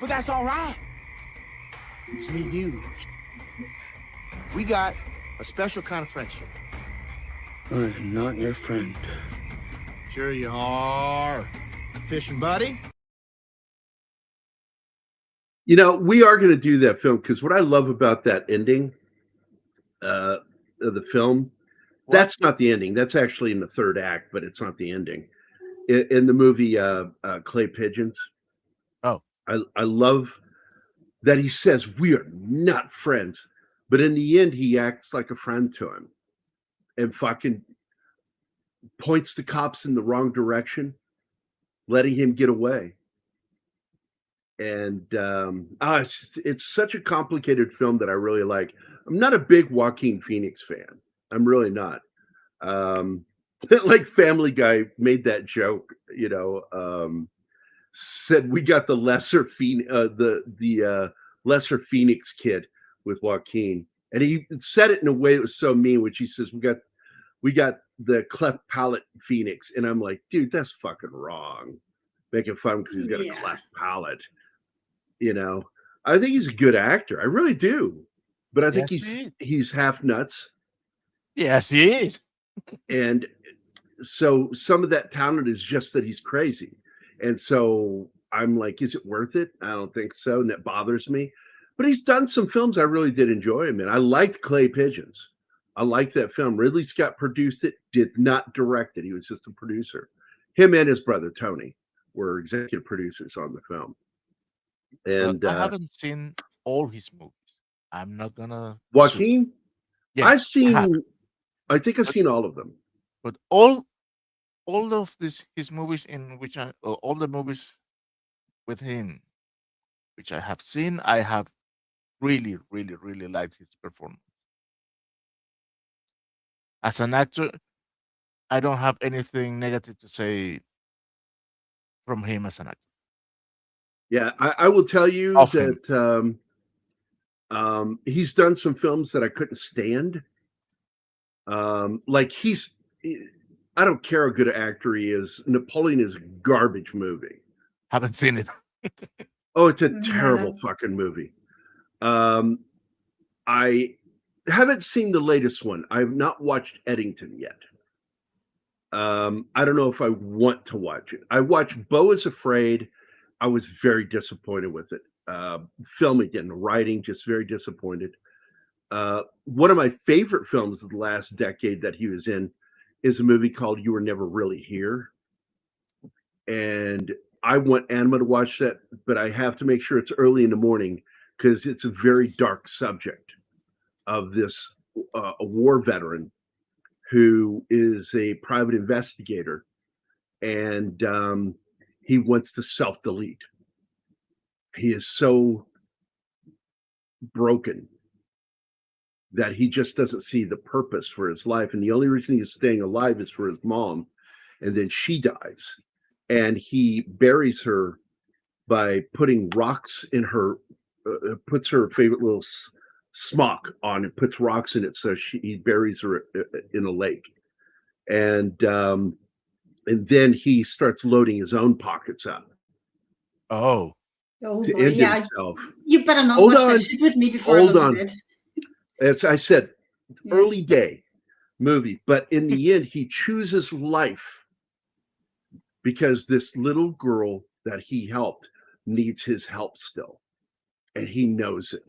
that's all right. It's me and you. We got a special kind of friendship. I am not your friend. Sure you are. Fishing buddy? You know, we are going to do that film because what I love about that ending of the film, that's not the ending. That's actually in the third act, but it's not the ending. In the movie Clay Pigeons. Oh. I love that he says we are not friends, but in the end he acts like a friend to him and fucking points the cops in the wrong direction, letting him get away. And it's such a complicated film that I really like. I'm not a big Joaquin Phoenix fan. I'm really not. Like Family Guy made that joke, you know, said we got the lesser lesser Phoenix kid with Joaquin, and he said it in a way that was so mean, which he says we got the cleft palate Phoenix, and I'm like, dude, that's fucking wrong. Making fun because he's got a cleft palate. You know, I think he's a good actor. I really do, but I think he's half nuts. Yes, he is. And so some of that talent is just that he's crazy. And so I'm like, is it worth it? I don't think so. And that bothers me. But he's done some films I really did enjoy him in. I liked Clay Pigeons. I liked that film. Ridley Scott produced it, did not direct it. He was just a producer. Him and his brother, Tony, were executive producers on the film. And I haven't seen all his movies. I'm not gonna. Joaquin? Yes, I think I've seen all of them. But all of his movies in which all the movies with him, which I have seen, I have really, really, really liked his performance. As an actor, I don't have anything negative to say from him as an actor. Yeah, I will tell you that he's done some films that I couldn't stand. Like I don't care how good an actor he is. Napoleon is a garbage movie. Haven't seen it. Oh, it's a terrible fucking movie. I haven't seen the latest one. I've not watched Eddington yet. I don't know if I want to watch it. I watched Beau is Afraid. I was very disappointed with it. Filming and writing, just very disappointed. One of my favorite films of the last decade that he was in is a movie called You Were Never Really Here. And I want Anima to watch that, but I have to make sure it's early in the morning because it's a very dark subject of this a war veteran who is a private investigator, and he wants to self-delete. He is so broken that he just doesn't see the purpose for his life. And the only reason he's staying alive is for his mom. And then she dies. And he buries her by putting rocks in her, puts her favorite little smock on and puts rocks in it. So he buries her in a lake. And then he starts loading his own pockets up. Oh. To end himself. You better not watch that shit with me before I go to bed. As I said, early day movie, but in the end, he chooses life because this little girl that he helped needs his help still, and he knows it,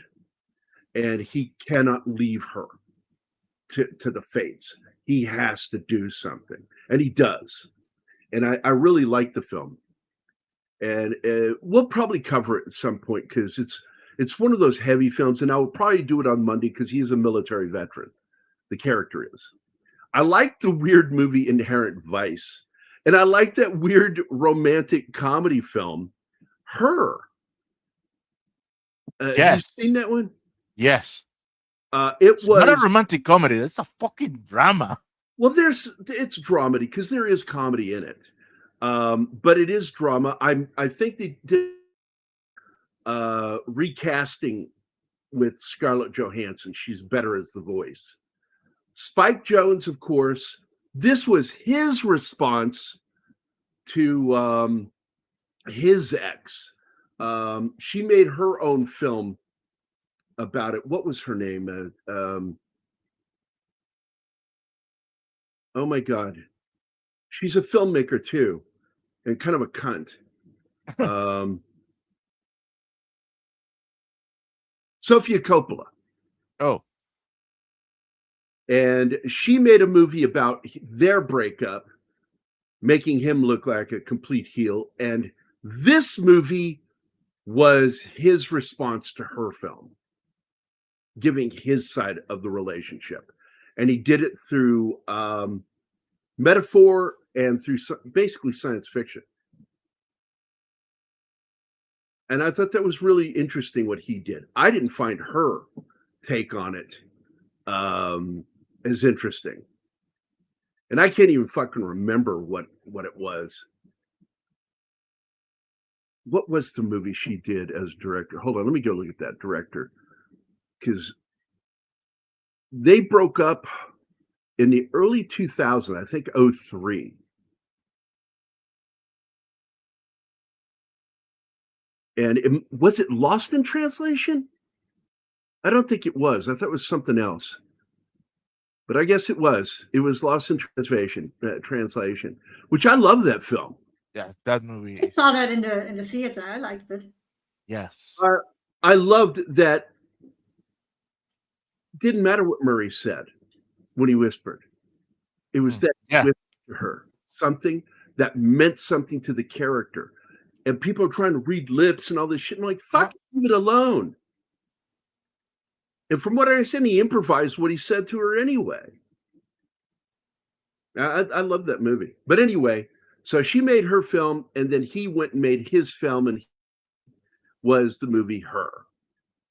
and he cannot leave her to the fates. He has to do something, and he does. And I really like the film, and we'll probably cover it at some point because it's one of those heavy films, and I will probably do it on Monday because he is a military veteran. The character is. I like the weird movie Inherent Vice, and I like that weird romantic comedy film, Her. Yes. Have you seen that one? Yes. It's not a romantic comedy. It's a fucking drama. Well, it's dramedy because there is comedy in it, but it is drama. I think they did recasting with Scarlett Johansson. She's better as the voice. Spike Jonze, of course, this was his response to his ex, She made her own film about it. What was her name? Oh my God. She's a filmmaker too, and kind of a cunt. Sofia Coppola. Oh, And she made a movie about their breakup, making him look like a complete heel. And this movie was his response to her film, giving his side of the relationship. And he did it through metaphor and through basically science fiction. And I thought that was really interesting what he did. I didn't find her take on it as interesting. And I can't even fucking remember what it was. What was the movie she did as director? Hold on, let me go look at that director. Because they broke up in the early 2000s, I think 03. And was it Lost in Translation? I don't think it was. I thought it was something else. But I guess it was. It was Lost in Translation, which I love that film. yeah, that movie. I saw that in the theater. I liked it. Yes. I loved that. Didn't matter what Murray said when he whispered. It was that he whispered to her something that meant something to the character. And people are trying to read lips and all this shit. I'm like, fuck, leave it alone. And from what I understand, he improvised what he said to her anyway. I love that movie. But anyway, so she made her film, and then he went and made his film, and was the movie Her,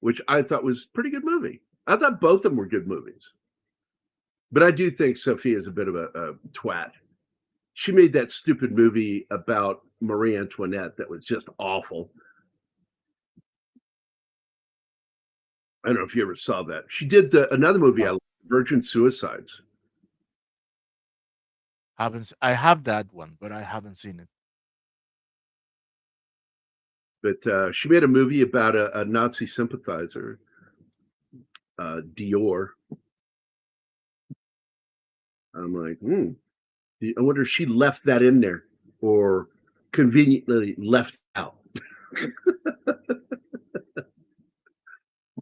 which I thought was a pretty good movie. I thought both of them were good movies. But I do think Sophia is a bit of a twat. She made that stupid movie about Marie Antoinette that was just awful. I don't know if you ever saw that. She did another movie, Virgin Suicides. I have that one, but I haven't seen it. But she made a movie about a Nazi sympathizer, Dior. I'm like, I wonder if she left that in there or conveniently left out.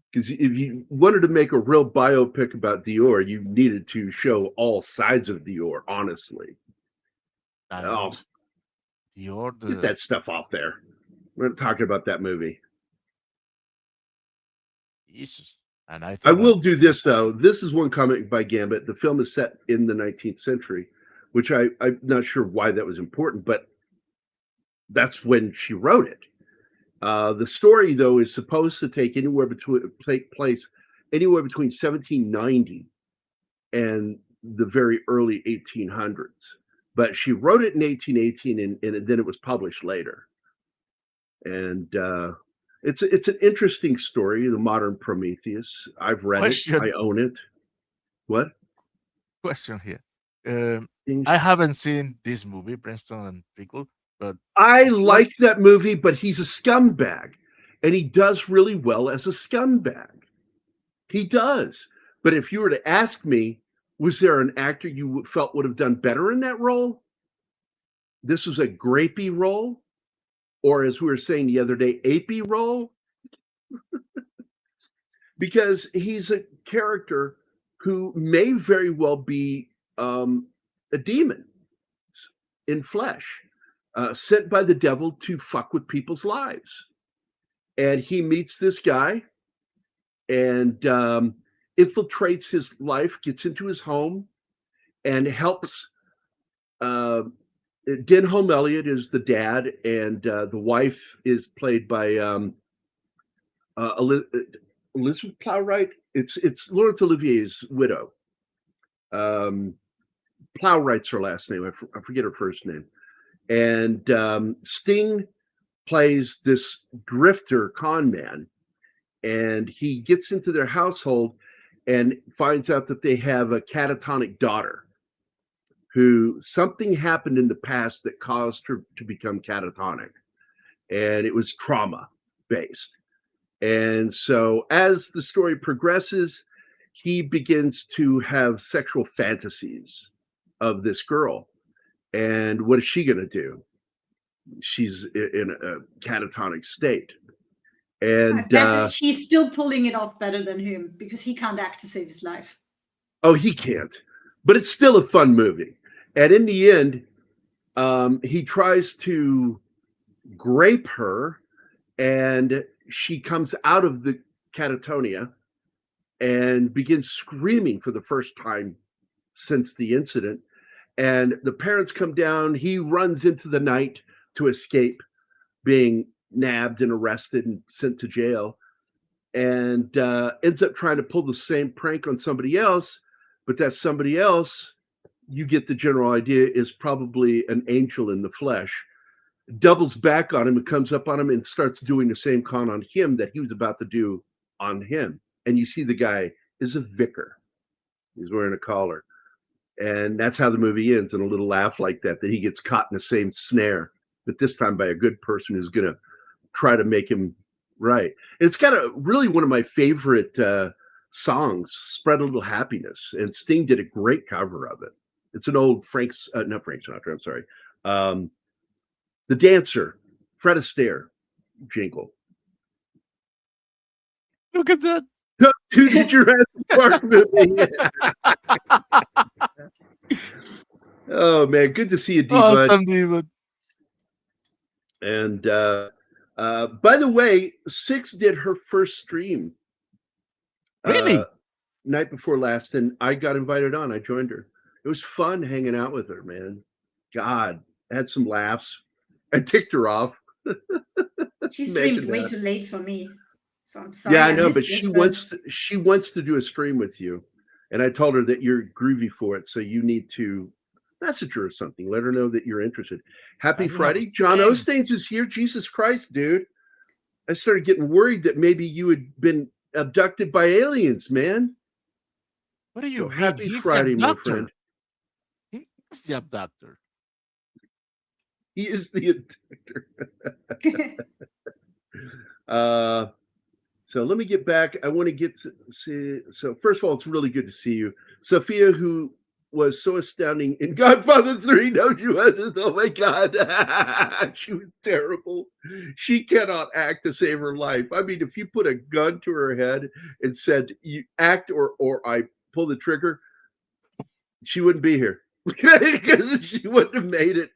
Because if you wanted to make a real biopic about Dior, you needed to show all sides of Dior, honestly. Dior, get that stuff off there. We're not talking about that movie. Jesus. And I will do this, though. This is one comic by Gambit. The film is set in the 19th century, which I'm not sure why that was important, but that's when she wrote it. The story, though, is supposed to take place anywhere between 1790 and the very early 1800s. But she wrote it in 1818, and then it was published later. And it's an interesting story, the modern Prometheus. I've read it. I own it. What? Question here. I haven't seen this movie, Brimstone and Treacle, but I like that movie, but he's a scumbag, and he does really well as a scumbag. He does. But if you were to ask me, was there an actor you felt would have done better in that role? This was a grapey role, or as we were saying the other day, apey role, because he's a character who may very well be a demon in flesh. Sent by the devil to fuck with people's lives. And he meets this guy and infiltrates his life, gets into his home, and helps. Denholm Elliott is the dad, and the wife is played by Elizabeth Plowright. It's Laurence Olivier's widow. Plowright's her last name. I forget her first name. And Sting plays this drifter con man, and he gets into their household and finds out that they have a catatonic daughter who something happened in the past that caused her to become catatonic, and it was trauma. based. And so as the story progresses, he begins to have sexual fantasies of this girl. And what is she going to do? She's in a catatonic state. And I bet that she's still pulling it off better than him because he can't act to save his life. oh, he can't. But it's still a fun movie. And in the end, he tries to grape her, and she comes out of the catatonia and begins screaming for the first time since the incident. And the parents come down. He runs into the night to escape being nabbed and arrested and sent to jail, and ends up trying to pull the same prank on somebody else. But that somebody else, you get the general idea, is probably an angel in the flesh. Doubles back on him and comes up on him and starts doing the same con on him that he was about to do on him. And you see the guy is a vicar. He's wearing a collar. And that's how the movie ends, in a little laugh like that he gets caught in the same snare, but this time by a good person who's going to try to make him right. And it's kind of really one of my favorite songs, Spread a Little Happiness. And Sting did a great cover of it. It's an old not Frank Sinatra, I'm sorry. The Dancer, Fred Astaire jingle. Look at that. To the Jurassic Park movie. Oh man, good to see you, D-Bud. Awesome, D-Bud. And by the way, Six did her first stream. Really? Night before last, and I got invited on. I joined her. It was fun hanging out with her, man. God, I had some laughs. I ticked her off. She streamed way too late for me. So I'm sorry. Yeah, I know, but she wants to do a stream with you. And I told her that you're groovy for it, so you need to message her or something. Let her know that you're interested. Happy Friday. John Ostains is here. Jesus Christ, dude. I started getting worried that maybe you had been abducted by aliens, man. What are you? So happy Friday, my friend. He's the abductor. He is the abductor. So let me get back. I want to get to see. So first of all, it's really good to see you. Sophia, who was so astounding in Godfather 3. No, she wasn't. Oh my God. She was terrible. She cannot act to save her life. I mean, if you put a gun to her head and said, you act or I pull the trigger, she wouldn't be here. Because she wouldn't have made it.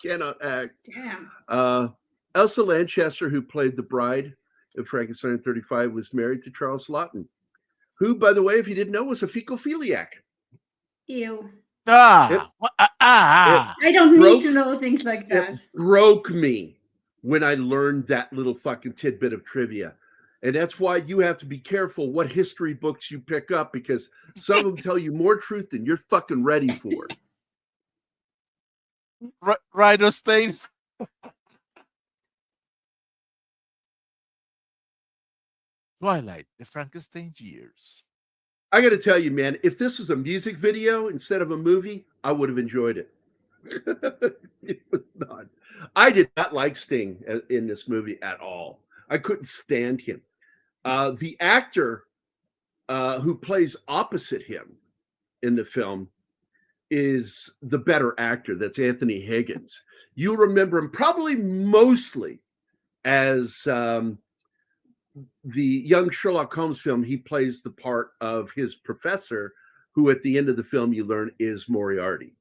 Cannot act. Damn. Elsa Lanchester, who played the bride in Frankenstein in 35, was married to Charles Lawton, who, by the way, if you didn't know, was a fecophiliac. Ew. I don't need to know things like that. It broke me when I learned that little fucking tidbit of trivia. And that's why you have to be careful what history books you pick up, because some of them tell you more truth than you're fucking ready for. Right, Ostains. Twilight, the Frankenstein years. I got to tell you, man, if this was a music video instead of a movie, I would have enjoyed it. It was not. I did not like Sting in this movie at all. I couldn't stand him. The actor who plays opposite him in the film is the better actor. That's Anthony Higgins. You remember him probably mostly as the young Sherlock Holmes film. He plays the part of his professor, who at the end of the film you learn is Moriarty.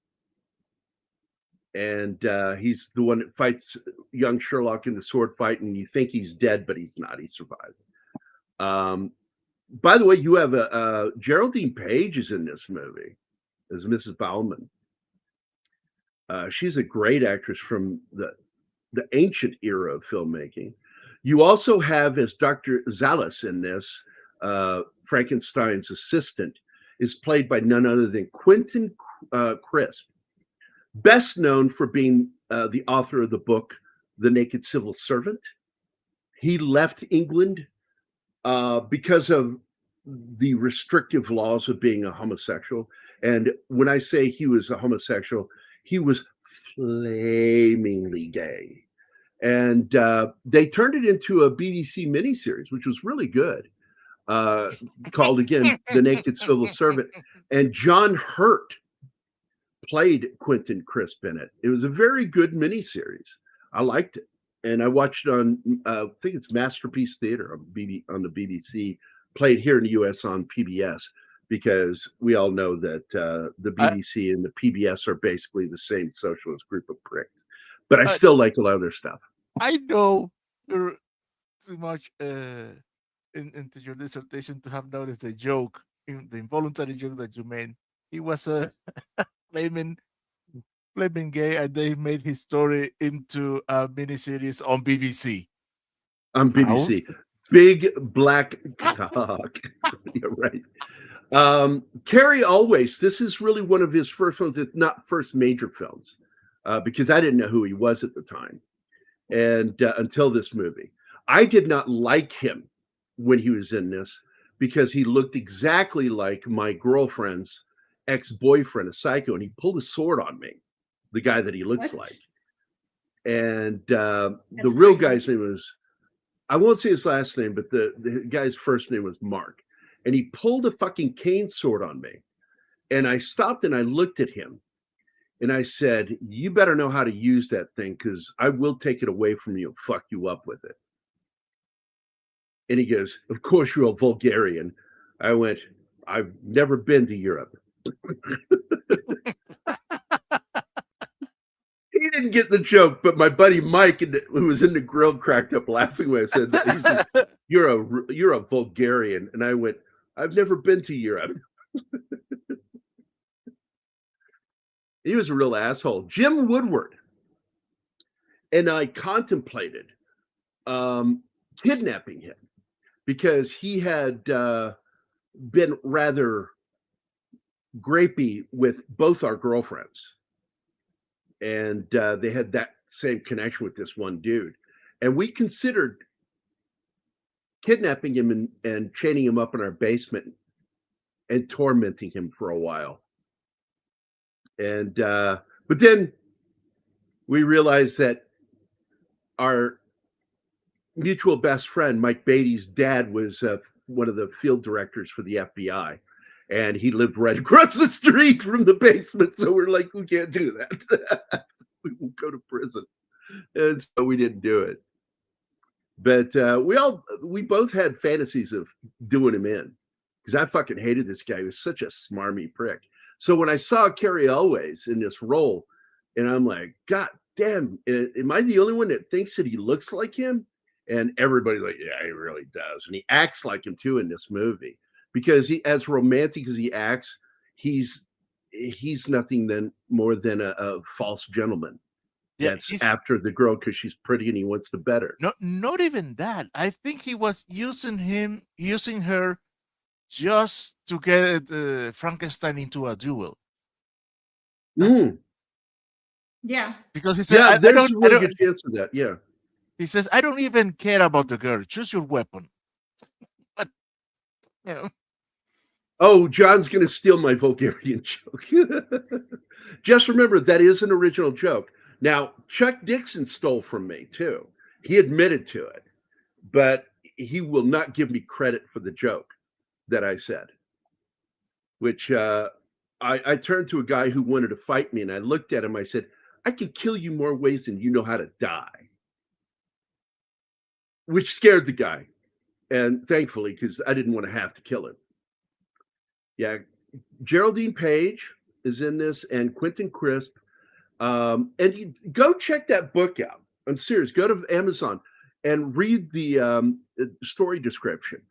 And he's the one that fights young Sherlock in the sword fight, and you think he's dead, but he's not. He survived. By the way, you have Geraldine Page is in this movie as Mrs. Bauman. She's a great actress from the ancient era of filmmaking. You also have as Dr. Zallis in this, Frankenstein's assistant, is played by none other than Quentin Crisp, best known for being the author of the book The Naked Civil Servant. He left England because of the restrictive laws of being a homosexual. And when I say he was a homosexual, he was flamingly gay. And they turned it into a BBC miniseries, which was really good, called, again, The Naked Civil Servant. And John Hurt played Quentin Crisp in it. It was a very good miniseries. I liked it. And I watched it on, I think it's Masterpiece Theater on the BBC, played here in the US on PBS, because we all know that the BBC and the PBS are basically the same socialist group of pricks. But I still like a lot of their stuff. I know you're too much into your dissertation to have noticed the joke, the involuntary joke that you made. He was flaming gay, and they made his story into a miniseries on BBC. On BBC. Big black cock. You're right. Carrie Always, this is really one of his first films, if not first major films, because I didn't know who he was at the time. And until this movie, I did not like him when he was in this, because he looked exactly like my girlfriend's ex-boyfriend, a psycho, and he pulled a sword on me, the guy that he looks like. And the real guy's name was, I won't say his last name, but the guy's first name was Mark. And he pulled a fucking cane sword on me. And I stopped and I looked at him. And I said, you better know how to use that thing, because I will take it away from you and fuck you up with it. And he goes, of course you're a Vulgarian. I went, I've never been to Europe. He didn't get the joke, but my buddy Mike, who was in the grill, cracked up laughing when I said that. He said, you're a Vulgarian. And I went, I've never been to Europe. He was a real asshole. Jim Woodward and I contemplated kidnapping him, because he had been rather grapey with both our girlfriends. And they had that same connection with this one dude. And we considered kidnapping him and chaining him up in our basement and tormenting him for a while. And but then we realized that our mutual best friend, Mike Beatty's dad, was one of the field directors for the FBI. And he lived right across the street from the basement. So we're like, we can't do that. We will go to prison. And so we didn't do it. But we both had fantasies of doing him in, because I fucking hated this guy. He was such a smarmy prick. So when I saw Carrie Elways in this role, and I'm like, God damn, am I the only one that thinks that he looks like him? And everybody's like, yeah, he really does. And he acts like him too in this movie, because he, as romantic as he acts, he's nothing more than a false gentleman. Yeah, that's after the girl because she's pretty and he wants to bet her. No, not even that. I think he was using her just to get Frankenstein into a duel. Yeah. Because he said, yeah, there's a really good chance of that. Yeah. He says, I don't even care about the girl. Choose your weapon. But, you know. Oh, John's going to steal my Vulgarian joke. Just remember, that is an original joke. Now, Chuck Dixon stole from me, too. He admitted to it. But he will not give me credit for the joke that I said. Which I turned to a guy who wanted to fight me, and I looked at him. I said, I could kill you more ways than you know how to die. Which scared the guy. And thankfully, because I didn't want to have to kill him. Yeah, Geraldine Page is in this, and Quentin Crisp. And you go check that book out. I'm serious. Go to Amazon and read the story description.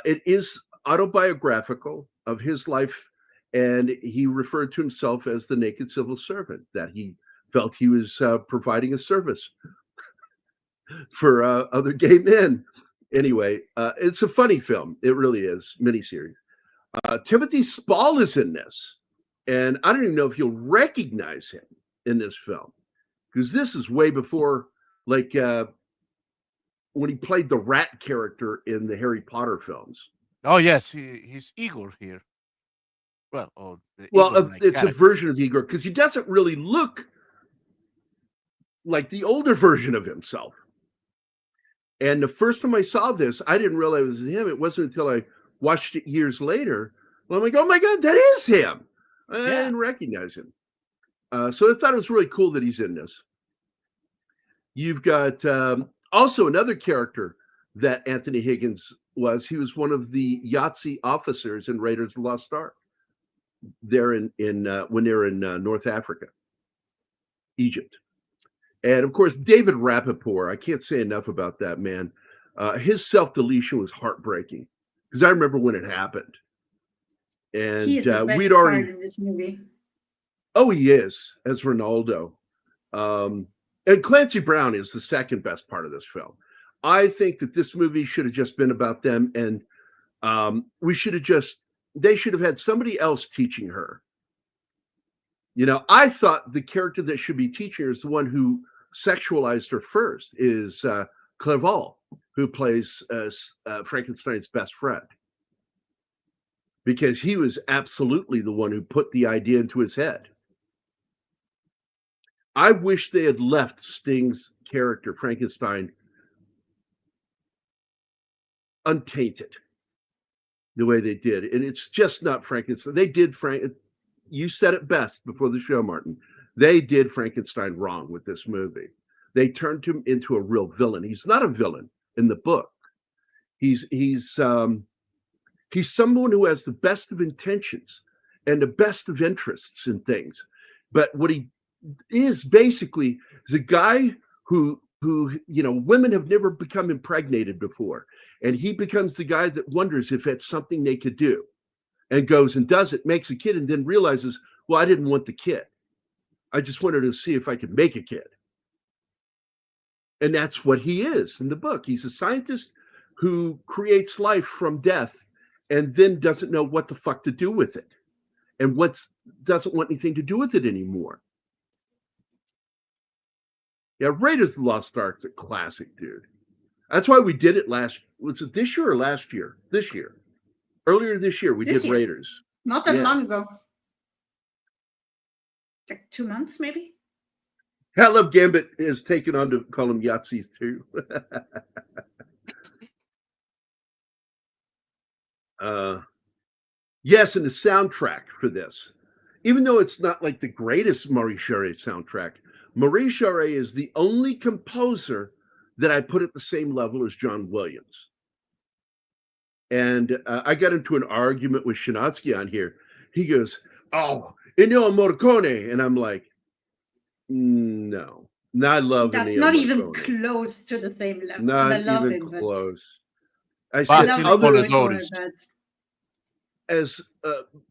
It is autobiographical of his life, and he referred to himself as the naked civil servant, that he felt he was providing a service for other gay men. Anyway, it's a funny film. It really is. Miniseries. Timothy Spall is in this, and I don't even know if you'll recognize him in this film, because this is way before, like, when he played the rat character in the Harry Potter films. Oh yes, he's Igor here. Well, it's a version of Igor, because he doesn't really look like the older version of himself. And the first time I saw this, I didn't realize it was him. It wasn't until I watched it years later. Well, I'm like, oh my God, that is him. I didn't recognize him. So I thought it was really cool that he's in this. You've got also another character that Anthony Higgins was. He was one of the Yahtzee officers in Raiders of the Lost Ark. They're when they're in North Africa, Egypt. And of course, David Rappaport, I can't say enough about that man. His self-deletion was heartbreaking because I remember when it happened. And He is the best we'd part already. in this movie. Oh, he is, as Ronaldo. And Clancy Brown is the second best part of this film. I think that this movie should have just been about them, and they should have had somebody else teaching her. You know, I thought the character that should be teaching her is the one who sexualized her first, is Clerval, who plays Frankenstein's best friend. Because he was absolutely the one who put the idea into his head. I wish they had left Sting's character, Frankenstein, untainted the way they did. And it's just not Frankenstein. They did you said it best before the show, Martin. They did Frankenstein wrong with this movie. They turned him into a real villain. He's not a villain in the book. He's someone who has the best of intentions and the best of interests in things. But what he is basically is a guy who women have never become impregnated before. And he becomes the guy that wonders if it's something they could do, and goes and does it, makes a kid, and then realizes, well, I didn't want the kid. I just wanted to see if I could make a kid. And that's what he is in the book. He's a scientist who creates life from death and then doesn't know what the fuck to do with it, and doesn't want anything to do with it anymore. Yeah, Raiders of the Lost Ark's a classic, dude. That's why we did it was it this year or last year? This year. Earlier this year, we did Raiders. Not that long ago. Like 2 months, maybe? I love Gambit is taken on to call them Yahtzees too. Yes, and the soundtrack for this, even though it's not like the greatest Maurice Jarre soundtrack, Maurice Jarre is the only composer that I put at the same level as John Williams. And I got into an argument with Shinatsky on here. He goes, "Oh, Ennio Morricone," and I'm like, "No, I love that's Ennio not Morricone. Even close to the same level. Not I love even it, close." I But said, still Polidori.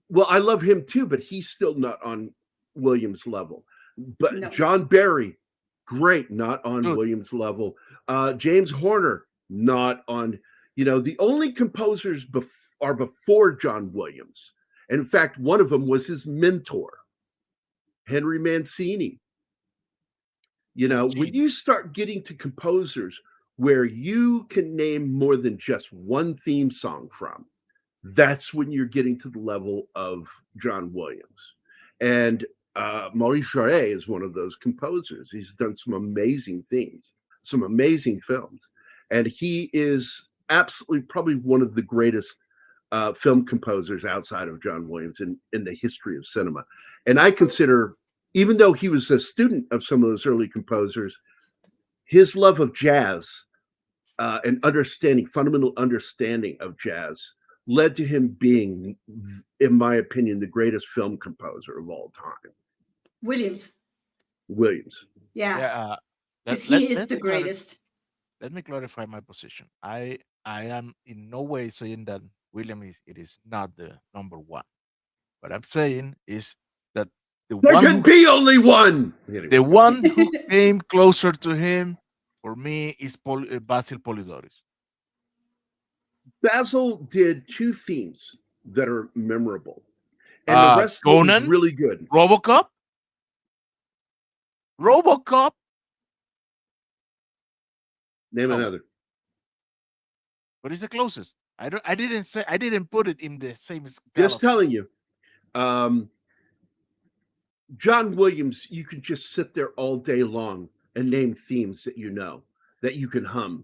well, I love him too, but he's still not on Williams' level. But No. John Barry, great, not on Good. Williams' level. James Horner, not on. The only composers are before John Williams. And in fact, one of them was his mentor, Henry Mancini. When you start getting to composers where you can name more than just one theme song from, that's when you're getting to the level of John Williams. And Maurice Jarre is one of those composers. He's done some amazing things, some amazing films. And he is absolutely probably one of the greatest film composers outside of John Williams in the history of cinema. And I consider, even though he was a student of some of those early composers, his love of jazz and fundamental understanding of jazz led to him being, in my opinion, the greatest film composer of all time. Williams. Yeah. Because he is the greatest. Let me clarify my position. I am in no way saying that Williams is not the number one. What I'm saying is that there can be only one. The one who came closer to him, for me, is Basil Polidoris. Basil did two themes that are memorable, and the rest is really good. RoboCop. Name another. What is the closest? I didn't put it in the same scale. Just telling you. John Williams, you could just sit there all day long and name themes that you know, that you can hum,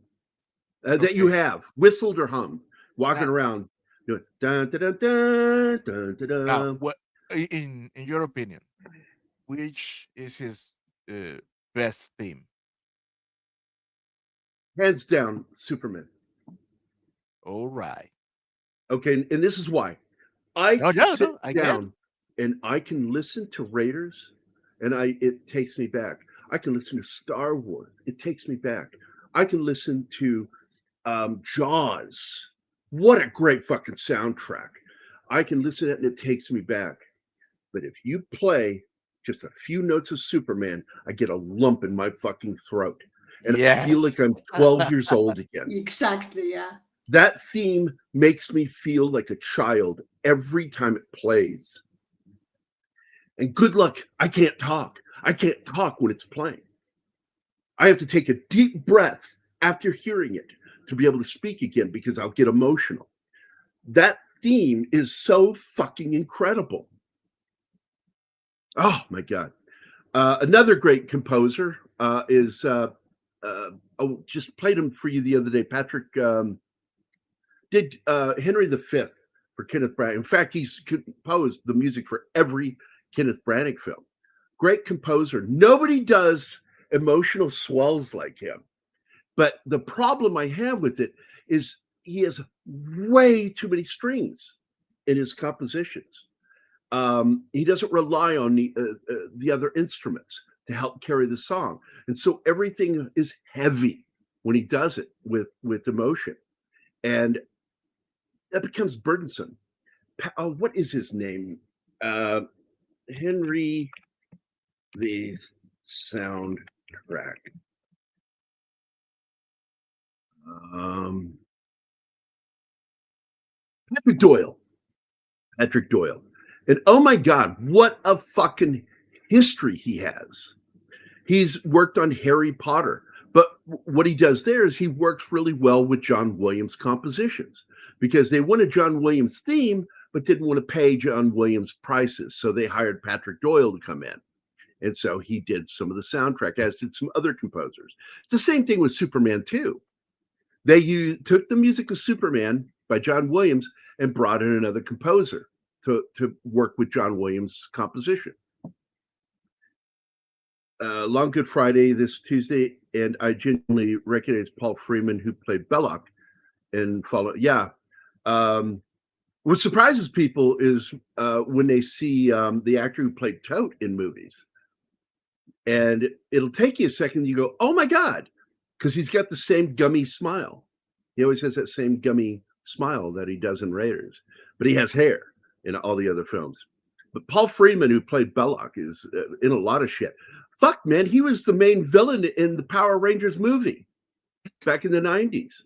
that you have whistled or hummed, walking around. Doing, dun, dun, dun, dun, dun, dun, dun. Now, what in your opinion, which is his best theme? Hands down, Superman. All right. Okay, and this is why. I No, can no, sit no, I down and I can listen to Raiders, and it takes me back. I can listen to Star Wars. It takes me back. I can listen to Jaws. What a great fucking soundtrack. I can listen to it and it takes me back. But if you play just a few notes of Superman, I get a lump in my fucking throat. And I feel like I'm 12 years old again. Exactly, yeah. That theme makes me feel like a child every time it plays. And good luck, I can't talk. I can't talk when it's playing. I have to take a deep breath after hearing it to be able to speak again because I'll get emotional. That theme is so fucking incredible. Oh my God. Another great composer is, just played him for you the other day. Patrick did Henry V for Kenneth Branagh. In fact, he's composed the music for every Kenneth Branagh film. Great composer. Nobody does emotional swells like him. But the problem I have with it is he has way too many strings in his compositions. He doesn't rely on the other instruments to help carry the song, and so everything is heavy when he does it with emotion, and that becomes burdensome. What is his name? Henry the soundtrack. Patrick Doyle. Patrick Doyle. And oh my God, what a fucking history he has. He's worked on Harry Potter. But what he does there is he works really well with John Williams compositions because they wanted John Williams' theme, but didn't want to pay John Williams prices. So they hired Patrick Doyle to come in. And so he did some of the soundtrack, as did some other composers. It's the same thing with Superman 2. They took the music of Superman by John Williams and brought in another composer to work with John Williams' composition. Long Good Friday this Tuesday, and I genuinely recognize Paul Freeman, who played Belloc in Fallout. Yeah. What surprises people is when they see the actor who played Tote in movies. And it'll take you a second, you go, oh my God, because he's got the same gummy smile. He always has that same gummy smile that he does in Raiders, but he has hair in all the other films. But Paul Freeman, who played Belloc, is in a lot of shit. Fuck, man, he was the main villain in the Power Rangers movie back in the 90s.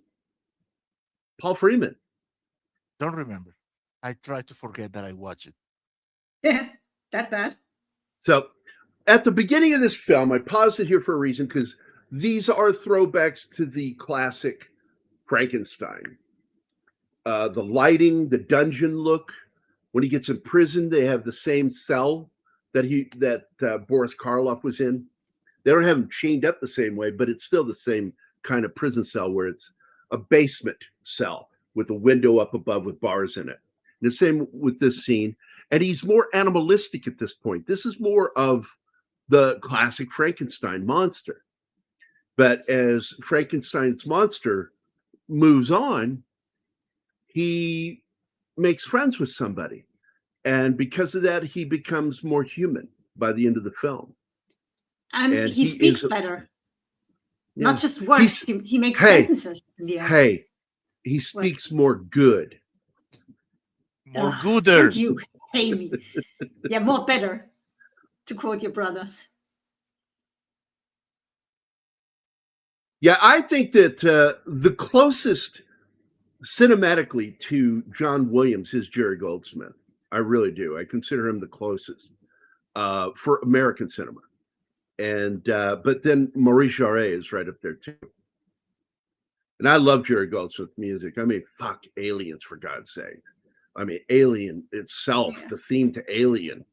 Paul Freeman. Don't remember. I try to forget that I watched it. Yeah, that bad. So at the beginning of this film, I paused it here for a reason because these are throwbacks to the classic Frankenstein. The lighting, the dungeon look. When he gets in prison, they have the same cell that Boris Karloff was in. They don't have him chained up the same way, but it's still the same kind of prison cell where it's a basement cell with a window up above with bars in it. And the same with this scene. And he's more animalistic at this point. This is more of the classic Frankenstein monster. But as Frankenstein's monster moves on, he makes friends with somebody. And because of that, he becomes more human by the end of the film. And he speaks better. Yeah. Not just words. He makes sentences in the end. Hey, he speaks more good. More gooder. Don't you hate me? Yeah, more better, to quote your brother. Yeah, I think that the closest cinematically to John Williams is Jerry Goldsmith. I really do. I consider him the closest for American cinema. And but then Maurice Jarre is right up there too. And I love Jerry Goldsmith's music. I mean, fuck Aliens, for God's sake. I mean, Alien itself, the theme to Alien.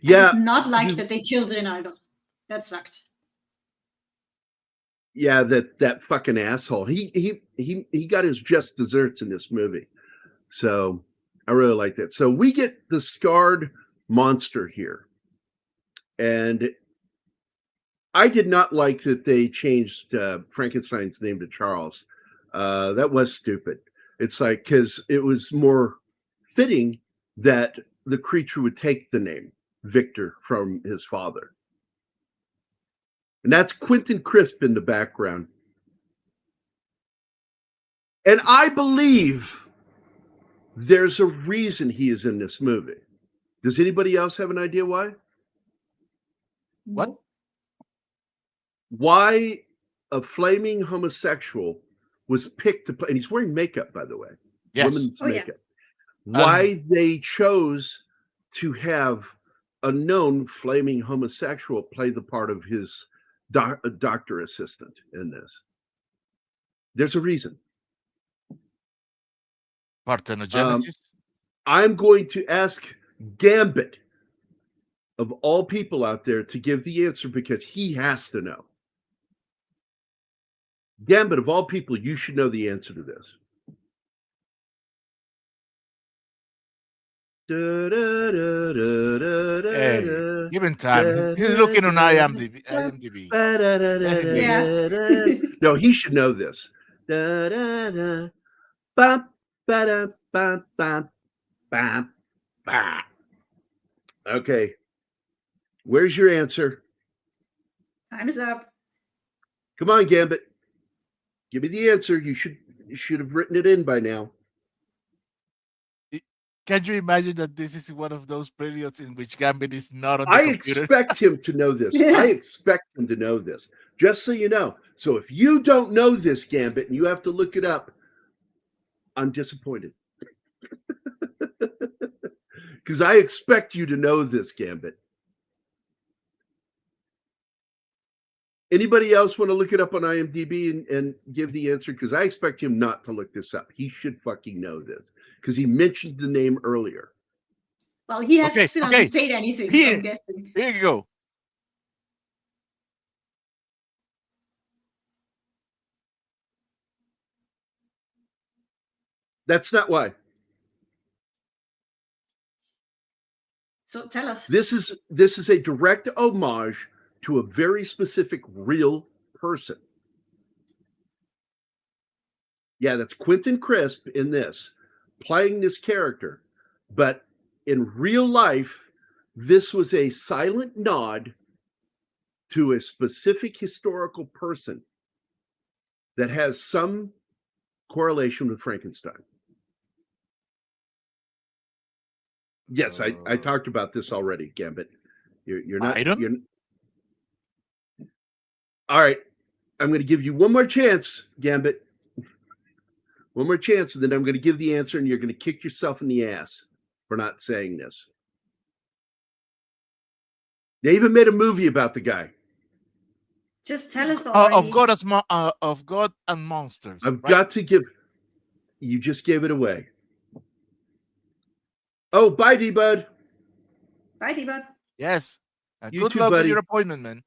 Yeah. I did not like that they killed Leonardo. That sucked. Yeah, that fucking asshole. He got his just desserts in this movie. So I really like that. So we get the scarred monster here. And I did not like that they changed Frankenstein's name to Charles. That was stupid. It's like, because it was more fitting that the creature would take the name Victor from his father. And that's Quentin Crisp in the background. And I believe there's a reason he is in this movie. Does anybody else have an idea why? What? Why a flaming homosexual was picked to play, and he's wearing makeup, by the way. Yes. Women's makeup. Yeah. Why they chose to have a known flaming homosexual play the part of his doctor assistant in this. There's a reason. Parthenogenesis? I'm going to ask Gambit, of all people out there, to give the answer because he has to know. Gambit, of all people, you should know the answer to this. Hey, give him time. He's looking on IMDb. Yeah. No, he should know this. Okay. Where's your answer? Time is up. Come on, Gambit. Give me the answer. You should have written it in by now. Can you imagine that this is one of those periods in which Gambit is not on the I computer? expect him to know this. I expect him to know this. Just so you know. So if you don't know this, Gambit, and you have to look it up, I'm disappointed. Because I expect you to know this, Gambit. Anybody else want to look it up on IMDb and give the answer? Because I expect him not to look this up. He should fucking know this. Because he mentioned the name earlier. Well, he still hasn't said anything, so I'm guessing. Here you go. That's not why. So tell us. This is a direct homage to a very specific real person. Yeah, that's Quentin Crisp in this, playing this character. But in real life, this was a silent nod to a specific historical person that has some correlation with Frankenstein. Yes, I talked about this already, Gambit. You're not. All right, I'm going to give you one more chance, Gambit. One more chance, and then I'm going to give the answer, and you're going to kick yourself in the ass for not saying this. They even made a movie about the guy. Just tell us already. Of God and Monsters. I've got to give. You just gave it away. Oh, bye, D-Bud. Bye, D-Bud. Yes. You good too, luck buddy. with your appointment, man.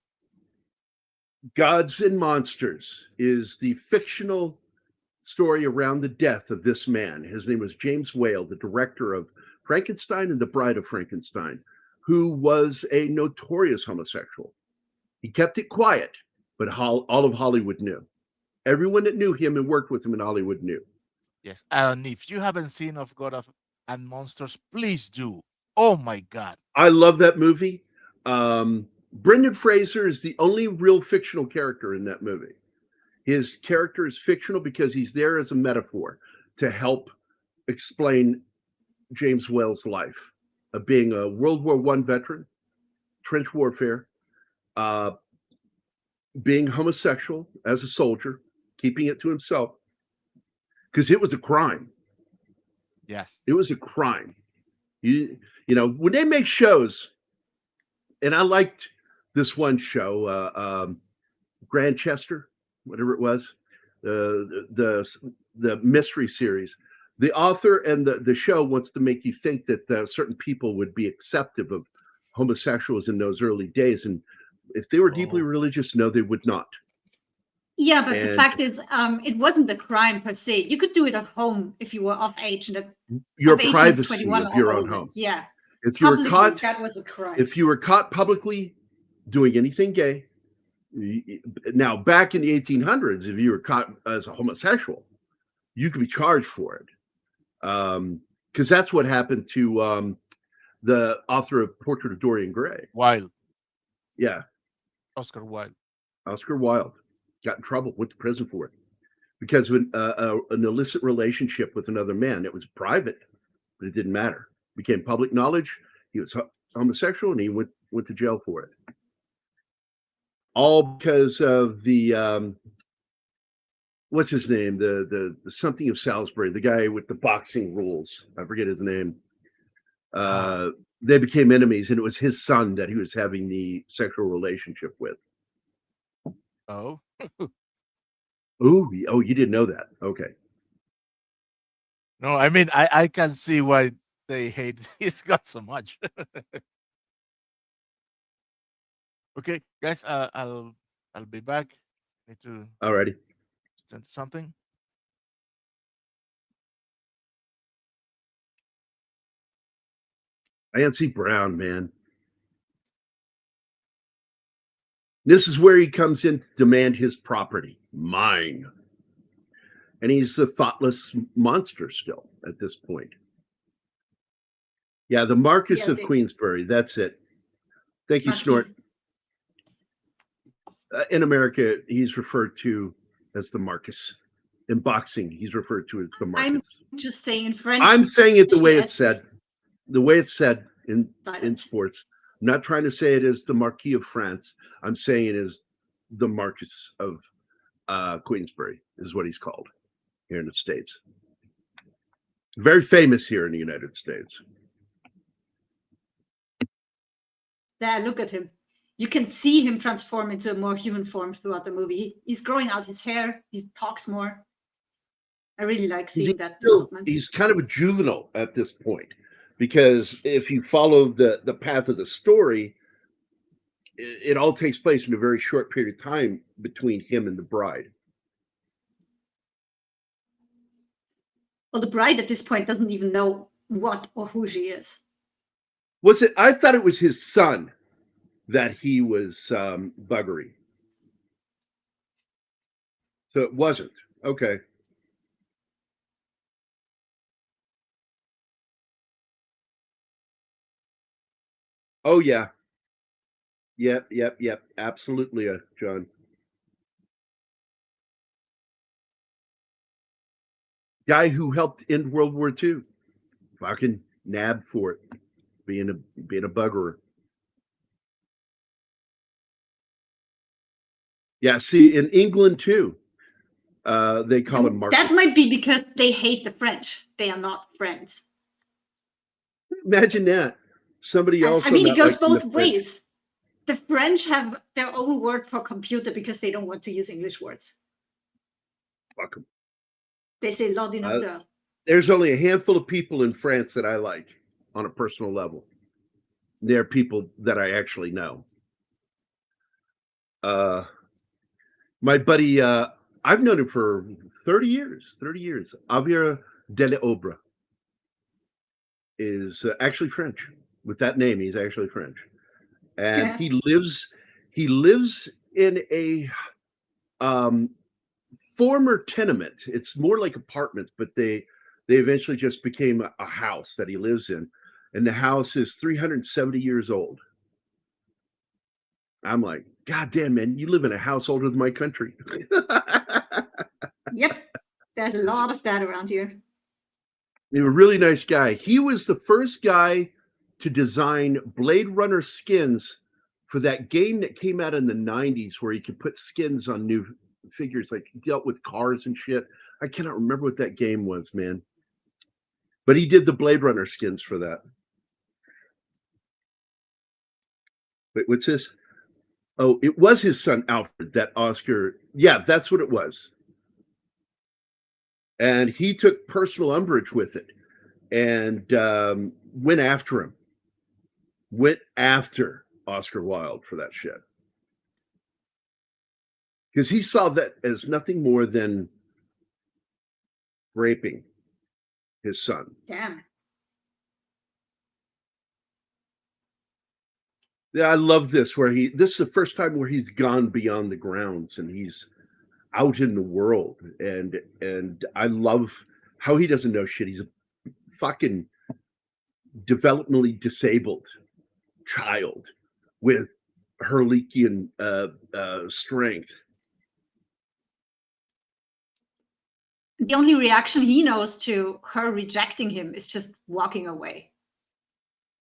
Gods and Monsters is the fictional story around the death of this man. His name was James Whale, the director of Frankenstein and the Bride of Frankenstein, who was a notorious homosexual. He kept it quiet, but all of Hollywood knew. Everyone that knew him and worked with him in Hollywood knew. Yes, and if you haven't seen Of God and Monsters, please do. Oh my God. I love that movie. Brendan Fraser is the only real fictional character in that movie. His character is fictional because he's there as a metaphor to help explain James Whale's life of being a World War I veteran, trench warfare, being homosexual as a soldier, keeping it to himself, because it was a crime. Yes. It was a crime. You know, when they make shows, and I liked this one show, Grantchester, whatever it was, the mystery series. The author and the show wants to make you think that certain people would be acceptive of homosexuals in those early days, and if they were deeply religious, no, they would not. Yeah, but the fact is, it wasn't a crime per se. You could do it at home if you were of age. And your privacy of your own home. Yeah. If you were caught, that was a crime. If you were caught publicly doing anything gay, now back in the 1800s, if you were caught as a homosexual, you could be charged for it. Because that's what happened to the author of Portrait of Dorian Gray. Wilde. Yeah. Oscar Wilde. Oscar Wilde got in trouble, went to prison for it. Because of an illicit relationship with another man. It was private, but it didn't matter. It became public knowledge. He was homosexual, and he went to jail for it. All because of the what's his name? The something of Salisbury, the guy with the boxing rules. I forget his name. They became enemies, and it was his son that he was having the sexual relationship with. Oh. Oh, you didn't know that. Okay. No, I mean, I can see why they hate his God so much. Okay, guys, I'll be back. Need to Alrighty. send something. Nancy Brown, man. This is where he comes in to demand his property, mine. And he's the thoughtless monster still at this point. Yeah, the Marquis of Queensberry. That's it. Thank you, Snort. In America, he's referred to as the Marquis. In boxing, he's referred to as the Marquis. I'm just saying in French. I'm saying it the way it's said. The way it's said in sports. I'm not trying to say it as the Marquis of France. I'm saying it as the Marquis of Queensberry is what he's called here in the States. Very famous here in the United States. There, look at him. You can see him transform into a more human form throughout the movie. He's growing out his hair. He talks more. I really like seeing that development. He's kind of a juvenile at this point, because if you follow the path of the story, it all takes place in a very short period of time between him and the bride. Well, the bride at this point doesn't even know what or who she is. Was it? I thought it was his son that he was buggery. So it wasn't. Okay. Oh, yeah. Yep. Absolutely, John. Guy who helped end World War II. Fucking nabbed for it. Being a buggerer. Yeah, see, in England too, they call him Marcus. That might be because they hate the French. They are not friends. Imagine that. Somebody else. I mean, it goes both ways. The French have their own word for computer because they don't want to use English words. Fuck them. They say l'ordinateur. There's only a handful of people in France that I like on a personal level. They're people that I actually know. My buddy, I've known him for 30 years. Javier Deleobre is actually French. With that name, he's actually French. And he lives in a former tenement. It's more like apartments, but they eventually just became a house that he lives in. And the house is 370 years old. I'm like, God damn, man, you live in a house older than my country. Yep. There's a lot of that around here. He's a really nice guy. He was the first guy to design Blade Runner skins for that game that came out in the 90s where you could put skins on new figures, like dealt with cars and shit. I cannot remember what that game was, man. But he did the Blade Runner skins for that. Wait, what's this? Oh, it was his son, Alfred, that Oscar. Yeah, that's what it was. And he took personal umbrage with it and went after him. went after Oscar Wilde for that shit. Because he saw that as nothing more than raping his son. Damn. Yeah, I love this this is the first time where he's gone beyond the grounds and he's out in the world. And I love how he doesn't know shit. He's a fucking developmentally disabled child with Herculean strength. The only reaction he knows to her rejecting him is just walking away.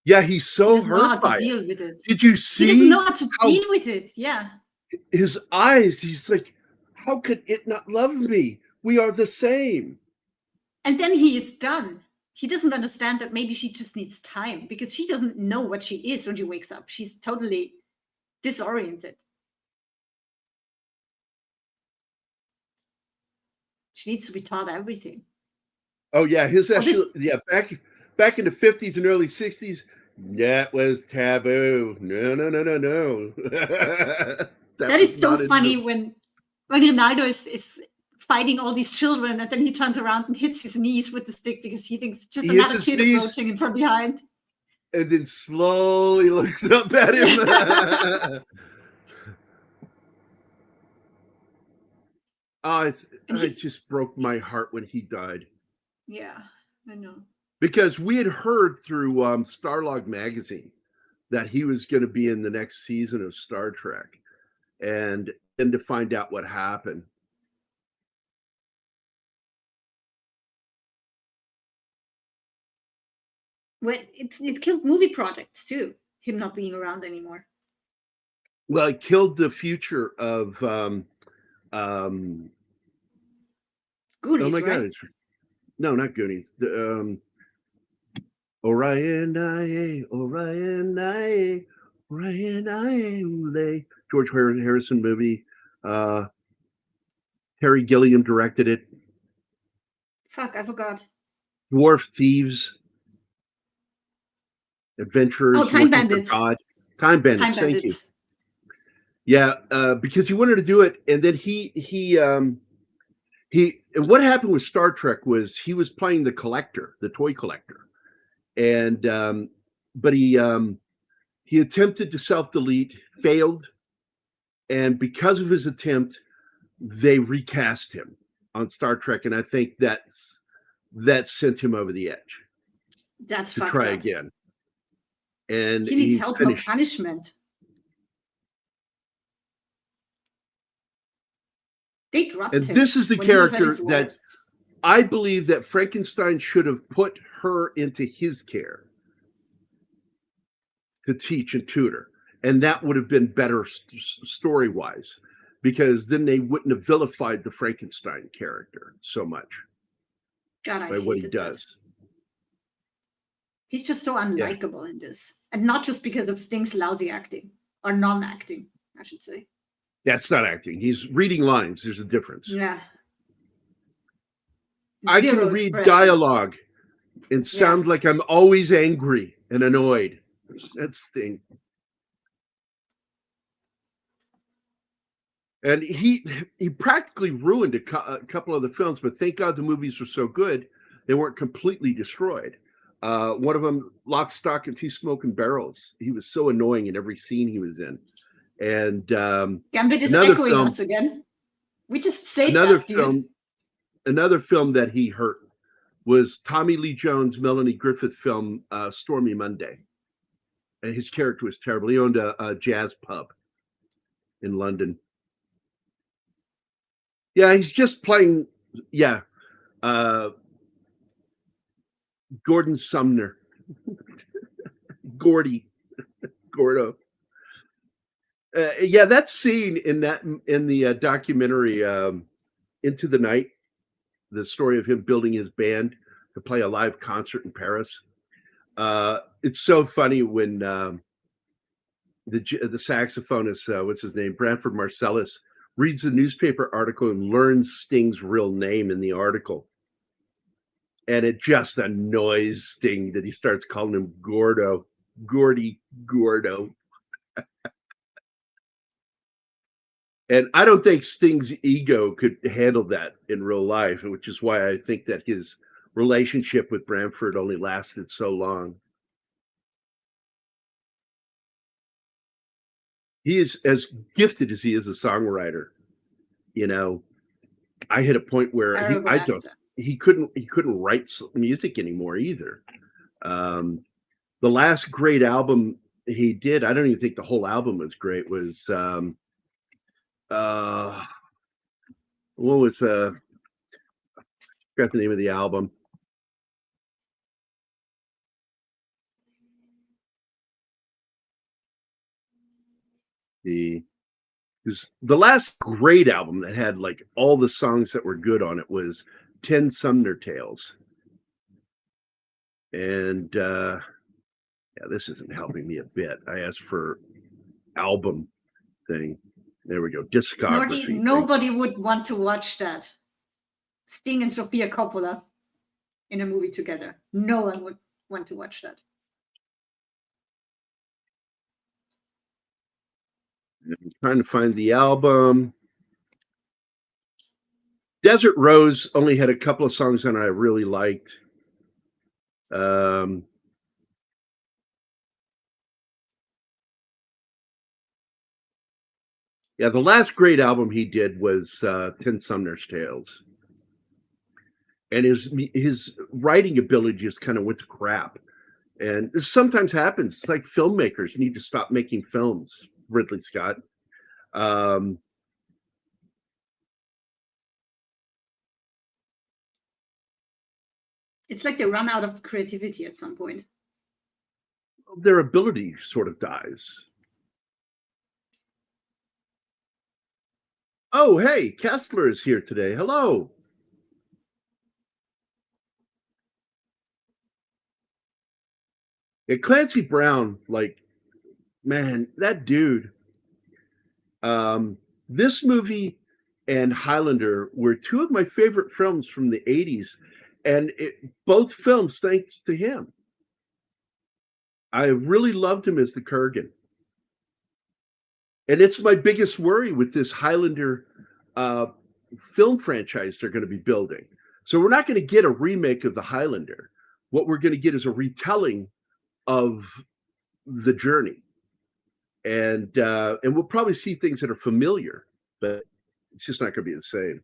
Yeah, he's so He doesn't know how hurt by to it. deal with it. Did you He see doesn't know how to how deal with it. Yeah. his eyes? He's like, how could it not love me? We are the same. And then he is done. He doesn't understand that maybe she just needs time because she doesn't know what she is when she wakes up. She's totally disoriented. She needs to be taught everything. Oh yeah, his Oh, actual this- back in the 50s and early 60s, that was taboo. No. That is not so in funny the- when Leonardo is fighting all these children and then he turns around and hits his knees with the stick because he thinks it's just He hits another his kid knees. approaching him from behind. And then slowly looks up at him. It just broke my heart when he died. Yeah, I know. Because we had heard through Starlog magazine that he was going to be in the next season of Star Trek, and then to find out what happened. Well, it killed movie projects too, him not being around anymore. Well, it killed the future of Goonies, oh my right? god, no, not Goonies. Orion George Harrison movie. Terry Gilliam directed it. Fuck, I forgot. Dwarf Thieves. Adventurers. Oh, Time Looking for Bandits. God. Time Bandits. Time Thank you. Bandits. Yeah, because he wanted to do it, and then and what happened with Star Trek was he was playing the collector, the toy collector, and but he attempted to self-delete, failed, and because of his attempt, they recast him on Star Trek, and I think that sent him over the edge That's to fucked try up. again. And He needs help, no finished. punishment. They dropped And him. this is the when he was at character his that worst. I believe that Frankenstein should have put her into his care to teach and tutor. And that would have been better story-wise, because then they wouldn't have vilified the Frankenstein character so much God, I by what he hated that. does. He's just so unlikable in this. And not just because of Sting's lousy acting. Or non-acting, I should say. That's not acting. He's reading lines. There's a difference. Yeah. I Zero can read expression. dialogue and sound like I'm always angry and annoyed. That's Sting. And he practically ruined a couple of the films, but thank God the movies were so good, they weren't completely destroyed. One of them, Lock, Stock, and Two Smoking Barrels. He was so annoying in every scene he was in. And Gambit is another echoing film- us again. We just say another that, dude. film, another film that he hurt was Tommy Lee Jones, Melanie Griffith film, Stormy Monday. And his character was terrible. He owned a jazz pub in London. Yeah, he's just playing. Yeah, Gordon Sumner, Gordo. Yeah, that scene in the documentary Into the Night, the story of him building his band to play a live concert in Paris. It's so funny when the saxophonist, what's his name, Branford Marsalis, reads the newspaper article and learns Sting's real name in the article. And it just annoys Sting that he starts calling him Gordo. Gordy Gordo. And I don't think Sting's ego could handle that in real life, which is why I think that his relationship with Bramford only lasted so long. He is as gifted as he is a songwriter. You know, I hit a point where Terrible actor. he couldn't write music anymore either. The last great album he did, I don't even think the whole album was great, was one with forgot the name of the album. The last great album that had like all the songs that were good on it was 10 Sumner Tales. And yeah, this isn't helping me a bit. I asked for album thing. There we go. Discography. Nobody would want to watch that. Sting and Sofia Coppola in a movie together. No one would want to watch that. I'm trying to find the album. Desert Rose only had a couple of songs on it I really liked. Yeah, the last great album he did was 10 Sumner's Tales. And his writing ability just kind of went to crap. And this sometimes happens. It's like filmmakers need to stop making films, Ridley Scott. It's like they run out of creativity at some point. Their ability sort of dies. Oh, hey, Kessler is here today. Hello. Yeah, Clancy Brown, like, man, that dude. This movie and Highlander were two of my favorite films from the 80s. And both films, thanks to him. I really loved him as the Kurgan. And it's my biggest worry with this Highlander film franchise they're going to be building. So we're not going to get a remake of the Highlander. What we're going to get is a retelling of the journey. And we'll probably see things that are familiar, but it's just not going to be the same.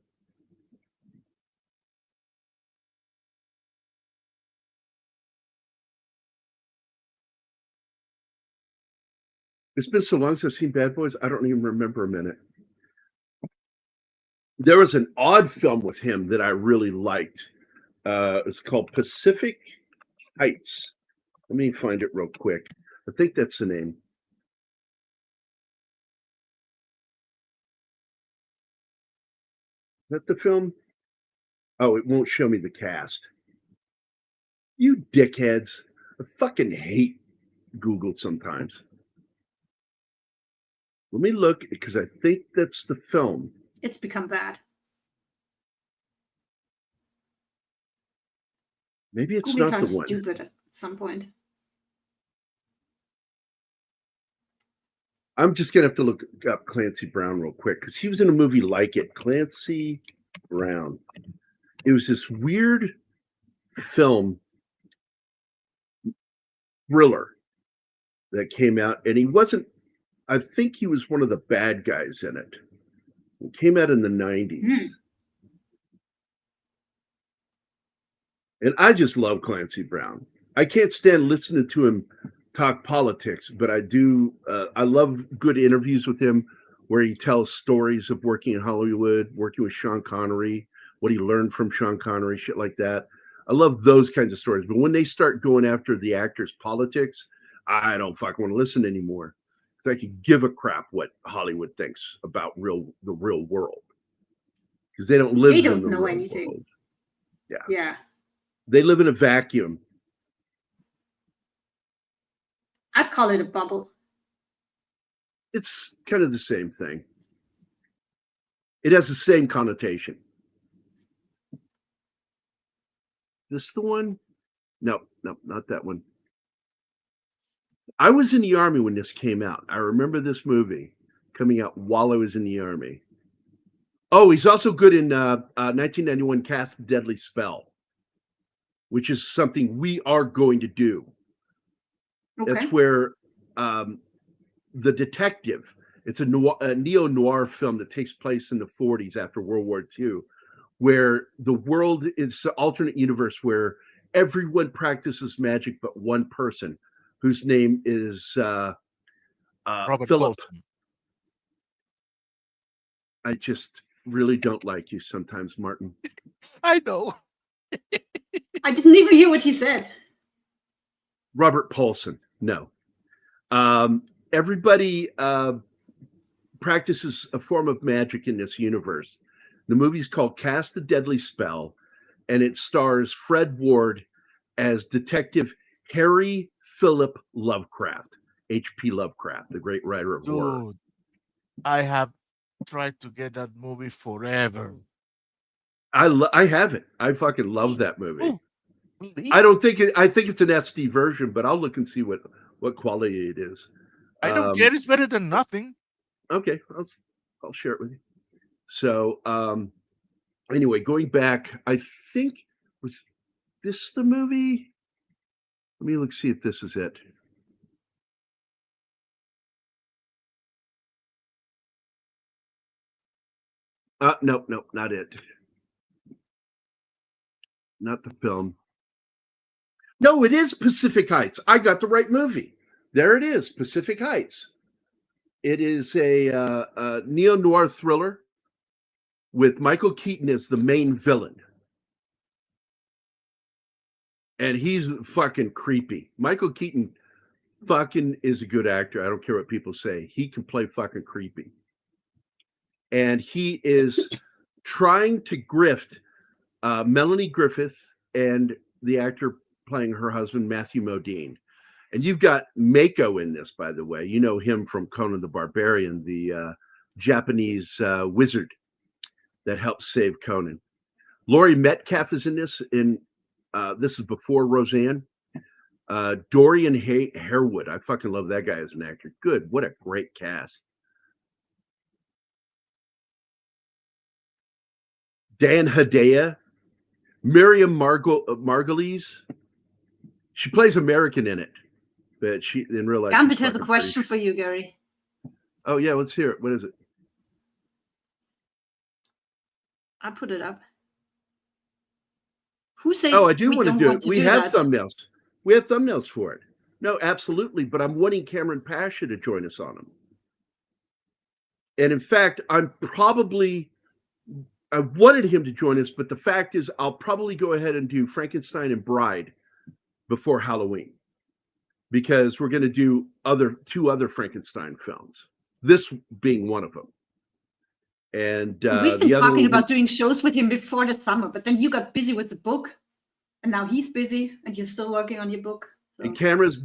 It's been so long since I've seen Bad Boys, I don't even remember a minute. There was an odd film with him that I really liked. It's called Pacific Heights. Let me find it real quick. I think that's the name. Is that the film? Oh, it won't show me the cast. You dickheads. I fucking hate Google sometimes. Let me look, because I think that's the film. It's become bad. Maybe it's Google not the one. stupid at some point. I'm just going to have to look up Clancy Brown real quick, because he was in a movie like it. Clancy Brown. It was this weird film thriller that came out, and he wasn't, I think he was one of the bad guys in it. It came out in the 90s. And I just love Clancy Brown. I can't stand listening to him talk politics, but I do. I love good interviews with him where he tells stories of working in Hollywood, working with Sean Connery, what he learned from Sean Connery, shit like that. I love those kinds of stories. But when they start going after the actors' politics, I don't fucking want to listen anymore. Because I could give a crap what Hollywood thinks about the real world. Because they don't live in the real anything. World. Yeah. Yeah. They live in a vacuum. I'd call it a bubble. It's kind of the same thing. It has the same connotation. This the one? No, not that one. I was in the Army when this came out. I remember this movie coming out while I was in the Army. Oh, he's also good in 1991 Cast a Deadly Spell, which is something we are going to do. Okay. That's where the detective, it's a neo-noir film that takes place in the 40s after World War II, where the world is an alternate universe where everyone practices magic but one person, whose name is Robert Philip. Paulson. I just really don't like you sometimes, Martin. I know. I didn't even hear what he said. Robert Paulson. No. Everybody practices a form of magic in this universe. The movie's called Cast a Deadly Spell, and it stars Fred Ward as Detective Harry Philip Lovecraft, H.P. Lovecraft, the great writer of horror. Dude, I have tried to get that movie forever. I have it. I fucking love that movie. Oh, please. I think it's an SD version, but I'll look and see what quality it is. I don't care. It's better than nothing. Okay, I'll share it with you. So anyway, going back, I think was this the movie? Let me see if this is it. Nope, not it. Not the film. No, it is Pacific Heights. I got the right movie. There it is, Pacific Heights. It is a neo-noir thriller with Michael Keaton as the main villain. And he's fucking creepy. Michael Keaton fucking is a good actor. I don't care what people say. He can play fucking creepy. And he is trying to grift Melanie Griffith and the actor playing her husband, Matthew Modine. And you've got Mako in this, by the way. You know him from Conan the Barbarian, the Japanese wizard that helped save Conan. Laurie Metcalf is in this. This is before Roseanne. Dorian Harewood. I fucking love that guy as an actor. Good. What a great cast. Dan Hedaya. Miriam Margolyes. She plays American in it, but she in real life. Gambit has a question for you, Gary. Oh yeah, let's hear it. What is it? I put it up. Who says? Oh, I do want to do it. We have that? thumbnails. We have thumbnails for it. No, absolutely. But I'm wanting Cameron Pasha to join us on them. And in fact, I wanted him to join us, but the fact is, I'll probably go ahead and do Frankenstein and Bride before Halloween, because we're going to do two other Frankenstein films. This being one of them. And we've been talking about doing shows with him before the summer, but then you got busy with the book, and now he's busy, and you're still working on your book. So. And Cameron's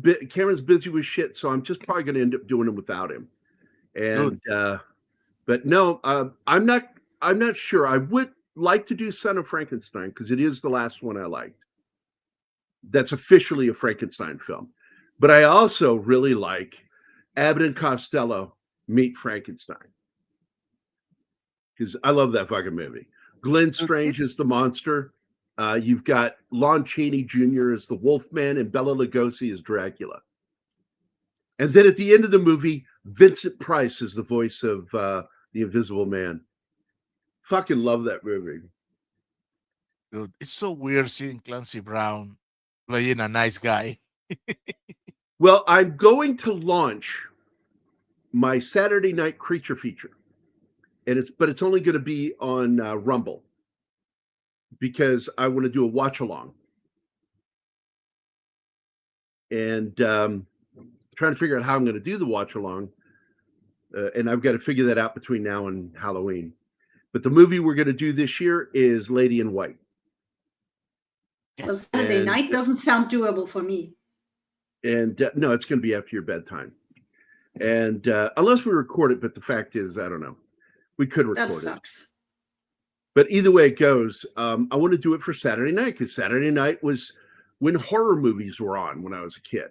busy with shit, so I'm just probably going to end up doing them without him. And but no, I'm not sure. I would like to do Son of Frankenstein because it is the last one I liked. That's officially a Frankenstein film. But I also really like Abbott and Costello Meet Frankenstein, because I love that fucking movie. Glenn Strange is the monster. You've got Lon Chaney Jr. as the Wolfman and Bela Lugosi as Dracula. And then at the end of the movie, Vincent Price is the voice of the Invisible Man. Fucking love that movie. Dude, it's so weird seeing Clancy Brown playing a nice guy. Well, I'm going to launch my Saturday night creature feature. But it's only going to be on Rumble, because I want to do a watch along. And trying to figure out how I'm going to do the watch along. And I've got to figure that out between now and Halloween. But the movie we're going to do this year is Lady in White. Well, Saturday night doesn't sound doable for me. And no, it's going to be after your bedtime. And unless we record it, but the fact is, I don't know. We could record it. That sucks. But either way it goes, I want to do it for Saturday night, because Saturday night was when horror movies were on when I was a kid.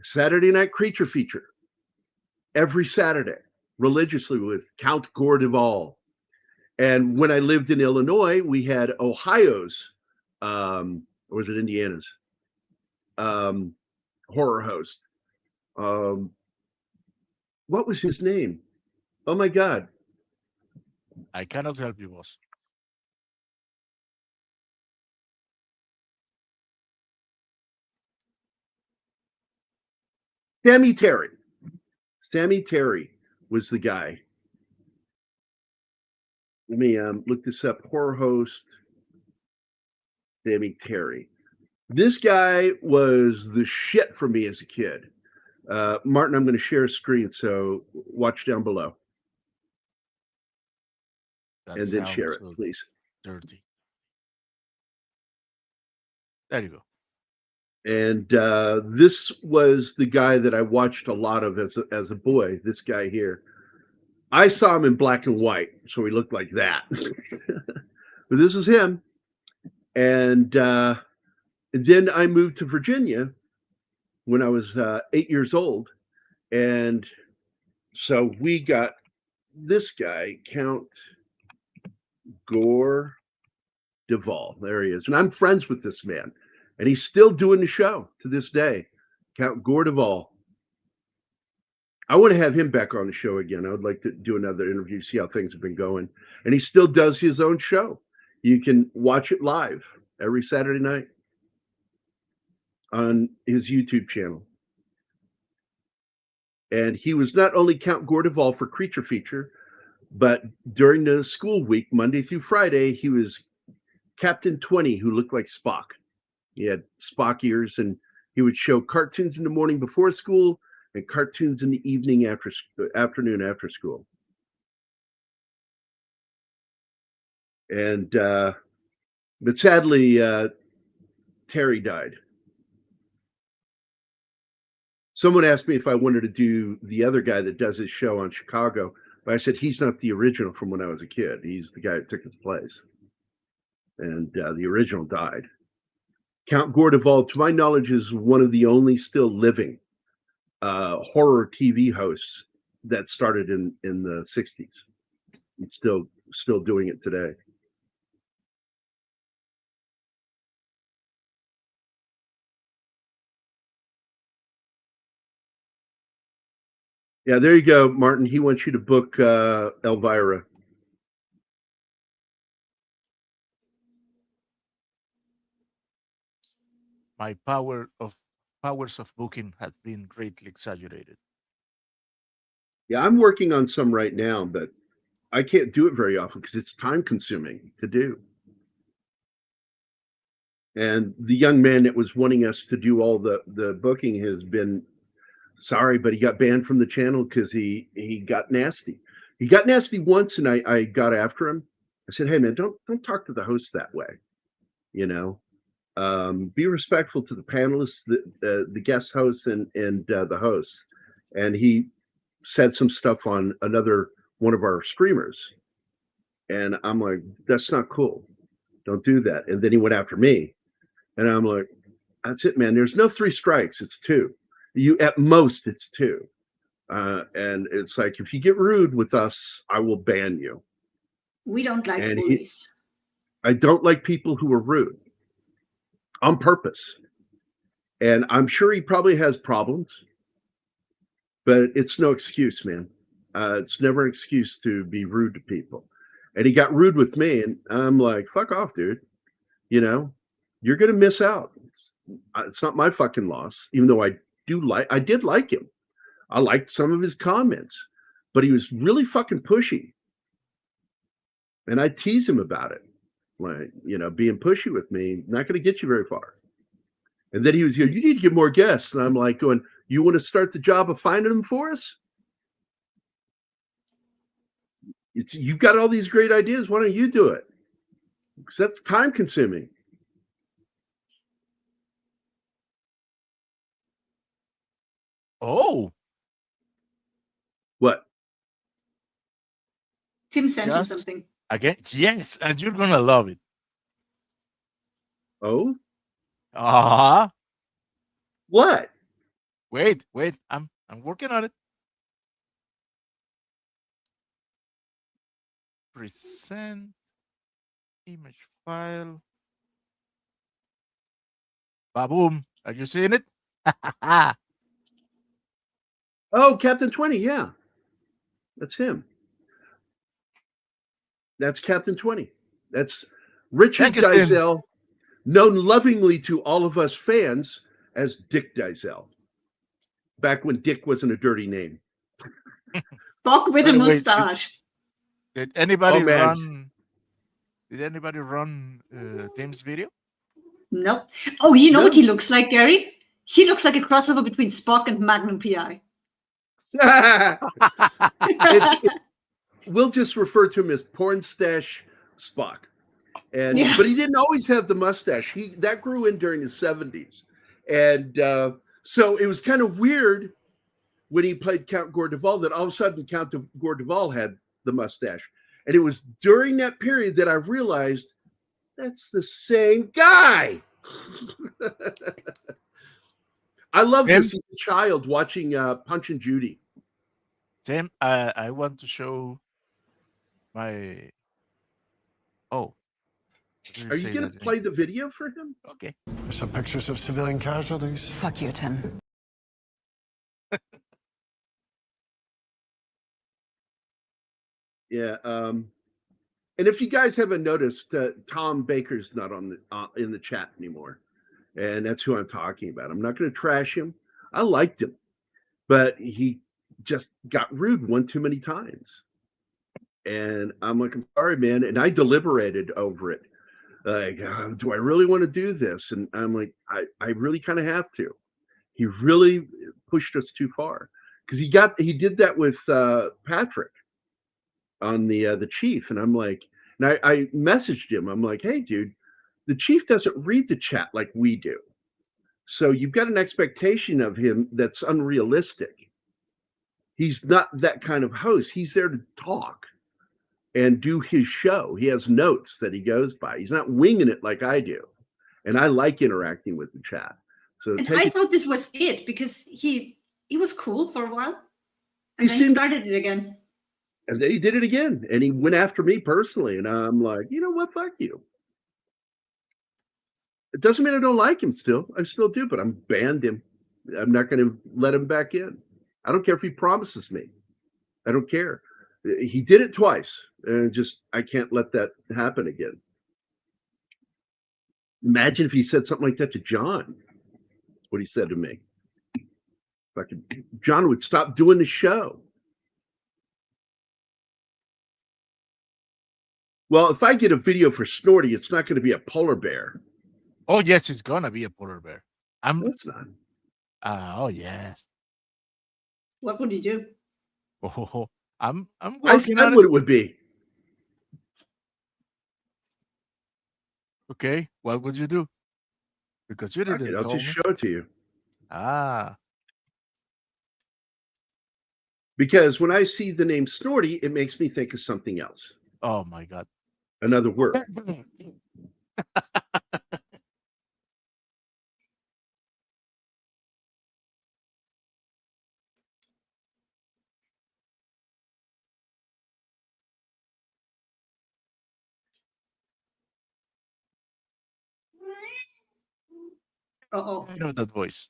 Saturday Night Creature Feature. Every Saturday, religiously with Count Gore Duvall. And when I lived in Illinois, we had Ohio's, or was it Indiana's, horror host. What was his name? Oh my God. I cannot help you, boss. Sammy Terry. Sammy Terry was the guy. Let me look this up. Horror host Sammy Terry. This guy was the shit for me as a kid. Martin, I'm going to share a screen, so watch down below. That And then share sounds it, so please. dirty. There you go. And this was the guy that I watched a lot of as a boy, this guy here. I saw him in black and white, so he looked like that. But this is him. And then I moved to Virginia when I was 8 years old. And so we got this guy, Count Gore Duvall. There he is. And I'm friends with this man. And he's still doing the show to this day. Count Gore Duvall. I want to have him back on the show again. I would like to do another interview, see how things have been going. And he still does his own show. You can watch it live every Saturday night on his YouTube channel. And he was not only Count Gore Duvall for Creature Feature, but during the school week, Monday through Friday, he was Captain 20, who looked like Spock. He had Spock ears, and he would show cartoons in the morning before school and cartoons in the evening afternoon after school. And but sadly, Terry died. Someone asked me if I wanted to do the other guy that does his show on Chicago, but I said he's not the original from when I was a kid. He's the guy that took his place. And the original died. Count Gore Duvall, to my knowledge, is one of the only still living horror TV hosts that started in the 60s. It's still doing it today. Yeah, there you go, Martin. He wants you to book Elvira. My powers of booking have been greatly exaggerated. Yeah, I'm working on some right now, but I can't do it very often because it's time consuming to do. And the young man that was wanting us to do all the booking has been sorry, but he got banned from the channel because he got nasty. He got nasty once, and I got after him. I said, "Hey man, don't talk to the host that way. You know, be respectful to the panelists, the guest hosts, and the hosts." And he said some stuff on another one of our streamers, and I'm like, "That's not cool. Don't do that." And then he went after me, and I'm like, "That's it, man. There's no 3 strikes. It's 2. You at most it's 2." And it's like, if you get rude with us, I will ban you. We don't like And bullies. I don't like people who are rude on purpose. And I'm sure he probably has problems, but it's no excuse, man. It's never an excuse to be rude to people. And he got rude with me, and I'm like, fuck off, dude. You know, you're going to miss out. It's not my fucking loss, even though I did like him. I liked some of his comments, but he was really fucking pushy. And I tease him about it. Like, you know, being pushy with me, not going to get you very far. And then he was going, "You need to get more guests." And I'm like going, "You want to start the job of finding them for us? You've got all these great ideas. Why don't you do it? Because that's time consuming." Oh, What? Tim sent you just something. again? Yes, and you're gonna love it. Oh? Uh-huh. What? Wait. I'm working on it. Present image file. Baboom. Are you seeing it? Oh, Captain 20, yeah. That's him. That's Captain 20. That's Richard Thank you, Tim. Dizell, known lovingly to all of us fans as Dick Dizell. Back when Dick wasn't a dirty name. Spock with By a the way, mustache. Did anybody Oh, man. run? Did anybody run Tim's video? Nope. Oh, you know No. what he looks like, Gary? He looks like a crossover between Spock and Magnum PI. We'll just refer to him as Porn Stash Spock. And Yeah. but he didn't always have the mustache. That grew in during his 70s. And so it was kind of weird when he played Count Gordeval that all of a sudden Count Gordeval had the mustache. And it was during that period that I realized that's the same guy. I love this as a child watching Punch and Judy. Tim, I want to show my. Oh. Are you going to play the video for him? Okay. There's some pictures of civilian casualties. Fuck you, Tim. Yeah. And if you guys haven't noticed, Tom Baker's not on in the chat anymore. And that's who I'm talking about. I'm not going to trash him. I liked him, but he just got rude one too many times. And I'm like, I'm sorry, man. And I deliberated over it. Like, do I really want to do this? And I'm like, I really kind of have to. He really pushed us too far because he did that with Patrick on the Chief. And I'm like, and I messaged him. I'm like, hey, dude, the Chief doesn't read the chat like we do. So you've got an expectation of him that's unrealistic. He's not that kind of host. He's there to talk and do his show. He has notes that he goes by. He's not winging it like I do. And I like interacting with the chat. So And I thought this was it because he was cool for a while. And then he started it again. And then he did it again. And he went after me personally. And I'm like, you know what? Fuck you. It doesn't mean I don't like him still. I still do, but I'm banned him. I'm not going to let him back in. I don't care if he promises me. I don't care. He did it twice. And I can't let that happen again. Imagine if he said something like that to John. That's what he said to me. John would stop doing the show. Well, if I get a video for Snorty, it's not going to be a polar bear. Oh yes, it's gonna be a polar bear. No, it's not. Oh yes. What would you do? Oh, I'm I working said on what it. it would be. Okay, what would you do? Because you didn't. Okay, I'll tell just me. show it to you. Because when I see the name Snorty, it makes me think of something else. Oh my God. Another word. Uh-oh. I know that voice.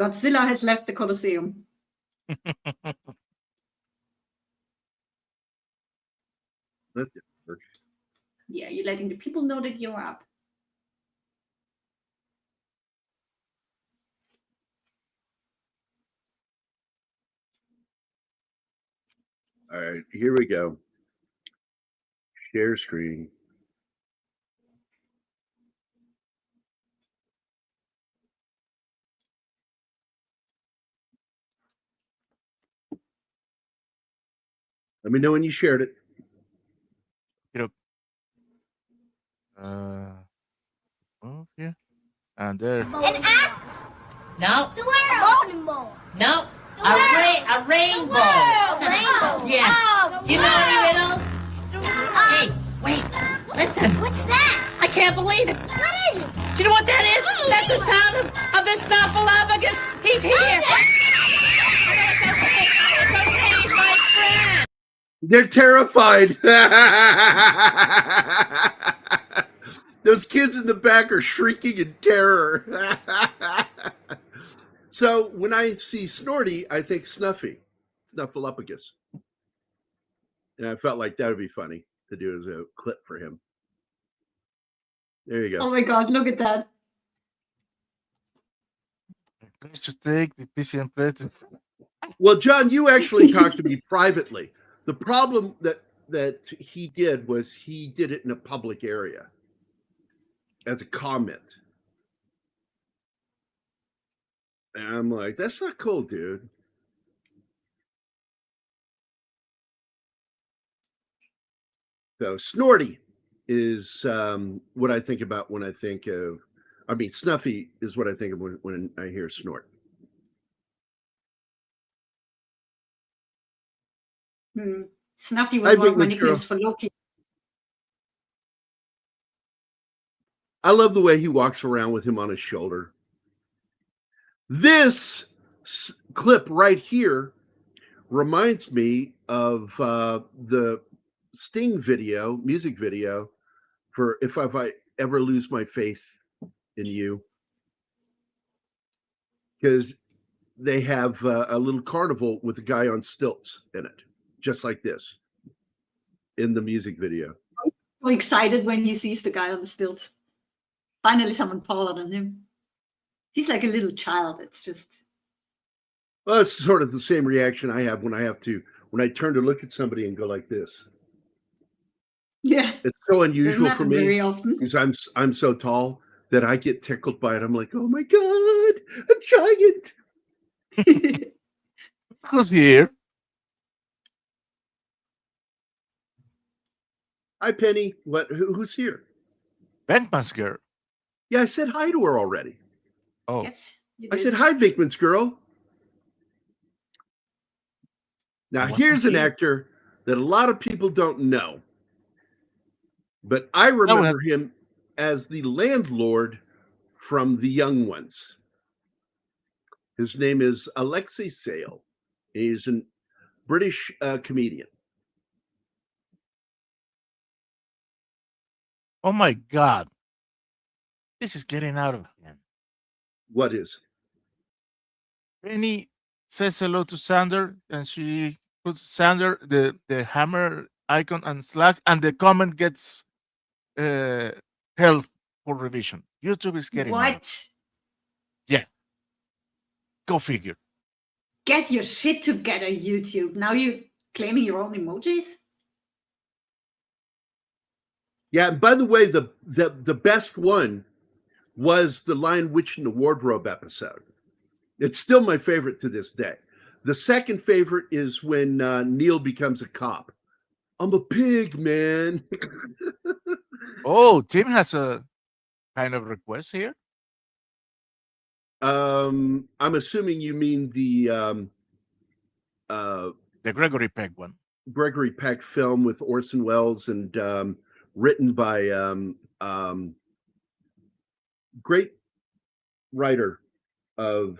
Godzilla has left the Colosseum. That didn't work. Yeah, you're letting the people know that you're up. All right, here we go. Share screen. Let me know when you shared it. Oh yeah, and there. An axe? No, The world. Ball. no, The a world. rainbow. A rainbow. Yeah. Oh, Do you know any riddles? Hey, wait, listen. What's that? I can't believe it. What is it? Do you know what that is? That's the sound of the Snuffleupagus. He's here. It's okay, he's my friend. They're terrified. Those kids in the back are shrieking in terror. So when I see Snorty, I think Snuffy, Snuffleupagus. And I felt like that would be funny to do as a clip for him. There you go. Oh my God, look at that. Please just take the PC and play it. Well, John, you actually talked to me privately. The problem that he did was he did it in a public area as a comment. And I'm like, that's not cool, dude. So Snorty is what I think about when I think of, I mean, Snuffy is what I think of when I hear snort. Snuffy was I one of my think, nicknames for Loki. I love the way he walks around with him on his shoulder. This clip right here reminds me of the Sting video, music video for If I Ever Lose My Faith in You. Because they have a little carnival with a guy on stilts in it, just like this in the music video. So excited when he sees the guy on the stilts. Finally, someone taller than him. He's like a little child. It's just. Well, it's sort of the same reaction I have when I turn to look at somebody and go like this. Yeah. It's so unusual for me very often. because I'm so tall that I get tickled by it. I'm like, oh my God, a giant. Who's here? Hi, Penny. What? Who's here? Venkman's girl. Yeah, I said hi to her already. Oh, Yes. you I did. said hi, Vinkman's girl. Now, wasn't here's an here. actor that a lot of people don't know, but I remember him as the landlord from The Young Ones. His name is Alexei Sale. He's a British comedian. oh my God. This is getting out of hand. What is? Penny says hello to Sander, and she puts Sander the hammer icon and Slack, and the comment gets held for revision. YouTube is getting out of- What? Yeah. Go figure. Get your shit together, YouTube. Now you claiming your own emojis? Yeah, and by the way, the best one was the Lion, Witch, and the Wardrobe episode. It's still my favorite to this day. The second favorite is when Neil becomes a cop. I'm a pig, man. Oh, Tim has a kind of request here. I'm assuming you mean the Gregory Peck one. Gregory Peck film with Orson Welles and written by great writer of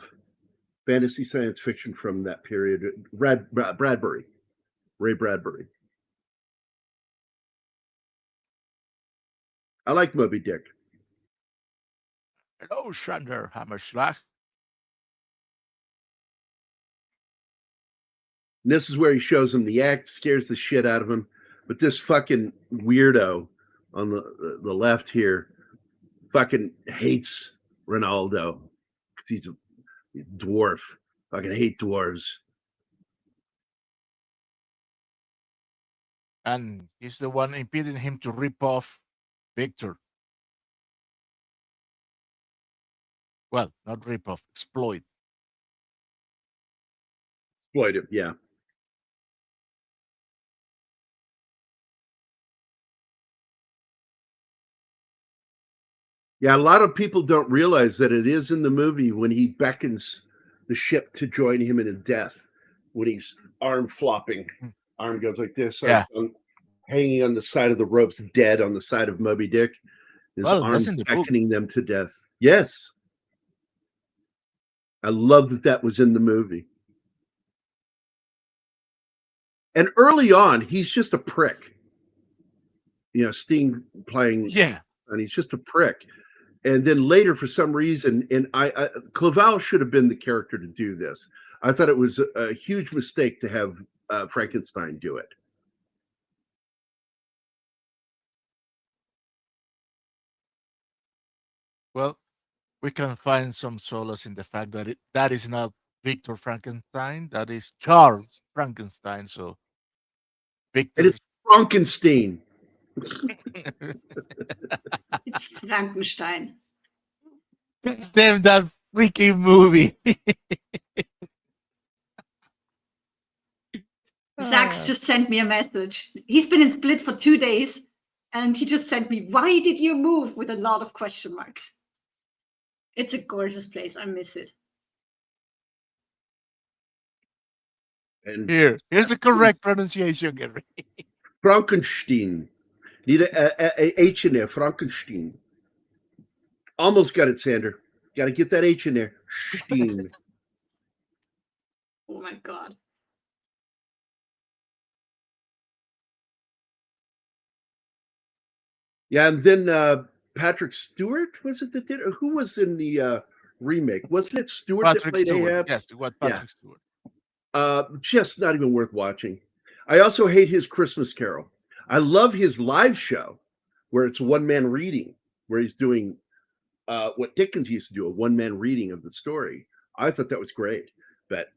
fantasy science fiction from that period, Bradbury, Ray Bradbury. I like Moby Dick. Hello, Sander Hammerschlag. And this is where he shows him the act, scares the shit out of him. But this fucking weirdo on the left here fucking hates Ronaldo because he's a dwarf. Fucking hate dwarves. And he's the one impeding him to rip off Victor. Well, not rip off, exploit. Exploitive, yeah. Yeah, a lot of people don't realize that it is in the movie when he beckons the ship to join him in his death, when he's arm flopping. Arm goes like this, Yeah. hanging on the side of the ropes, dead on the side of Moby Dick. His Well, arms that's in the book. beckoning them to death. Yes. I love that that was in the movie. And early on, he's just a prick. You know, Sting playing, Yeah. and he's just a prick. And then later, for some reason, and Clavell should have been the character to do this. I thought it was a huge mistake to have Frankenstein do it. Well, we can find some solace in the fact that that is not Victor Frankenstein, that is Charles Frankenstein. So And Victor. it's Frankenstein. It's Frankenstein. Damn that freaking movie. Zach's just sent me a message. He's been in Split for 2 days, and he just sent me, "Why did you move?" with a lot of question marks. It's a gorgeous place. I miss it. And Here's the correct pronunciation, Gary. Frankenstein. Need a H in there. Frankenstein. Almost got it, Sander. Got to get that H in there. Steen. Oh my god. Yeah, and then Patrick Stewart, was it that did it? Who was in the remake? Wasn't it Stewart that Patrick played Stewart. Ahab? Yes, what Patrick Stewart. Just not even worth watching. I also hate his Christmas Carol. I love his live show where it's one-man reading, where he's doing what Dickens used to do, a one-man reading of the story. I thought that was great, but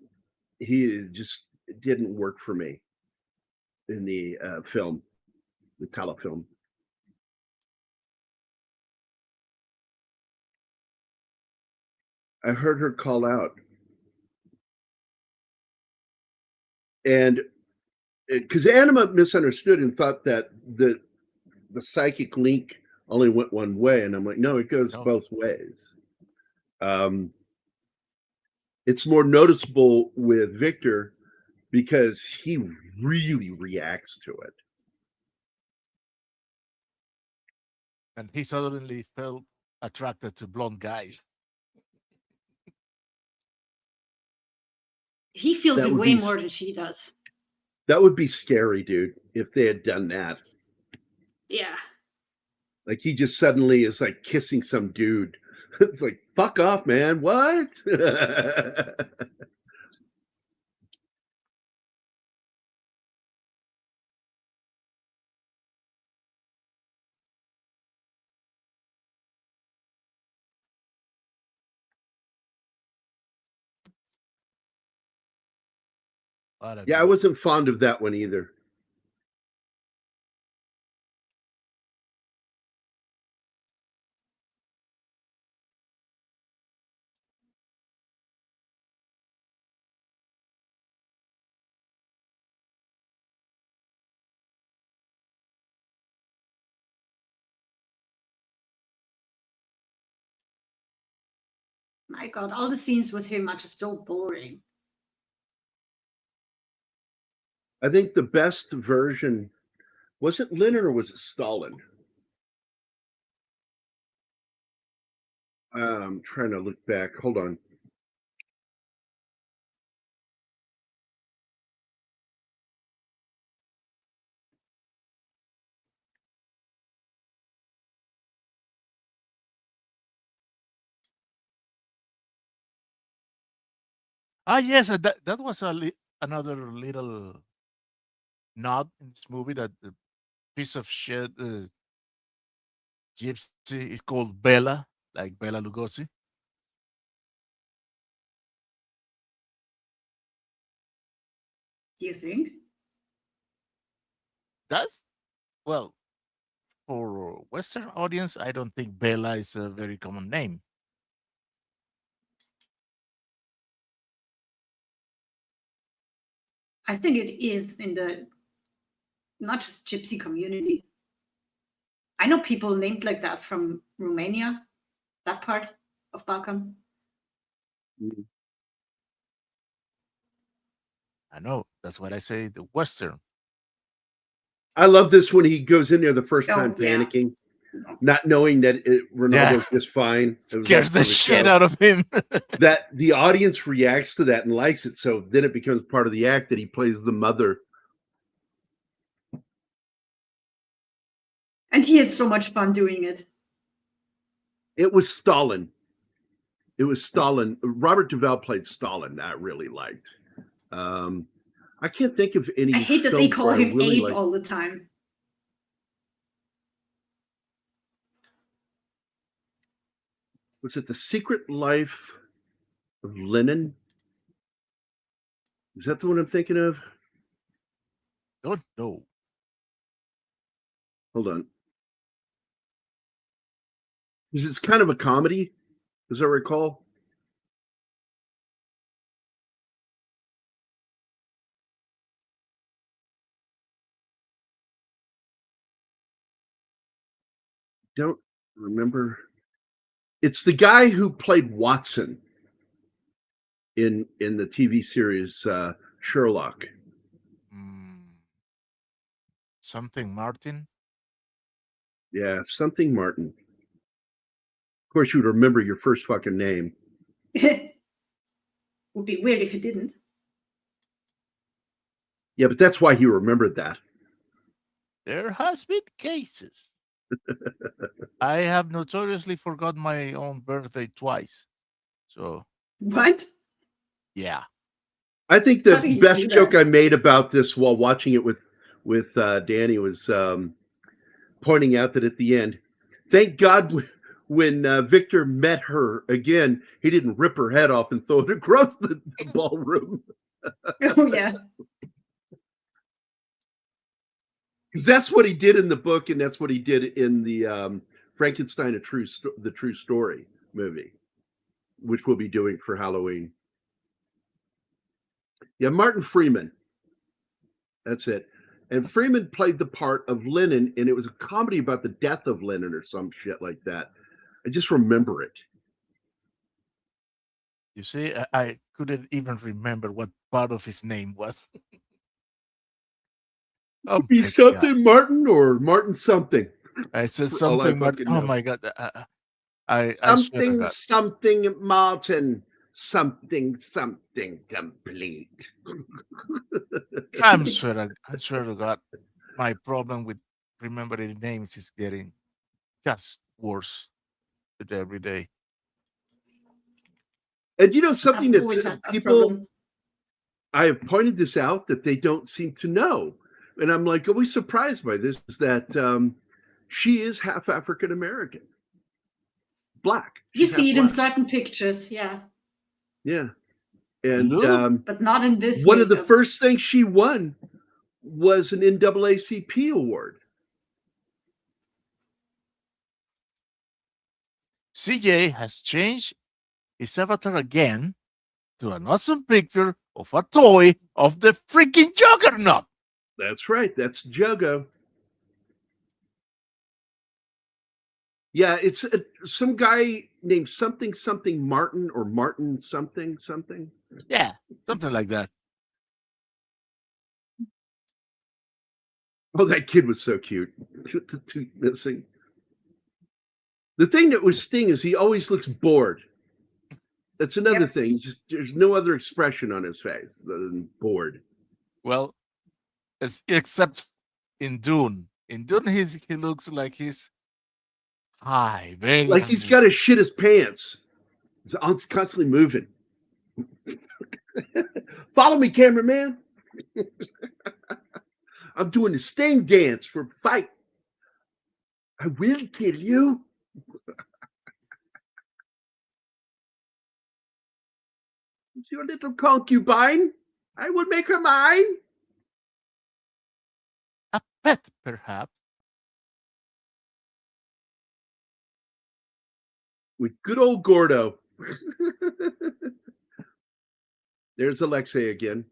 he just didn't work for me in the film, the telefilm. I heard her call out. And because Anima misunderstood and thought that the psychic link only went one way, and I'm like, no, it goes both ways. It's more noticeable with Victor because he really reacts to it. And he suddenly felt attracted to blonde guys. He feels That it would way be more than she does. That would be scary, dude, if they had done that. Yeah. Like he just suddenly is like kissing some dude. It's like, fuck off, man. What? Yeah, I wasn't fond of that one either. My god, all the scenes with him are just so boring. I think the best version, was it Lenin or was it Stalin? I'm trying to look back. Hold on. Yes, that was another little nod in this movie that the piece of shit gypsy is called Bella, like Bella Lugosi. Do you think? That's, well, for Western audience, I don't think Bella is a very common name. I think it is in the not just gypsy community. I know people named like that from Romania, that part of Balkan. I know. That's what I say, the Western. I love this when he goes in there the first time Oh, yeah. panicking. not knowing that Ronaldo's just fine. It was all Scares the for shit show. out of him. That the audience reacts to that and likes it, so then it becomes part of the act that he plays the mother. And he had so much fun doing it. It was Stalin. It was Stalin. Robert Duvall played Stalin. I really liked. I can't think of any. I hate that they films call where I him really Ape liked. all the time. Was it The Secret Life of Lenin? Is that the one I'm thinking of? Don't know. Hold on. Because it's kind of a comedy, as I recall. Don't remember. It's the guy who played Watson in the TV series Sherlock. Something Martin. Yeah, something Martin. Of course, you would remember your first fucking name. Would be weird if you didn't. Yeah, but that's why he remembered that. There has been cases. I have notoriously forgot my own birthday twice. So What? yeah. I think How do the you best do joke that? I made about this while watching it with Danny was pointing out that at the end, thank God when Victor met her again, he didn't rip her head off and throw it across the ballroom. Oh yeah. Because that's what he did in the book, and that's what he did in the Frankenstein, the True Story movie, which we'll be doing for Halloween. Yeah, Martin Freeman. That's it. And Freeman played the part of Lennon, and it was a comedy about the death of Lennon or some shit like that. I just remember it. You see, I couldn't even remember what part of his name was. Oh Be my God. something Martin or Martin something. I said For all I something. fucking Oh know. my God. I swear to Something, God. something Martin. Something, something complete. I swear to God. My problem with remembering names is getting just worse with every day. And you know something I've always that had that people, problem. I have pointed this out that they don't seem to know. And I'm like always surprised by this, is that she is half African American. Black. You She's see half it in black. certain pictures, yeah. Yeah. And Look. But not in this one of the makeup. first things she won was an NAACP award. CJ has changed his avatar again to an awesome picture of a toy of the freaking juggernaut. That's right. That's Jogo. Yeah, it's some guy named something Martin or Martin something. Yeah, something like that. Oh, that kid was so cute. The tooth missing. The thing that was Sting is he always looks bored. That's another Yep. thing. There's no other expression on his face other than bored. Well, except in Dune. In Dune, he looks like he's high, very Like he's high. got to shit his pants. He's constantly moving. Follow me, cameraman. I'm doing the Sting dance for fight. I will kill you. Your little concubine. I will make her mine. A pet, perhaps. With good old Gordo. There's Alexei again.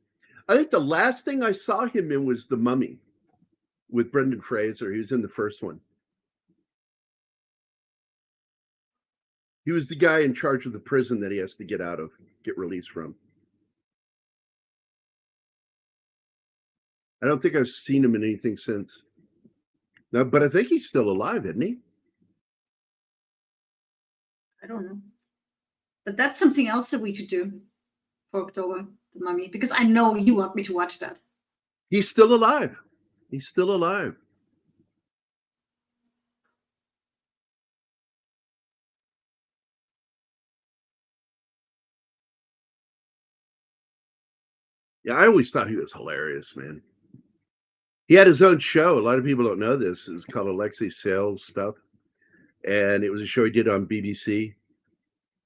I think the last thing I saw him in was The Mummy with Brendan Fraser. He was in the first one. He was the guy in charge of the prison that he has to get released from. I don't think I've seen him in anything since. No, but I think he's still alive, isn't he? I don't know. But that's something else that we could do for October, the Mummy, because I know you want me to watch that. He's still alive. He's still alive. Yeah, I always thought he was hilarious, man. He had his own show. A lot of people don't know this. It was called Alexei Sales Stuff. And it was a show he did on BBC.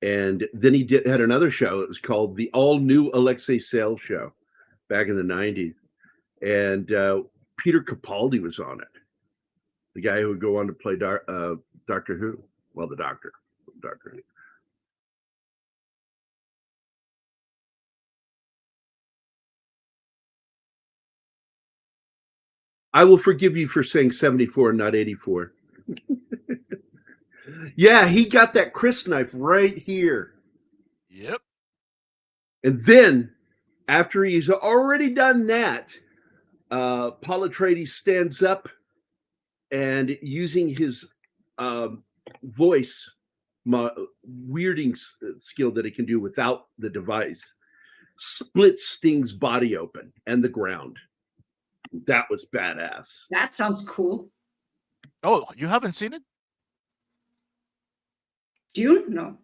And then he had another show. It was called the All New Alexei Sales Show back in the 90s. And Peter Capaldi was on it. The guy who would go on to play Doctor Who. Well, the Doctor. Doctor Who. I will forgive you for saying 74 and not 84. Yeah, he got that Chris knife right here. Yep. And then, after he's already done that, Paul Atreides stands up and using his voice weirding skill that he can do without the device, splits Sting's body open and the ground. That was badass. That sounds cool. Oh, you haven't seen it? Dune? No.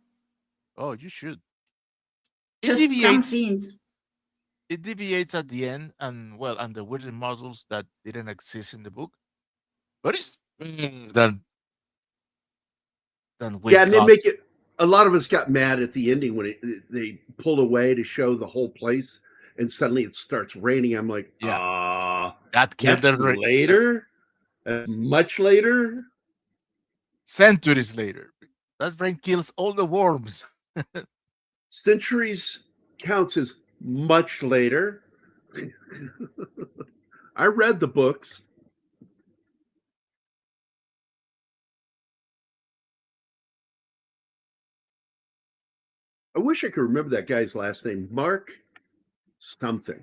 Oh, you should. Just some scenes. It deviates at the end, and the weird models that didn't exist in the book. But it's than Yeah, and they make it. A lot of us got mad at the ending when they pulled away to show the whole place, and suddenly it starts raining. I'm like, that killed that's later, much later, centuries later. That rain kills all the worms. Centuries counts as much later. I read the books. I wish I could remember that guy's last name. Mark something.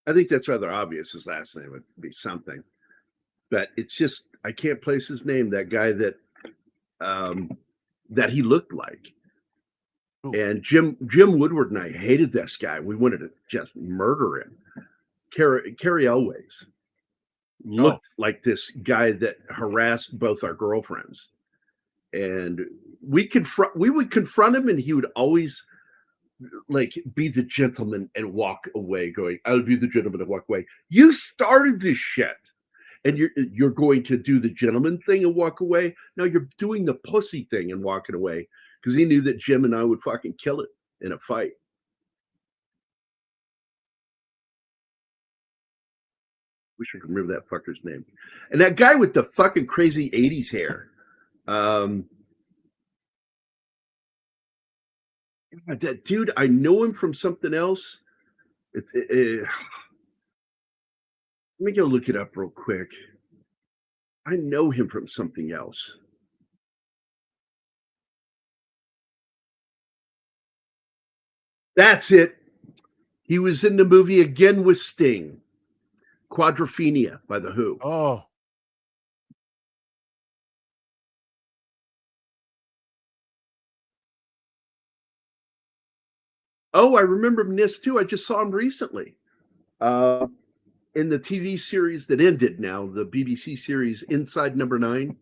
I think that's rather obvious. His last name would be something. But it's just, I can't place his name. That guy that that he looked like. Ooh. And Jim Woodward and I hated this guy. We wanted to just murder him. Carrie Elways looked like this guy that harassed both our girlfriends. And we would confront him, and he would always like be the gentleman and walk away, going, "I'll be the gentleman and walk away." You started this shit, and you're going to do the gentleman thing and walk away. No, you're doing the pussy thing and walking away, because he knew that Jim and I would fucking kill it in a fight. Wish I could remember that fucker's name. And that guy with the fucking crazy 80s hair. That dude, I know him from something else. Let me go look it up real quick. I know him from something else. That's it. He was in the movie again with Sting. Quadrophenia by The Who. Oh. Oh, I remember him in this too. I just saw him recently. In the TV series that ended now, the BBC series Inside Number 9.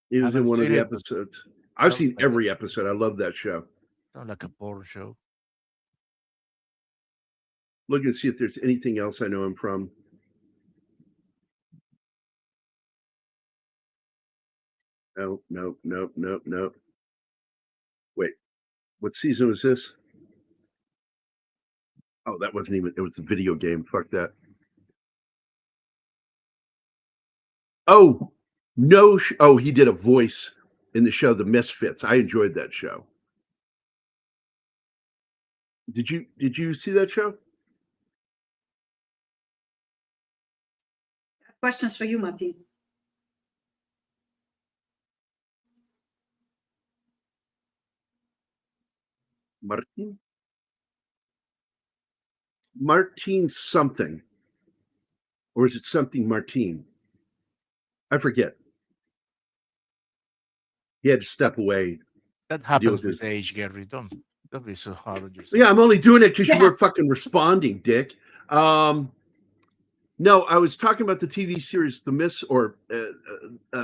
He was in one of the episodes. I've seen every episode. I love that show. Sounds like a porn show. Look and see if there's anything else I know him from. No. Wait, what season was this? Oh, that wasn't even, it was a video game. Fuck that. Oh, no. He did a voice in the show The Misfits. I enjoyed that show. Did you see that show? Questions for you, Martin. Martin something. Or is it something Martin? I forget. He had to step away. That deal happens with with age, Gary. Don't be so hard on yourself. Yeah, I'm only doing it because you Yeah. weren't fucking responding, Dick. No, I was talking about the TV series The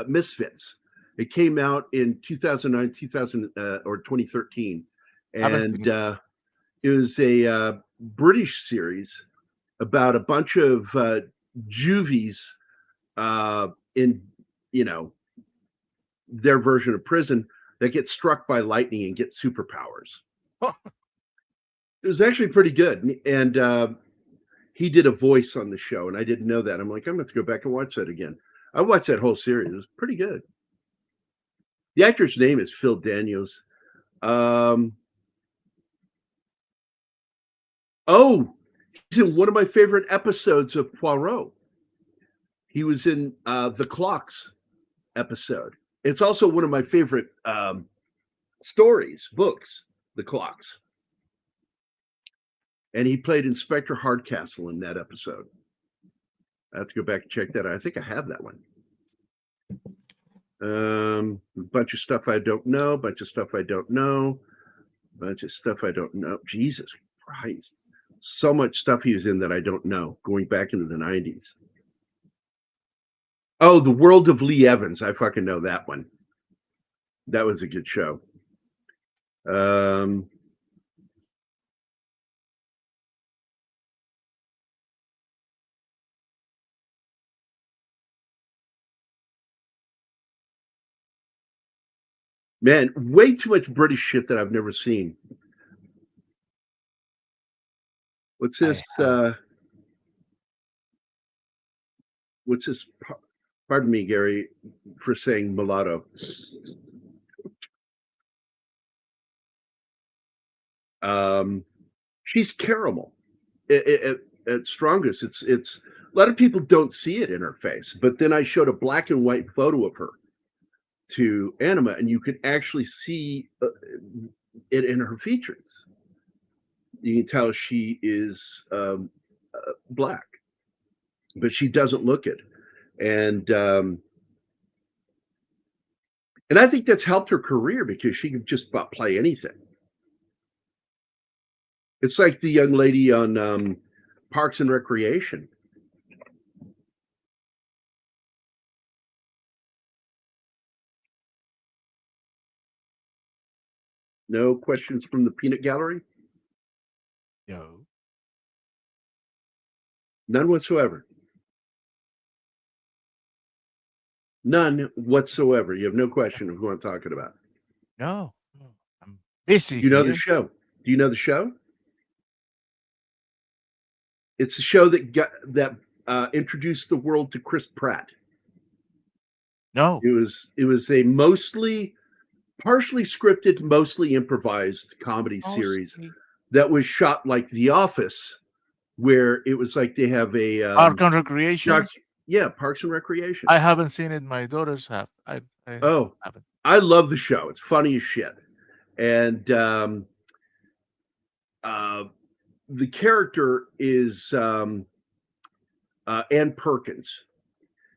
Misfits. It came out in 2009, 2013, Haven't and seen it. it was a British series about a bunch of juvies in their version of prison that get struck by lightning and get superpowers. It was actually pretty good, and he did a voice on the show, and I didn't know that. I'm like, I'm going to have to go back and watch that again. I watched that whole series. It was pretty good. The actor's name is Phil Daniels. Oh, he's in one of my favorite episodes of Poirot. He was in the Clocks episode. It's also one of my favorite books, The Clocks. And he played Inspector Hardcastle in that episode. I have to go back and check that out. I think I have that one. A bunch of stuff I don't know, bunch of stuff I don't know. Jesus Christ. So much stuff he was in that I don't know, going back into the 90s. Oh, The World of Lee Evans. I fucking know that one. That was a good show. Man, way too much British shit that I've never seen. What's this? What's this? Pardon me, Gary, for saying mulatto. She's caramel at strongest. It's a lot of people don't see it in her face, but then I showed a black and white photo of her to Anima, and you can actually see it in her features. You can tell she is black, but she doesn't look it, and I think that's helped her career because she can just about play anything. It's like the young lady on Parks and Recreation. No questions from the peanut gallery? No. None whatsoever. None whatsoever. You have no question of who I'm talking about. No. I'm busy. You know here. the show? Do you know the show? It's the show that introduced the world to Chris Pratt. No. It was a partially scripted, mostly improvised comedy series that was shot like The Office, where it was like they have a Park and Recreation. Parks and Recreation. I haven't seen it. My daughters have. I haven't. I love the show. It's funny as shit, and the character is Ann Perkins,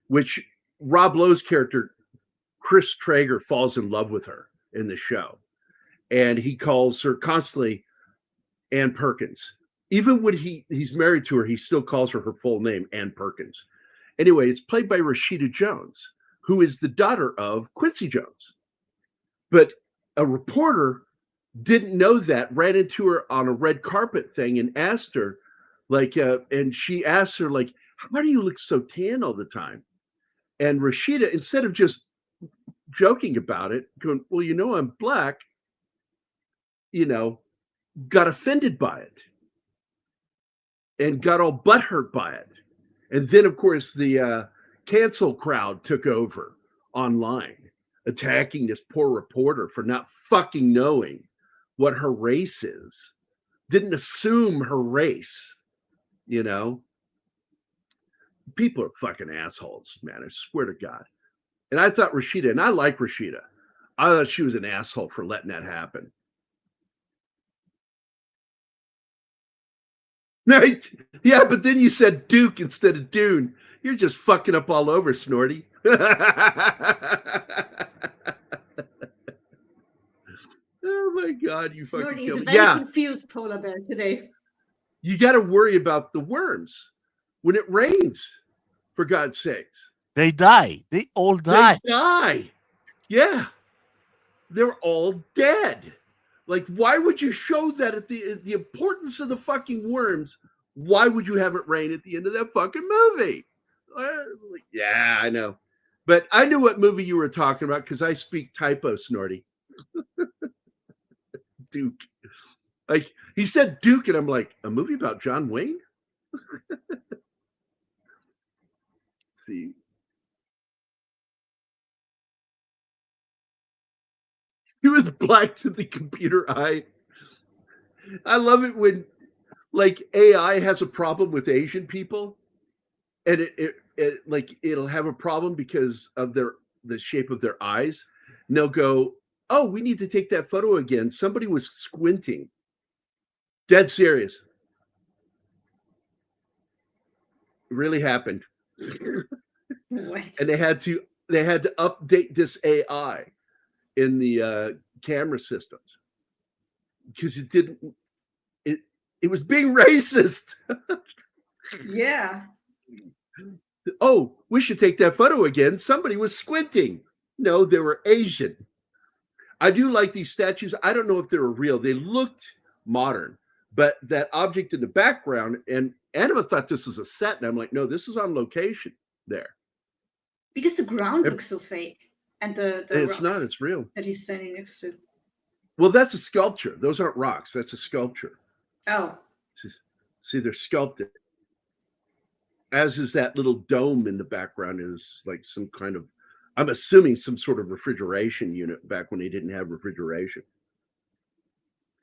which Rob Lowe's character, Chris Traeger, falls in love with her in the show. And he calls her constantly Ann Perkins. Even when he's married to her, he still calls her full name, Ann Perkins. Anyway, it's played by Rashida Jones, who is the daughter of Quincy Jones. But a reporter didn't know that, ran into her on a red carpet thing and asked her, and she asked her, how do you look so tan all the time? And Rashida, instead of just joking about it, going, well, I'm black, got offended by it and got all butthurt by it. And then, of course, the cancel crowd took over online, attacking this poor reporter for not fucking knowing what her race is. Didn't assume her race, People are fucking assholes, man. I swear to God. And I thought Rashida, and I like Rashida, I thought she was an asshole for letting that happen. Right? Yeah, but then you said Duke instead of Dune. You're just fucking up all over, Snorty. Oh my God, you fucking Snorty is killed a me. very Yeah, confused polar bear today. you got to worry about the worms when it rains, for God's sakes. They die. They all They die. die. Yeah. They're all dead. Like, why would you show that at the importance of the fucking worms? Why would you have it rain at the end of that fucking movie? Yeah, I know. But I knew what movie you were talking about because I speak typo, Snorty. Duke. Like, he said Duke, and I'm like, a movie about John Wayne? See. He was black to the computer eye. I love it when, like, AI has a problem with Asian people, and it like it'll have a problem because of the shape of their eyes, and they'll go, "Oh, we need to take that photo again. Somebody was squinting." Dead serious. It really happened. What? And they had to update this AI in the camera systems because it was being racist. Yeah. Oh, we should take that photo again. Somebody was squinting. No, they were Asian. I do like these statues. I don't know if they were real. They looked modern, but that object in the background, and Anima thought this was a set, and I'm like, no, this is on location there. Because the ground looks so fake. And the And it's rocks not, it's real. that he's standing next to. Well, that's a sculpture. Those aren't rocks. That's a sculpture. Oh. See, they're sculpted. As is that little dome in the background is like some kind of, I'm assuming some sort of refrigeration unit back when they didn't have refrigeration.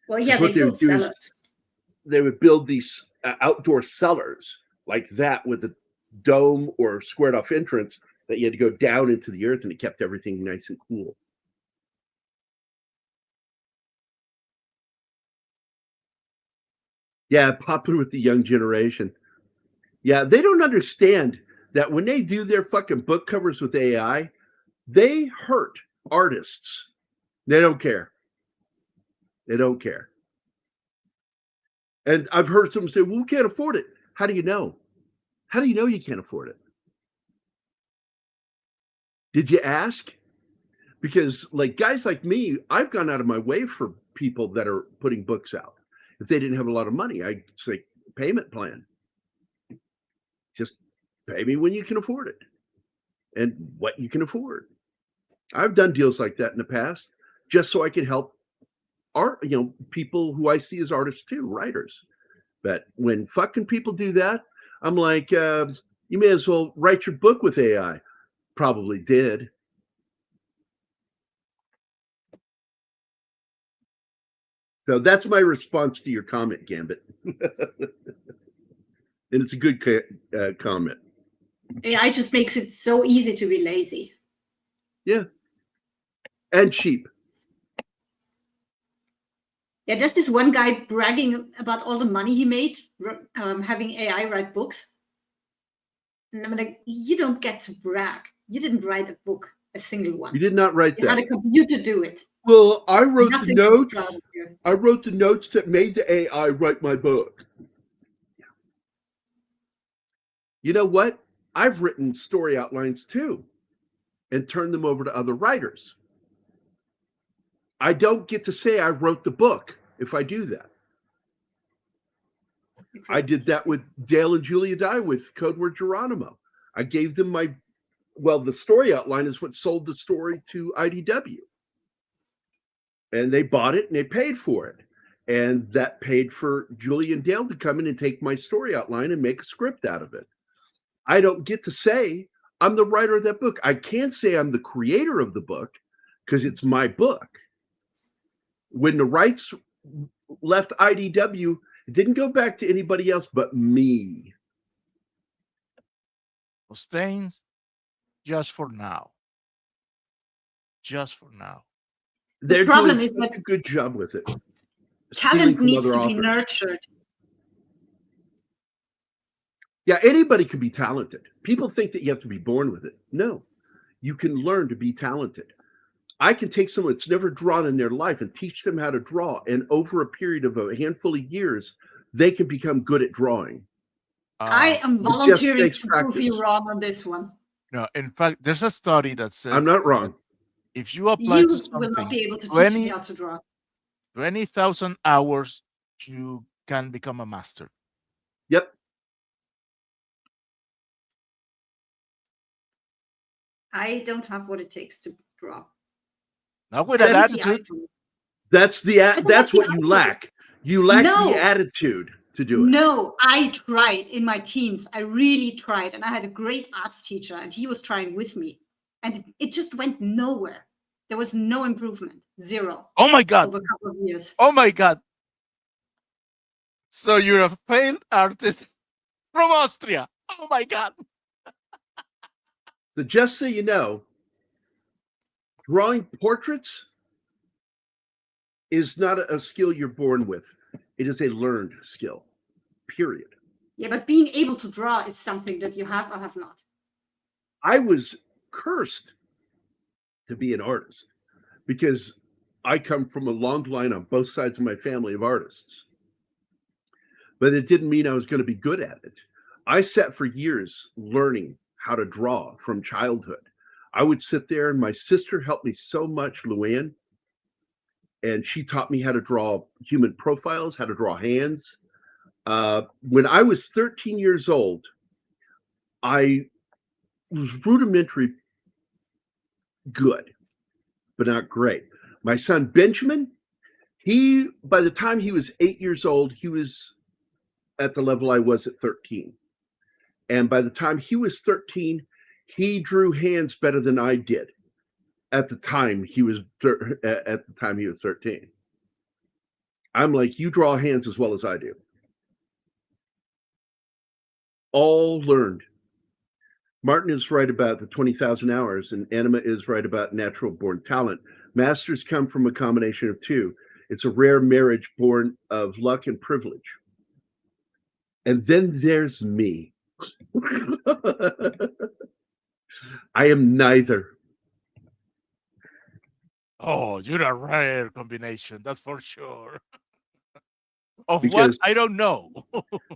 Well, yeah, What they they built would do is cellars. they would build these outdoor cellars like that with a dome or squared off entrance that you had to go down into the earth, and it kept everything nice and cool. Yeah, popular with the young generation. Yeah, they don't understand that when they do their fucking book covers with AI, they hurt artists. They don't care. They don't care. And I've heard some say, well, we can't afford it. How do you know? How do you know you can't afford it? Did you ask? Because like guys like me, I've gone out of my way for people that are putting books out. If they didn't have a lot of money, I say payment plan. Just pay me when you can afford it and what you can afford. I've done deals like that in the past just so I can help people who I see as artists too, writers. But when fucking people do that, I'm like, you may as well write your book with AI. Probably did. So that's my response to your comment, Gambit. And it's a good comment. AI just makes it so easy to be lazy. Yeah. And cheap. Yeah, there's this one guy bragging about all the money he made having AI write books. And I'm like, you don't get to brag. You didn't write a book, a single one. You did not write You that. had a computer do it. Well, I wrote the Nothing notes. proud of you. I wrote the notes that made the AI write my book. You know what? I've written story outlines too and turned them over to other writers. I don't get to say I wrote the book if I do that. Exactly. I did that with Dale and Julia Dye with Code Word Geronimo. I gave them the story outline is what sold the story to IDW. And they bought it and they paid for it. And that paid for Julia and Dale to come in and take my story outline and make a script out of it. I don't get to say I'm the writer of that book. I can't say I'm the creator of the book because it's my book. When the rights left IDW, it didn't go back to anybody else but me. Stains, just for now. Just for now. They're problem doing is such that a good job with it. Talent Stealing from needs other to be authors. nurtured. Yeah, anybody can be talented. People think that you have to be born with it. No. you can learn to be talented. I can take someone that's never drawn in their life and teach them how to draw. And over a period of a handful of years, they can become good at drawing. I am It just volunteering takes to prove you practice. wrong on this one. No, in fact, there's a study that says I'm not that wrong. if you apply You to will not something be able to teach me how to draw. 20,000 hours, you can become a master. Yep. I don't have what it takes to draw. Not with That's that The attitude. iPhone. That's what you lack. You lack No. the attitude to do it. No, I tried in my teens. I really tried. And I had a great arts teacher, and he was trying with me. And it just went nowhere. There was no improvement. Zero. Oh my God. Over a couple of years. Oh my God. So you're a failed artist from Austria. Oh my God. So just so you know, drawing portraits is not a skill you're born with. It is a learned skill, period. Yeah, but being able to draw is something that you have or have not. I was cursed to be an artist because I come from a long line on both sides of my family of artists. But it didn't mean I was going to be good at it. I sat for years learning how to draw from childhood. I would sit there, and my sister helped me so much, Luann, and she taught me how to draw human profiles, how to draw hands. When I was 13 years old, I was rudimentary good, but not great. My son Benjamin, by the time he was 8 years old, he was at the level I was at 13. And by the time he was 13, he drew hands better than I did at the time he was 13. I'm like, you draw hands as well as I do. All learned. Martin is right about the 20,000 hours, and Anima is right about natural born talent. Masters come from a combination of two. It's a rare marriage born of luck and privilege. And then there's me. I am neither. Oh, you're a rare combination, that's for sure. Of Because- what? I don't know.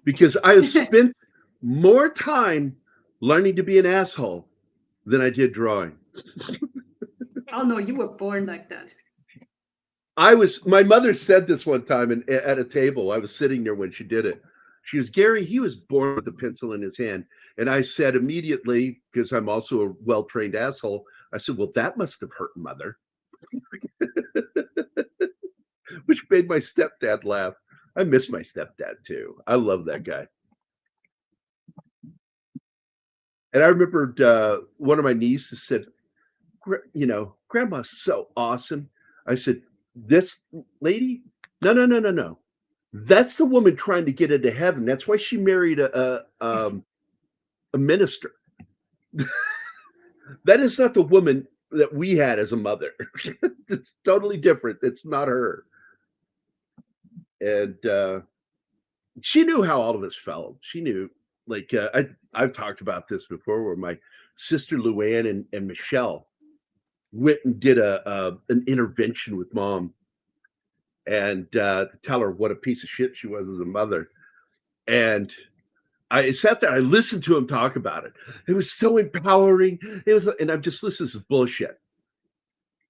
Because I have spent more time learning to be an asshole than I did drawing. Oh no, you were born like that. My mother said this one time at a table. I was sitting there when she did it. She goes, Gary, he was born with a pencil in his hand. And I said immediately, because I'm also a well-trained asshole, I said, well, that must have hurt, Mother. Which made my stepdad laugh. I miss my stepdad too. I love that guy. And I remembered one of my nieces said, Grandma's so awesome. I said, this lady? No. That's the woman trying to get into heaven. That's why she married a minister. That is not the woman that we had as a mother. It's totally different. It's not her. And she knew how all of us felt. She knew, like, I've talked about this before, where my sister Luann and Michelle went and did an intervention with Mom, and to tell her what a piece of shit she was as a mother. And I sat there, I listened to him talk about it. It was so empowering. And I'm just listening to this bullshit.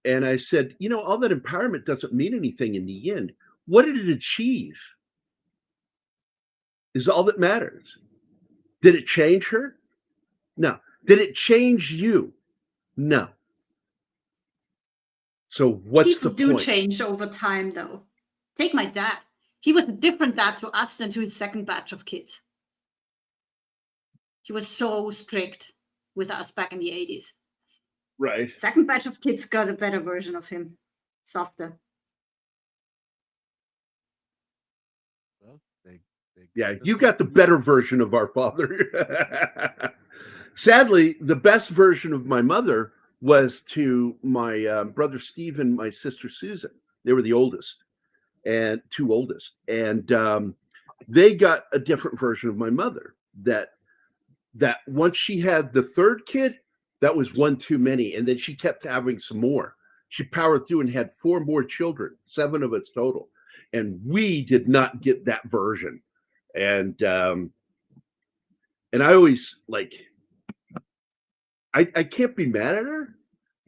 And I said, all that empowerment doesn't mean anything in the end. What did it achieve? Is all that matters. Did it change her? No. Did it change you? No. So what's the point? People do change over time, though. Take my dad. He was a different dad to us than to his second batch of kids. He was so strict with us back in the 80s. Right. Second batch of kids got a better version of him. Softer. Well, Yeah, you got the better version of our father. Sadly, the best version of my mother was to my brother Steve and my sister Susan. They were the oldest, and two oldest. And they got a different version of my mother that once she had the third kid, That was one too many. And then she kept having some more. She powered through and had 4 more children, 7 of us total. And we did not get that version. And I always like, I can't be mad at her.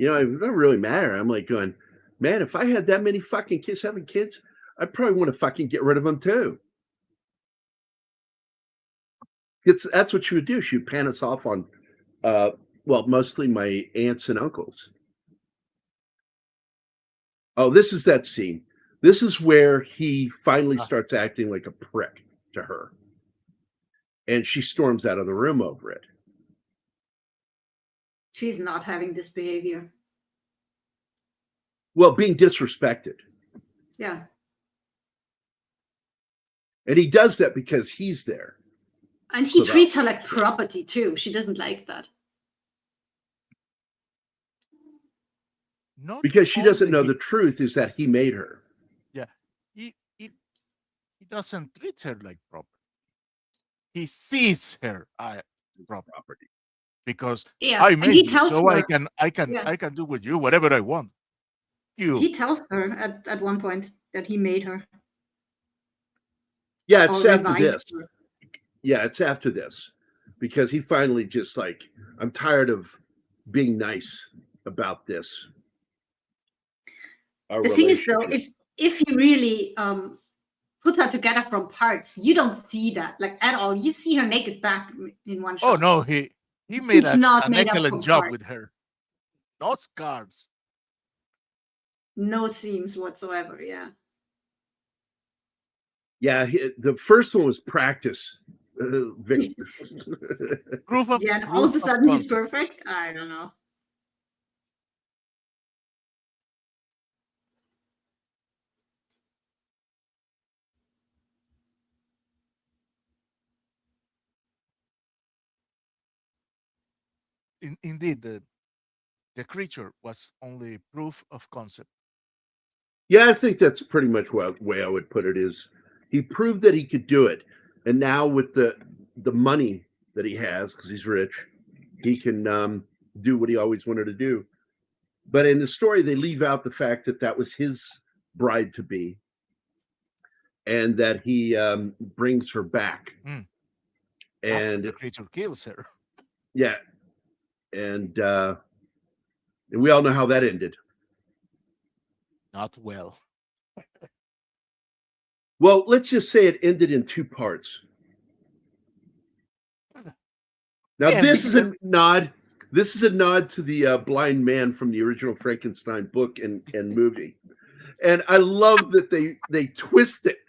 I'm not really mad at her. I'm like going, man, if I had that many fucking kids, 7 kids, I'd probably want to fucking get rid of them too. That's what she would do. She would pan us off on, mostly my aunts and uncles. Oh, this is that scene. This is where he finally starts acting like a prick to her. And she storms out of the room over it. She's not having this behavior. Well, being disrespected. Yeah. And he does that because he's there. And he treats her like property too. She doesn't like that. Because she doesn't know the truth is that he made her. Yeah. He doesn't treat her like property. He sees her property. Because I made you, so her, I can do with you whatever I want. He tells her at one point that he made her. Yeah, it's after this. Her. Yeah, it's after this. Because he finally just like, I'm tired of being nice about this. The thing is though, if you really put her together from parts, you don't see that like at all. You see her naked back in one shot. Oh no, he made an excellent job with her. No scars. No seams whatsoever, yeah. Yeah, the first one was practice. Proof of, yeah, and all of a sudden he's perfect? I don't know. Indeed, the creature was only proof of concept. Yeah, I think that's pretty much the way I would put it is he proved that he could do it. And now with the money that he has, because he's rich, he can do what he always wanted to do. But in the story, they leave out the fact that that was his bride-to-be and that he brings her back. And after the creature kills her. Yeah. And we all know how that ended. Not well. Well, let's just say it ended in 2 parts. Now, this is a nod. This is a nod to the blind man from the original Frankenstein book and movie. And I love that they twist it.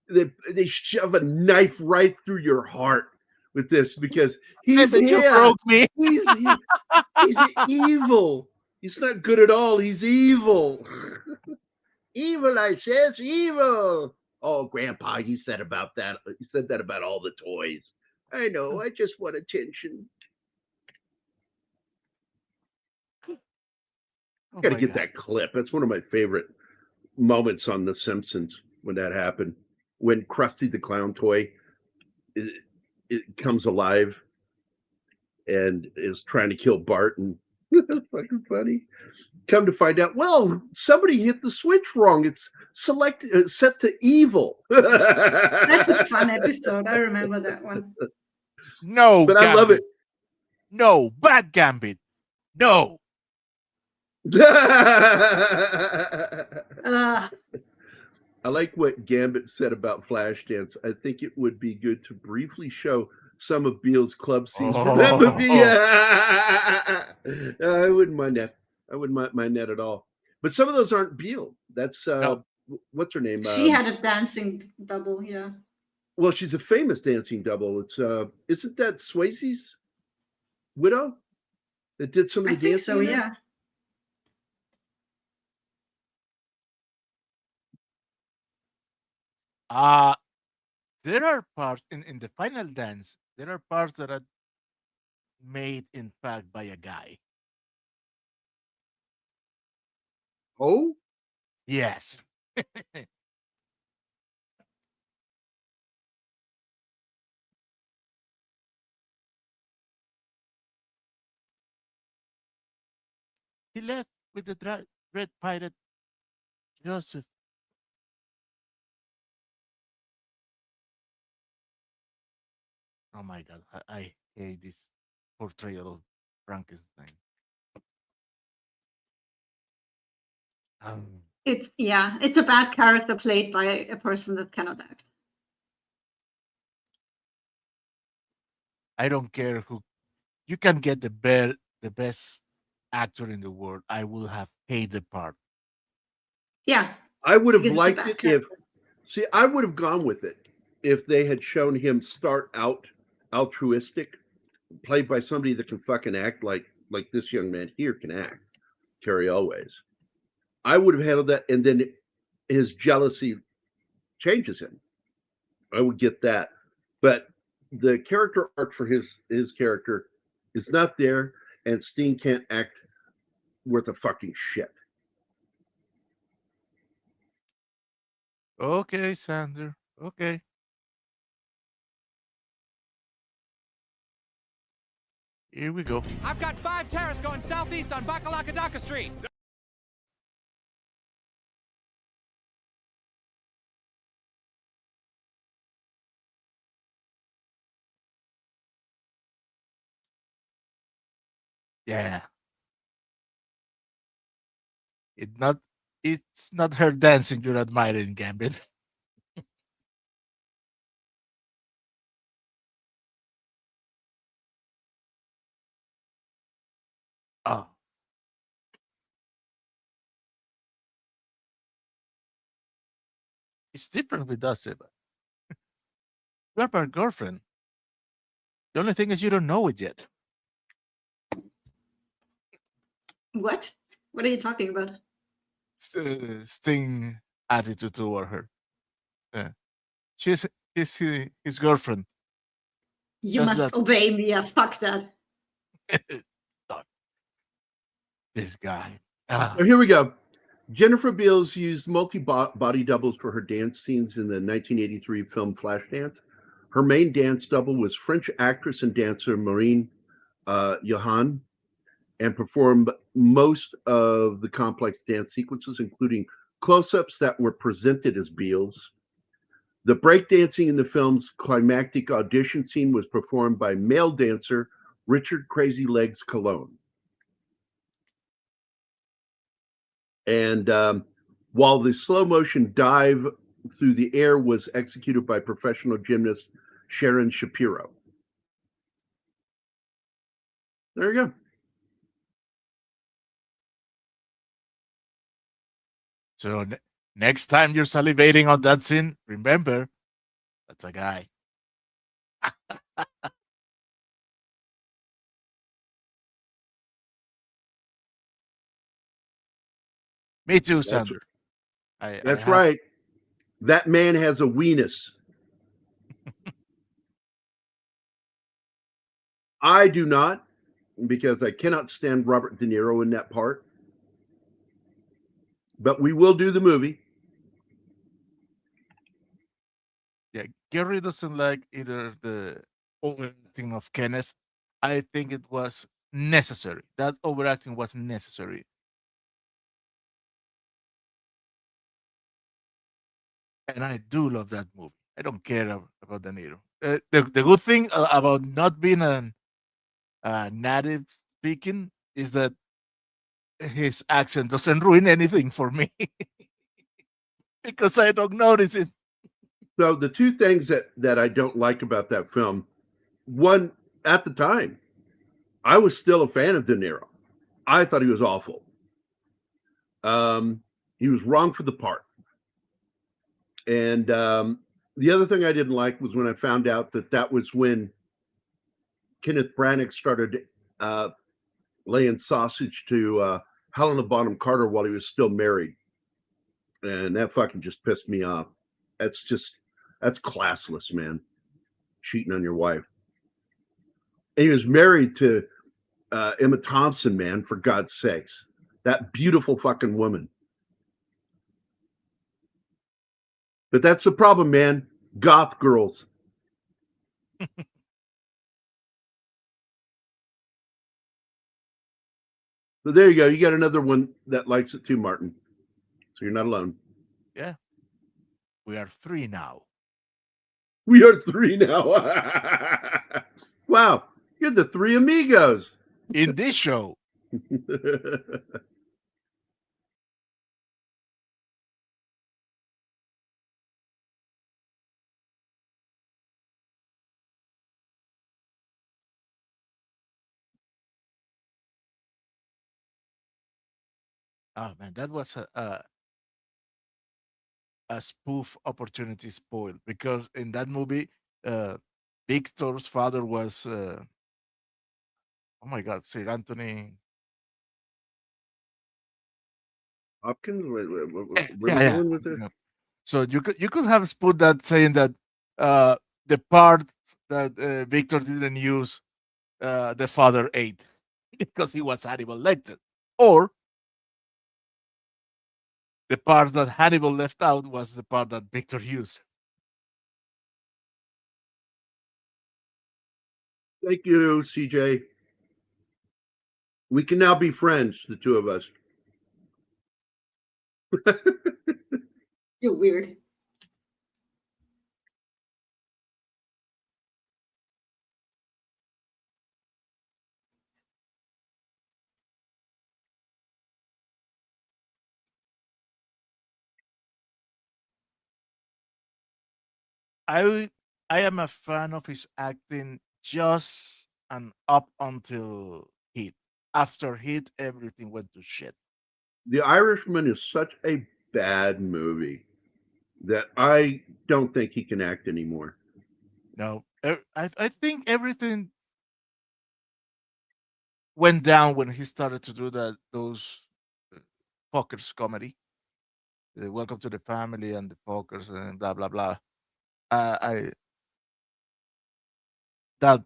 They shove a knife right through your heart with this because he's broke me. He's evil. He's not good at all. He's evil. Evil, I says, evil. Oh, Grandpa, he said about that. He said that about all the toys. I know. I just want attention. I got to get that clip. That's one of my favorite moments on The Simpsons when that happened. When Krusty the Clown toy it comes alive and is trying to kill Bart, and that's fucking funny. Come to find out, well, somebody hit the switch wrong. It's set to evil. That's a fun episode. I remember that one. No, but Gambit. I love it. No, bad Gambit. No. I like what Gambit said about Flashdance. I think it would be good to briefly show some of Beals' club scenes from that movie. I wouldn't mind that. I wouldn't mind that at all. But some of those aren't Beal. That's what's her name? She had a dancing double, yeah. Well, she's a famous dancing double. It's isn't that Swayze's widow that did some of the dancing? I think so, yeah. There are parts in the final dance. There are parts that are made in fact by a guy. Oh, yes. He left with the red pirate Joseph. Oh my god, I hate this portrayal of Frankenstein. Um, It's a bad character played by a person that cannot act. I don't care who. You can get the best actor in the world. I will have hated the part. Yeah, I would have because it's a liked bad it character. I would have gone with it if they had shown him start out altruistic, played by somebody that can fucking act like this young man here can act, Terry Always. I would have handled that, and then his jealousy changes him. I would get that, but the character arc for his character is not there, and Steen can't act worth a fucking shit. Okay, Sander. Okay. Here we go. I've got 5 terrorists going southeast on Bakalakadaka Street. Yeah. It's not her dancing you're admiring, Gambit. Oh. It's different with us, Eva. You're my girlfriend. The only thing is you don't know it yet. What? What are you talking about? Sting attitude toward her. Yeah. She's his girlfriend. You Just must that- obey me. Fuck that. This guy. Ah. So here we go. Jennifer Beals used multi-body doubles for her dance scenes in the 1983 film Flashdance. Her main dance double was French actress and dancer Marine Johan, and performed most of the complex dance sequences, including close-ups that were presented as Beals. The breakdancing in the film's climactic audition scene was performed by male dancer Richard Crazy Legs Cologne. And while the slow motion dive through the air was executed by professional gymnast Sharon Shapiro. There you go. So next time you're salivating on that scene, remember, that's a guy. Me too, Sander. That's right. That man has a weenus. I do not, because I cannot stand Robert De Niro in that part. But we will do the movie. Yeah, Gary doesn't like either the overacting of Kenneth. I think it was necessary. That overacting was necessary. And I do love that movie. I don't care about De Niro. The good thing about not being a native speaking is that his accent doesn't ruin anything for me because I don't notice it. So the two things that I don't like about that film, one, at the time, I was still a fan of De Niro. I thought he was awful. He was wrong for the part. And the other thing I didn't like was when I found out that was when Kenneth Branagh started laying sausage to Helena Bonham Carter while he was still married. And that fucking just pissed me off. That's classless, man. Cheating on your wife. And he was married to Emma Thompson, man, for God's sakes. That beautiful fucking woman. But that's the problem, man. Goth girls. So there you go. You got another one that likes it too, Martin. So you're not alone. Yeah. We are 3 now. We are 3 now. Wow. You're the 3 amigos. In this show. Oh man, that was a spoof opportunity spoiled, because in that movie, Victor's father was oh my god, Sir Anthony. Hopkins? Where Yeah, we yeah, yeah. going with it? Yeah. So you could have put that saying that the part that Victor didn't use, the father ate because he was Hannibal Lecter, or the part that Hannibal left out was the part that Victor used. Thank you, CJ. We can now be friends, the two of us. You're weird. I I am a fan of his acting just and up until Heat. After Heat, everything went to shit. The Irishman is such a bad movie that I don't think he can act anymore. No, I think everything went down when he started to do those Fockers comedy, the Welcome to the Family and the Fockers and blah blah blah. I That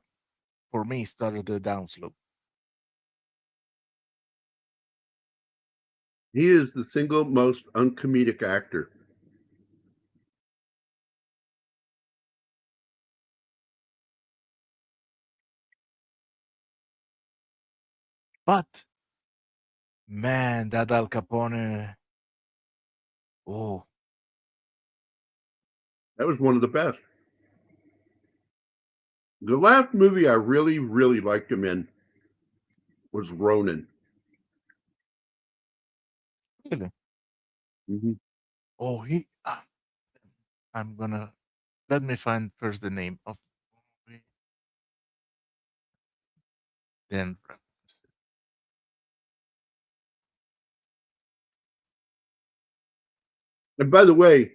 for me started the downslope. He is the single most uncomedic actor. But man, that Al Capone, oh, That was one of the best. The last movie I really, really liked him in was Ronin. really? Mm-hmm. Oh, I'm gonna let me find first the name of the movie, then reference it. And by the way,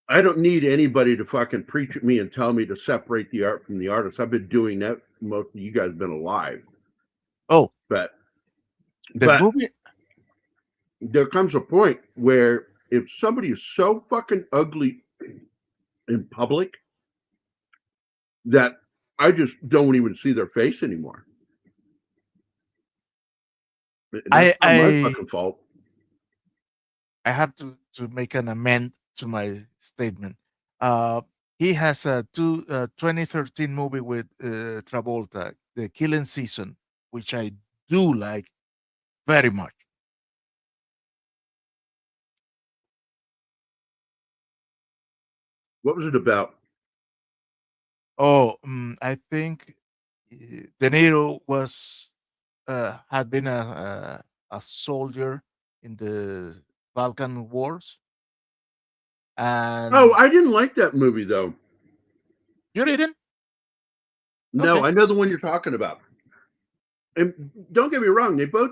I don't need anybody to fucking preach at me and tell me to separate the art from the artist. I've been doing that most of you guys have been alive. Oh, But the movie. there comes a point where if somebody is so fucking ugly in public that I just don't even see their face anymore. And that's not my fucking fault. I have to make an amend to my statement. He has a 2013 movie with Travolta, The Killing Season, which I do like very much. What was it about? Oh, I think De Niro had been a soldier in the Balkan Wars, and Oh, I didn't like that movie though. you didn't? No, Okay. I know the one you're talking about. And don't get me wrong, they both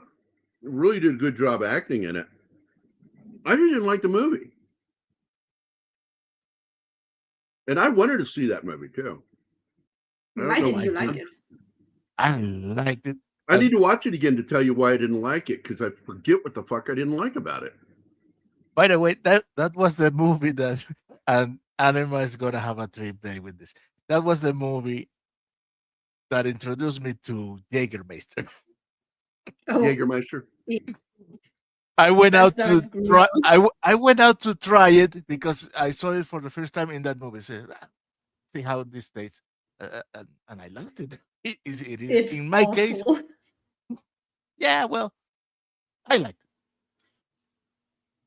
really did a good job acting in it. I just didn't like the movie. And I wanted to see that movie too. Why know didn't why you I like didn't. it? I liked it. I need to watch it again to tell you why I didn't like it because I forget what the fuck I didn't like about it. By the way, that was the movie that, and Anima is gonna have a trip day with this. That was the movie that introduced me to Jägermeister. Oh, Jägermeister. I went out to That's try. gross. I went out to try it because I saw it for the first time in that movie. Said, see how this tastes, and I liked it. It is It's in my case. awful. Yeah, well, I liked it.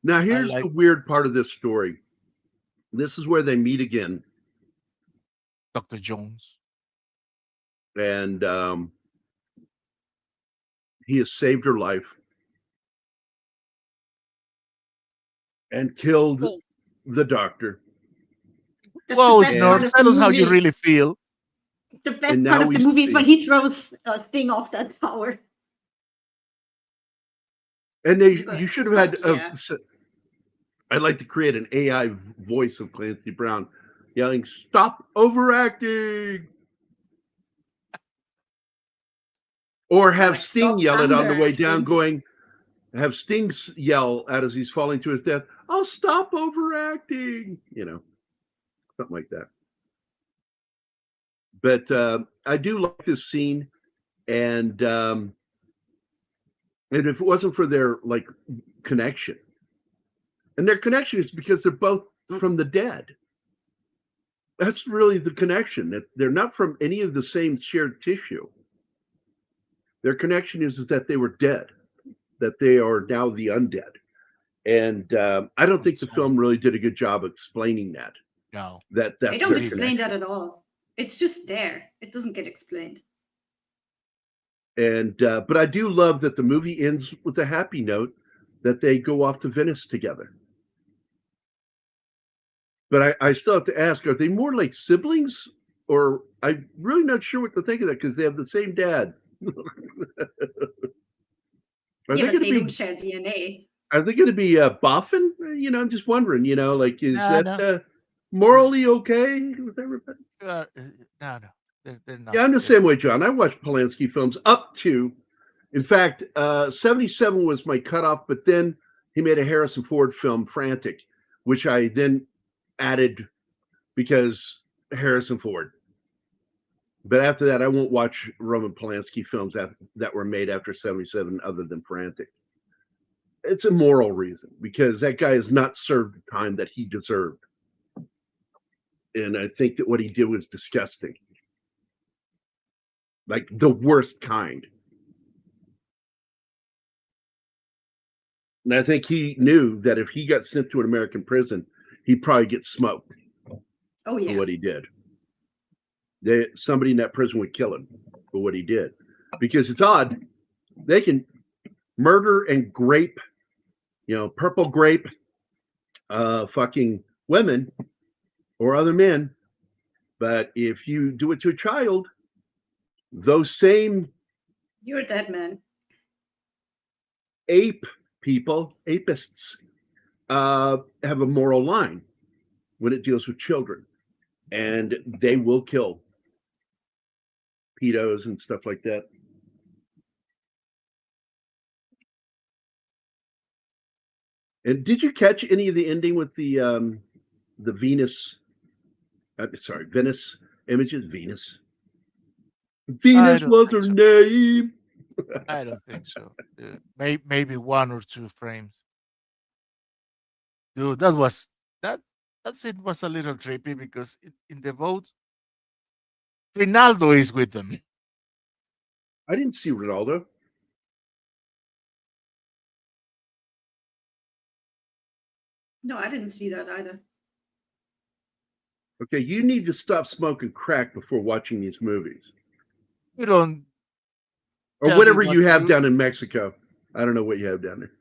Now, here's like- the weird part of this story. This is where they meet again, Dr. Jones. and he has saved her life and killed the doctor. That's Whoa, the best part Snort, of tell the us how you movie. really feel. The best And part now of the we movie is when see- he throws a thing off that tower. And You you should have had. yeah. I'd like to create an AI voice of Clancy Brown yelling, "Stop overacting!" Or have Like, Sting stop yell it on the way down, underacting. going, have Sting yell out as he's falling to his death, "I'll stop overacting," something like that. But I do like this scene, and if it wasn't for their connection, and their connection is because they're both from the dead. That's really the connection. That they're not from any of the same shared tissue. Their connection is that they were dead, that they are now the undead. And I don't think the film really did a good job explaining that. No. That's They don't their explain that connection. at all. It's just there. It doesn't get explained. And but I do love that the movie ends with a happy note that they go off to Venice together. But I still have to ask, are they more like siblings? Or I'm really not sure what to think of that because they have the same dad. Are Yeah, they but going to they be? don't share DNA. Are they going to be buffing? I'm just wondering. Is No, that morally okay with everybody? No, they're not. Yeah, I'm the same way, John. I watched Polanski films up to, in fact, 77 was my cutoff, but then he made a Harrison Ford film, Frantic, which I then added because Harrison Ford. But after that, I won't watch Roman Polanski films that were made after 77 other than Frantic. It's a moral reason because that guy has not served the time that he deserved. And I think that what he did was disgusting. Like the worst kind. And I think he knew that if he got sent to an American prison, he'd probably get smoked Oh, for yeah. what he did. Somebody in that prison would kill him for what he did. Because it's odd. They can murder and grape, purple grape fucking women or other men. But if you do it to a child, those same You're a dead man. apists, have a moral line when it deals with children. And they will kill pedos and stuff like that. And did you catch any of the ending with the Venus? Venice images. Venus was her name. I don't think so. Maybe one or two frames. Dude, that scene was a little trippy because in the boat, Ronaldo is with them. I didn't see Ronaldo. No, I didn't see that either. Okay, you need to stop smoking crack before watching these movies. You don't. Or tell whatever me what you to have do. down in Mexico. I don't know what you have down there.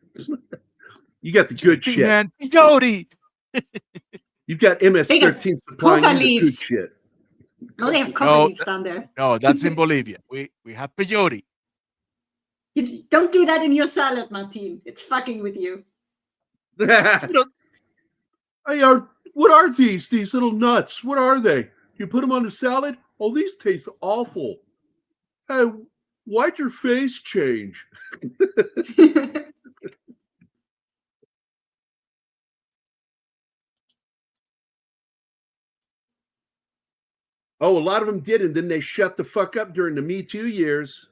You got the good shit. Man, Jody. You've got MS-13 supplying coca you the good leaves. shit. No, they have coca No, leaves down there. No, that's in Bolivia. We have peyote. You don't do that in your salad, Martin. It's fucking with you. What are these little nuts? What are they? You put them on the salad? Oh, these taste awful. Hey, why'd your face change? Oh, a lot of them did, and then they shut the fuck up during the Me Too years.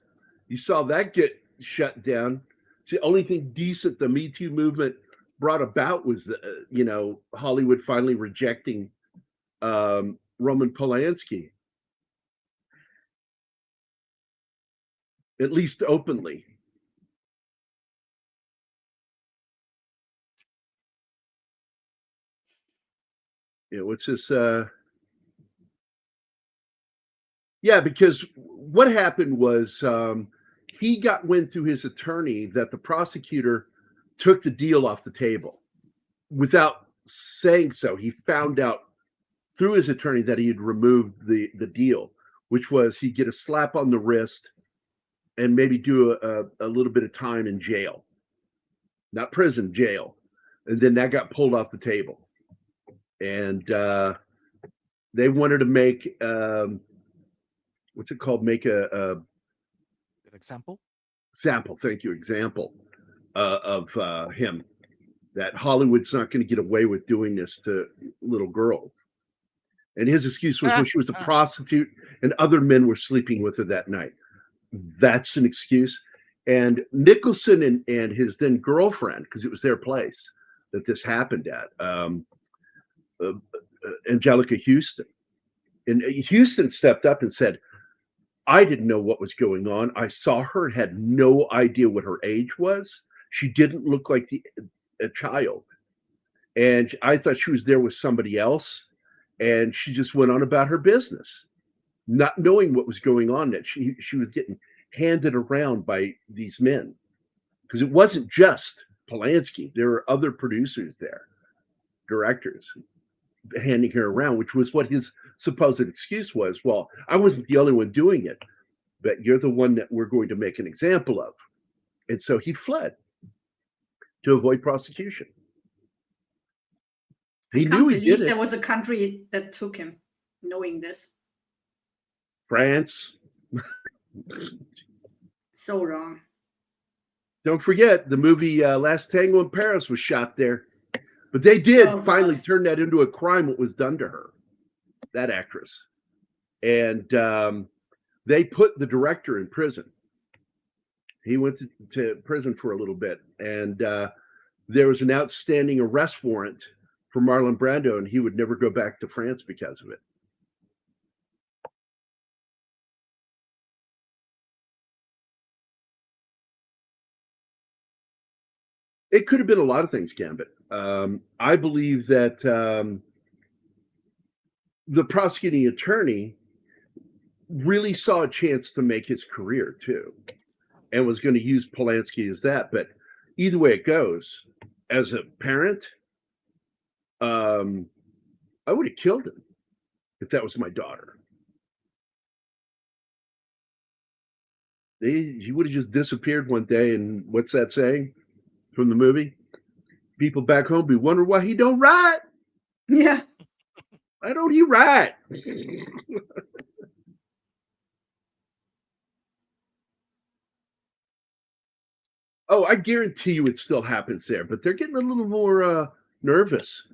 You saw that get shut down. It's the only thing decent the Me Too movement brought about was Hollywood finally rejecting Roman Polanski, at least openly. what's this? Yeah, because what happened was he got wind through his attorney that the prosecutor took the deal off the table without saying so. He found out through his attorney that he had removed the deal, which was he'd get a slap on the wrist and maybe do a little bit of time in jail, not prison, jail. And then that got pulled off the table. And they wanted to make, what's it called? Make An example? Example, thank you, example of him. That Hollywood's not going to get away with doing this to little girls. And his excuse was when she was a prostitute and other men were sleeping with her that night. That's an excuse. And Nicholson and his then girlfriend, because it was their place that this happened at, Angelica Houston. And Houston stepped up and said, I didn't know what was going on. I saw her, had no idea what her age was. She didn't look like a child. And I thought she was there with somebody else. And she just went on about her business, not knowing what was going on, that she was getting handed around by these men. Because it wasn't just Polanski. There were other producers there, directors, handing her around, which was what his supposed excuse was. Well, I wasn't the only one doing it, but you're the one that we're going to make an example of. And so he fled to avoid prosecution. He knew he did it. There was a country that took him, knowing this. France. So wrong. Don't forget, the movie Last Tango in Paris was shot there. But they did finally turn that into a crime, what was done to her, that actress. And they put the director in prison. He went to prison for a little bit. And there was an outstanding arrest warrant for Marlon Brando, and he would never go back to France because of it. It could have been a lot of things, Gambit. I believe that the prosecuting attorney really saw a chance to make his career too, and was going to use Polanski as that. But either way it goes, as a parent, I would have killed him if that was my daughter. He would have just disappeared one day, and what's that saying from the movie? People back home be wondering why he don't ride. Yeah. Why don't he ride? Oh, I guarantee you it still happens there, but they're getting a little more nervous.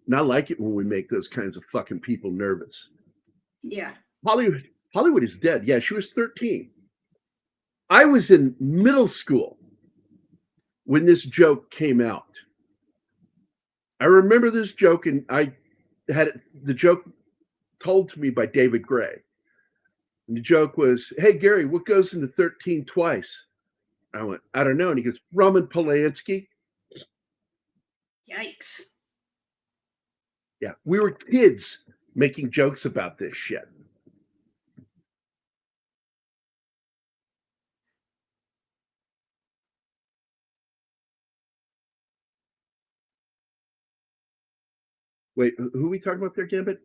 And I like it when we make those kinds of fucking people nervous. Yeah. Hollywood is dead. Yeah, she was 13. I was in middle school when this joke came out. I remember this joke, and I had the joke told to me by David Gray. And the joke was, hey, Gary, what goes into 13 twice? I went, I don't know. And he goes, Roman Polanski. Yikes. Yeah, we were kids making jokes about this shit. Wait, who are we talking about there, Gambit?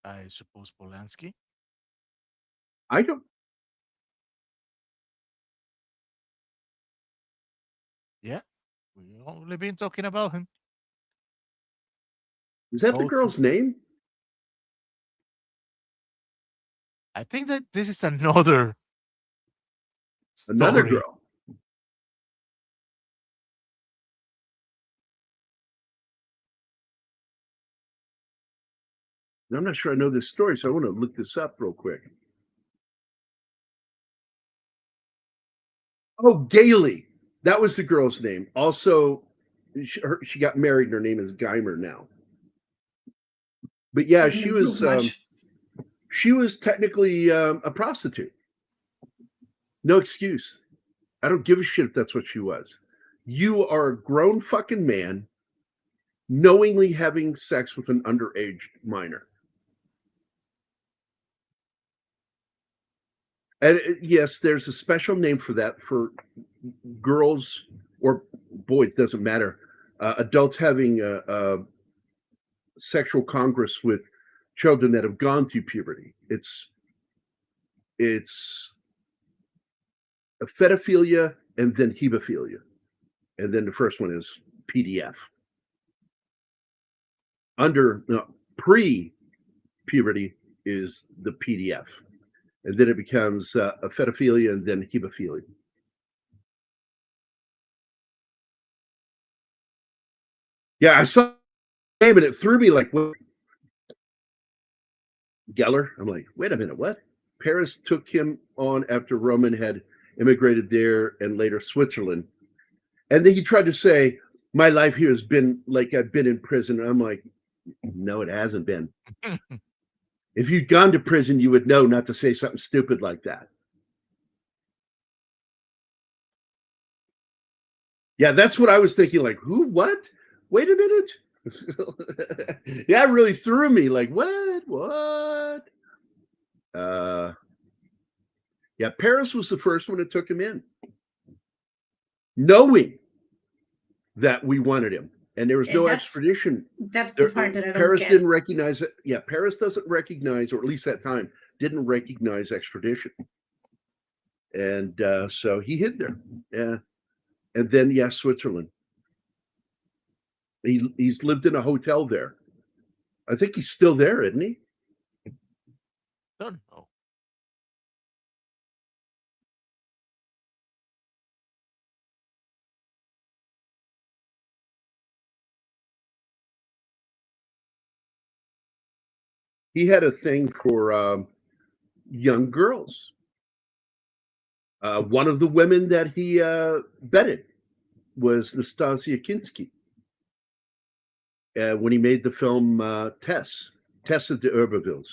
I suppose Polanski. I don't. Yeah, we've only been talking about him. Is that the girl's name? I think that this is another girl. I'm not sure I know this story, so I want to look this up real quick. Oh, Gailey. That was the girl's name. Also, she got married, and her name is Geimer now. But yeah, she was technically a prostitute. No excuse. I don't give a shit if that's what she was. You are a grown fucking man. knowingly having sex with an underage minor. And yes, there's a special name for that for girls or boys, doesn't matter. Adults having a sexual congress with children that have gone through puberty. It's a pedophilia and then hebephilia. And then the first one is PDF. Pre-puberty is the PDF. And then it becomes a pedophilia and then hebephilia. Yeah, I saw the name and it threw me like, what? Geller? I'm like, wait a minute, what? Paris took him on after Roman had immigrated there and later Switzerland. And then he tried to say, my life here has been like I've been in prison. I'm like, no, it hasn't been. If you'd gone to prison, you would know not to say something stupid like that. Yeah, that's what I was thinking. Like, who? What? Wait a minute. Yeah, it really threw me. Like, what? What? Yeah, Paris was the first one that took him in, knowing that we wanted him, and there was no extradition. That's the part that I don't Paris get. didn't recognize it. Yeah, Paris doesn't recognize, or at least that time, didn't recognize extradition, and so he hid there. Yeah, and then Switzerland. He's lived in a hotel there. I think he's still there, isn't he? Don't know. He had a thing for young girls. One of the women that he bedded was Nastasia Kinski. When he made the film Tess of the Urbavilles.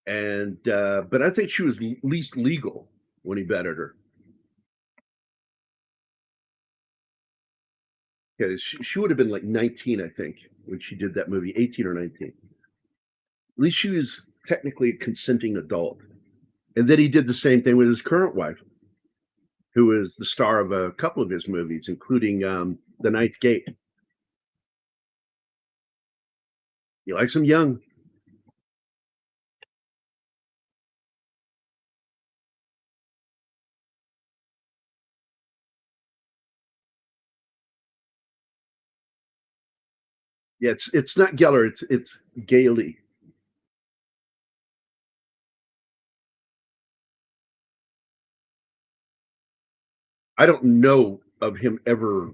And but I think she was least legal when he bedded her. Yeah, she would have been like 19, I think, when she did that movie, 18 or 19. At least she was technically a consenting adult. And then he did the same thing with his current wife, who is the star of a couple of his movies, including The Ninth Gate. He likes them young. Yeah, it's not Geller, it's Gailey. I don't know of him ever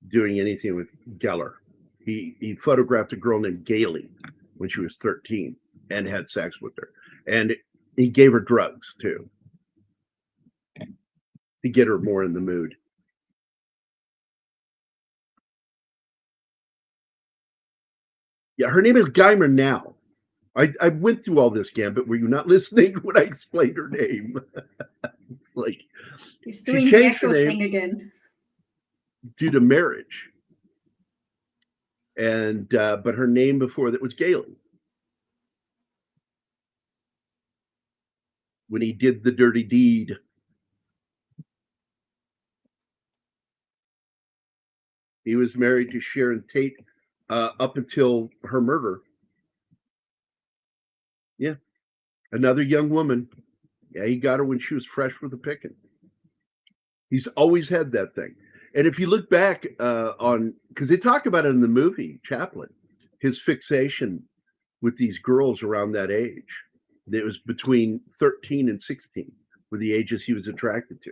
doing anything with Geller. He photographed a girl named Gailey when she was 13 and had sex with her. And he gave her drugs too to get her more in the mood. Yeah, her name is Geimer now. I went through all this, Gambit. Were you not listening when I explained her name? It's like he's doing the echo thing again due to marriage. And but her name before that was Gailey. When he did the dirty deed. He was married to Sharon Tate up until her murder. Yeah. Another young woman. Yeah, he got her when she was fresh with a picking. He's always had that thing. And if you look back on, because they talk about it in the movie, Chaplin, his fixation with these girls around that age. It was between 13 and 16 were the ages he was attracted to.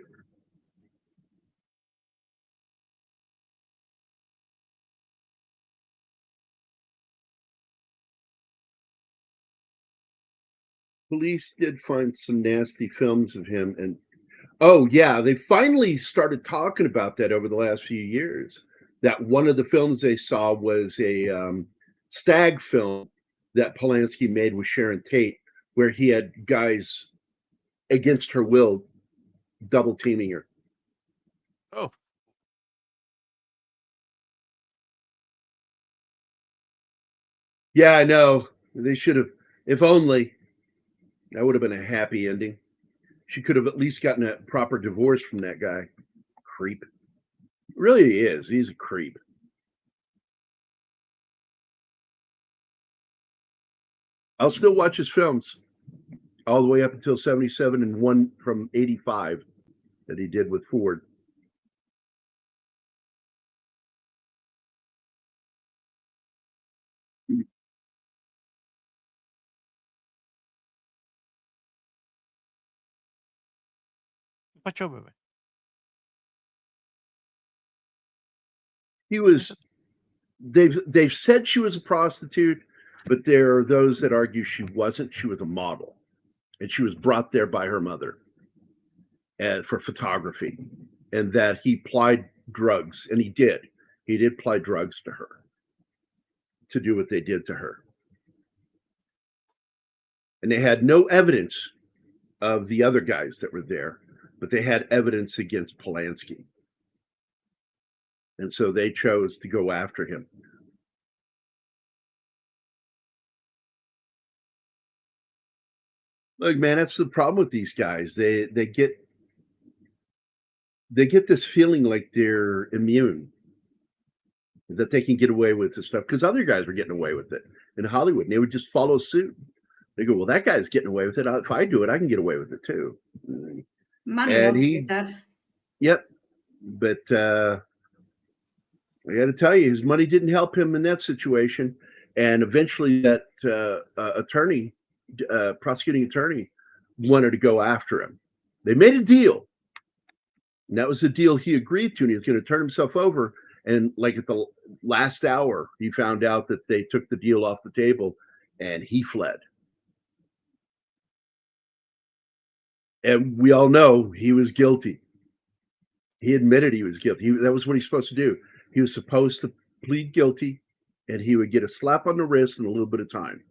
Police did find some nasty films of him, and oh yeah, they finally started talking about that over the last few years. That one of the films they saw was a stag film that Polanski made with Sharon Tate, where he had guys against her will double teaming her. Oh, Yeah, I know. They should have. If only that would have been a happy ending. She could have at least gotten a proper divorce from that guy. Creep. Really, he is. He's a creep. I'll still watch his films all the way up until 77 and one from 85 that he did with Ford. ¿qué pasó, bebé? He was. They've said she was a prostitute, but there are those that argue she wasn't. She was a model, and she was brought there by her mother for photography, and that he plied drugs, and he did. He did ply drugs to her to do what they did to her, and they had no evidence of the other guys that were there, but they had evidence against Polanski, and so they chose to go after him. Look, man, that's the problem with these guys. They get this feeling like they're immune, that they can get away with this stuff because other guys were getting away with it in Hollywood, and they would just follow suit. They go, "Well, that guy's getting away with it. If I do it, I can get away with it too." Money And wants he- with that. Yep, but I got to tell you, his money didn't help him in that situation, and eventually, that attorney, prosecuting attorney, wanted to go after him. They made a deal. And that was the deal he agreed to, and he was going to turn himself over. And like at the last hour, he found out that they took the deal off the table, and he fled. And we all know he was guilty. He admitted he was guilty. That was what he's supposed to do. He was supposed to plead guilty, and he would get a slap on the wrist and a little bit of time.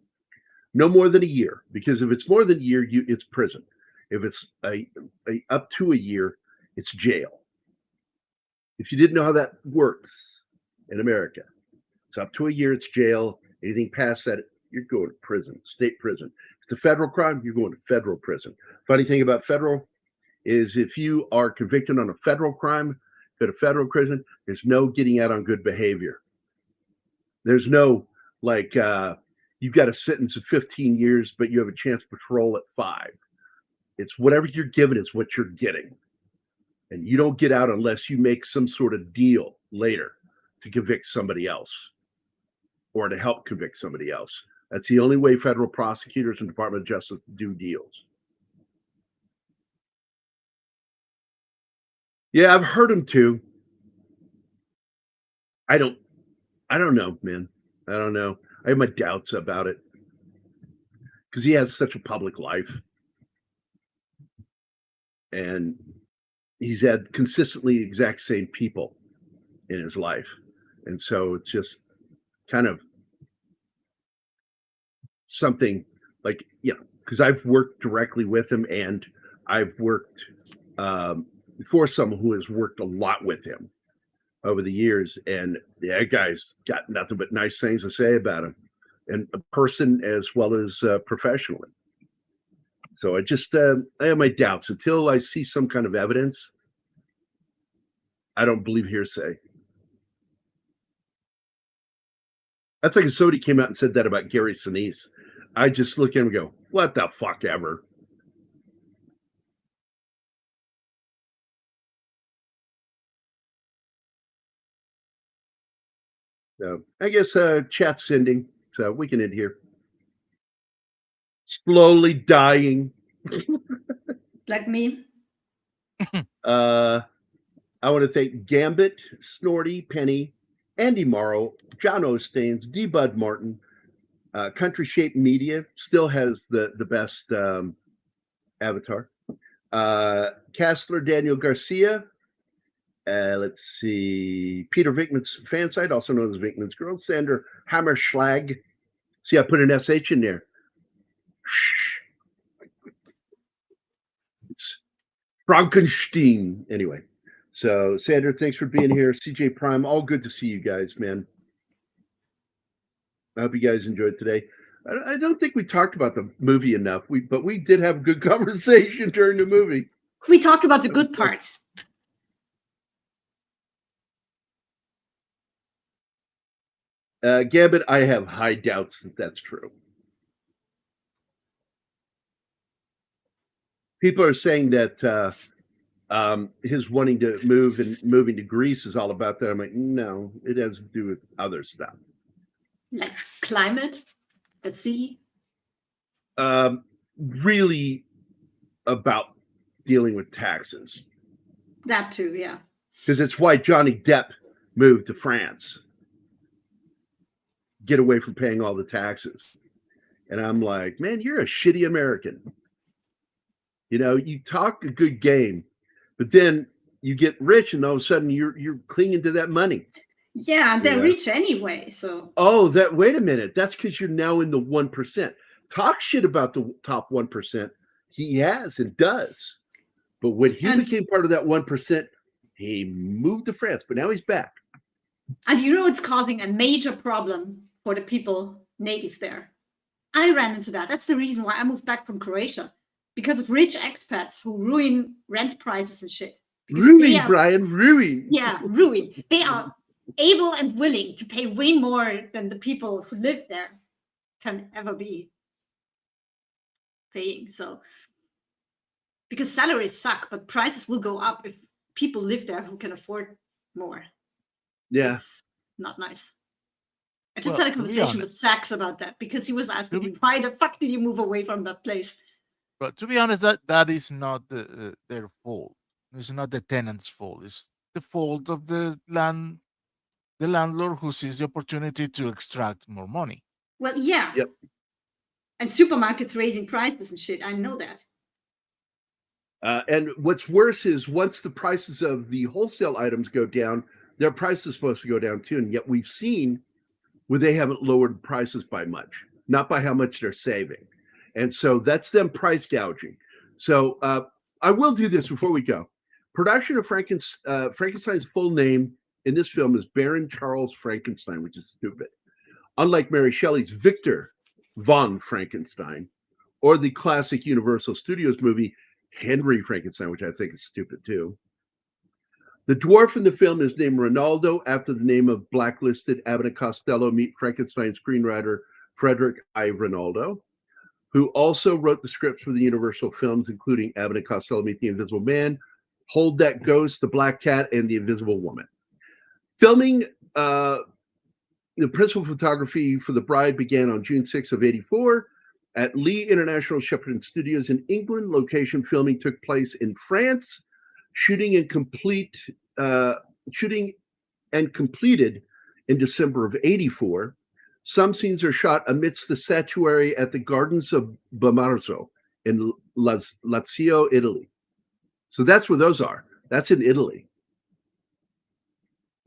No more than a year, because if it's more than a year, it's prison. If it's up to a year, it's jail. If you didn't know how that works in America, it's up to a year, it's jail. Anything past that, you're going to prison, state prison. If it's a federal crime, you're going to federal prison. Funny thing about federal is if you are convicted on a federal crime, go to federal prison, there's no getting out on good behavior. There's no, like, you've got a sentence of 15 years, but you have a chance to parole at 5. It's whatever you're given is what you're getting. And you don't get out unless you make some sort of deal later to convict somebody else or to help convict somebody else. That's the only way federal prosecutors and Department of Justice do deals. Yeah, I've heard him too. I don't know, man. I don't know. I have my doubts about it because he has such a public life. And he's had consistently the exact same people in his life. And so it's just kind of something like, because I've worked directly with him, and I've worked for someone who has worked a lot with him over the years. And that guy's got nothing but nice things to say about him, and a person as well as professionally. So I have my doubts until I see some kind of evidence. I don't believe hearsay. That's like if somebody came out and said that about Gary Sinise. I just look at him and go, what the fuck ever? So I guess chat's ending, so we can end here. Slowly dying. Like me. I want to thank Gambit, Snorty, Penny, Andy Morrow, John Ostains, D. Bud Martin. Country Shape Media still has the best avatar. Castler Daniel Garcia. Let's see. Peter Vickman's fan site, also known as Vickman's Girl. Sander Hammerschlag. See, I put an SH in there. It's Frankenstein. Anyway, So, Sandra, thanks for being here. CJ Prime, all good to see you guys, man. I hope you guys enjoyed today. I don't think we talked about the movie enough. But we did have a good conversation during the movie. We talked about the good parts. Gambit, I have high doubts that that's true. People are saying that his wanting to move and moving to Greece is all about that. I'm like, no, it has to do with other stuff. Like climate, the sea. Really about dealing with taxes. That too, yeah. Because it's why Johnny Depp moved to France. Get away from paying all the taxes. And I'm like, man, you're a shitty American. You know, you talk a good game, but then you get rich and all of a sudden you're clinging to that money. Yeah, and they're rich anyway, so. Oh, wait a minute. That's because you're now in the 1%. Talk shit about the top 1%. He has and does. But when he became part of that 1%, he moved to France, but now he's back. And you know it's causing a major problem for the people native there. I ran into that. That's the reason why I moved back from Croatia. Because of rich expats who ruin rent prices and shit. Ruin, Brian, ruin. Yeah, ruin. They are able and willing to pay way more than the people who live there can ever be paying. So, because salaries suck, but prices will go up if people live there who can afford more. Yeah. It's not nice. I just had a conversation with Sachs about that because he was asking me, why the fuck did you move away from that place? But to be honest, that is not their fault. It's not the tenant's fault. It's the fault of the landlord who sees the opportunity to extract more money. Well, yeah. Yep. And supermarkets raising prices and shit. I know that. And what's worse is once the prices of the wholesale items go down, their price is supposed to go down too. And yet we've seen where they haven't lowered prices by much, not by how much they're saving. And so that's them price gouging. So I will do this before we go. Production of Frankenstein's full name in this film is Baron Charles Frankenstein, which is stupid. Unlike Mary Shelley's Victor von Frankenstein, or the classic Universal Studios movie Henry Frankenstein, which I think is stupid too. The dwarf in the film is named Ronaldo after the name of blacklisted Abbott and Costello meet Frankenstein screenwriter Frederick I. Ronaldo, who also wrote the scripts for the Universal films, including Abbott and Costello Meet the Invisible Man, Hold That Ghost, The Black Cat, and The Invisible Woman. Filming, the principal photography for The Bride began on June 6th of 1984 at Lee International Shepperton Studios in England. Location filming took place in France. Shooting and completed in December of 1984. Some scenes are shot amidst the statuary at the Gardens of Bamarzo in Lazio, Italy. So that's where those are. That's in Italy.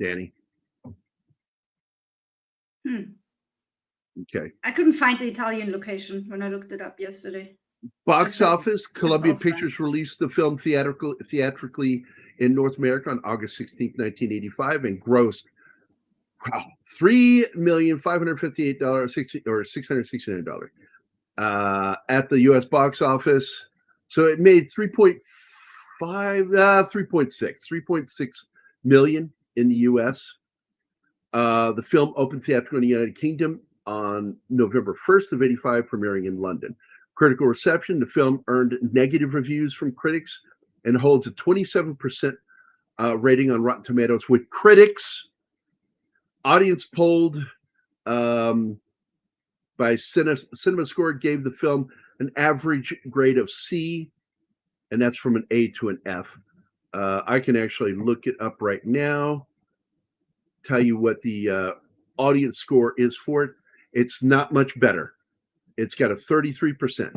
Danny. Okay. I couldn't find the Italian location when I looked it up yesterday. Box office, Columbia Pictures released the film theatrically in North America on August 16th, 1985 and grossed $3,558,000 or $669 at the U.S. box office. So it made 3.6 million in the U.S. The film opened theatrically in the United Kingdom on November 1st of 1985, premiering in London. Critical reception, the film earned negative reviews from critics and holds a 27% rating on Rotten Tomatoes with critics. Audience polled by CinemaScore gave the film an average grade of C, and that's from an A to an F. I can actually look it up right now, tell you what the audience score is for it. It's not much better. It's got a 33%,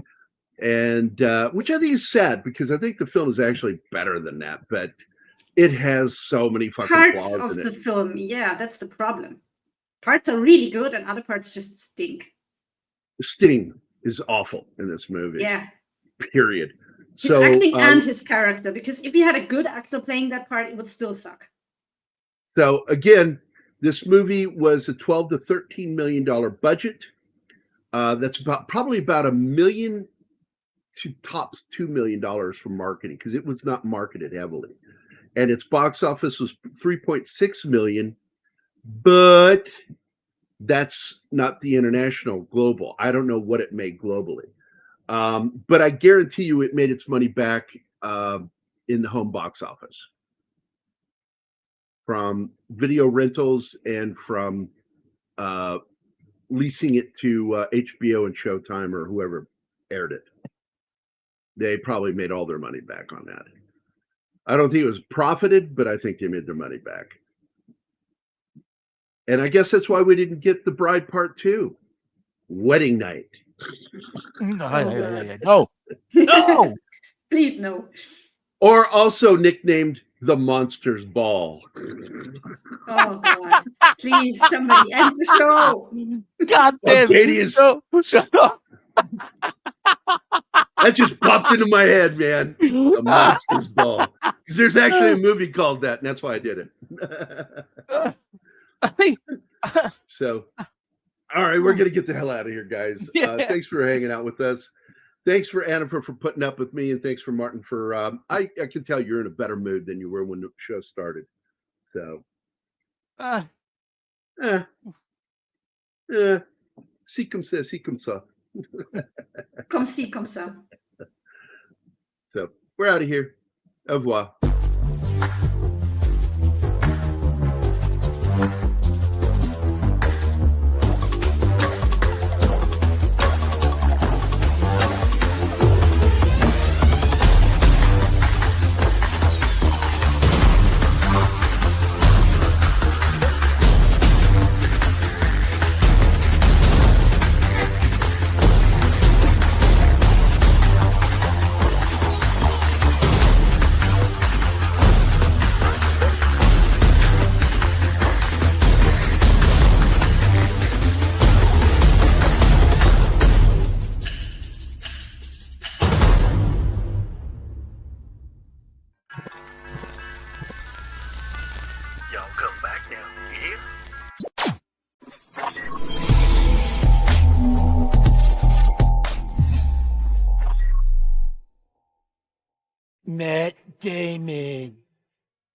and which I think is sad because I think the film is actually better than that, but it has so many fucking parts flaws of in the it. film. Yeah, that's the problem. Parts are really good, and other parts just stink. Sting is awful in this movie. Yeah. Period. His acting and his character, because if he had a good actor playing that part, it would still suck. So again, this movie was a $12 to $13 million budget. That's probably about $1 million to tops $2 million for marketing, because it was not marketed heavily. And its box office was 3.6 million, but that's not the international global. I don't know what it made globally. But I guarantee you it made its money back in the home box office from video rentals and from leasing it to HBO and Showtime or whoever aired it. They probably made all their money back on that. I don't think it was profited, but I think they made their money back. And I guess that's why we didn't get The Bride Part 2. Wedding Night. No. No. Please, no. Or also nicknamed The Monsters Ball. Oh, God. Please, somebody end the show. God damn. Katie is... That just popped into my head, man. The Monsters Ball. Because there's actually a movie called that, and that's why I did it. So, all right, we're going to get the hell out of here, guys. Thanks for hanging out with us. Thanks for Anna for putting up with me, and thanks for Martin for, I can tell you're in a better mood than you were when the show started. So, si comme ça, si comme ça. Comme ci, comme ça. So, we're out of here. Au revoir. Matt Damon.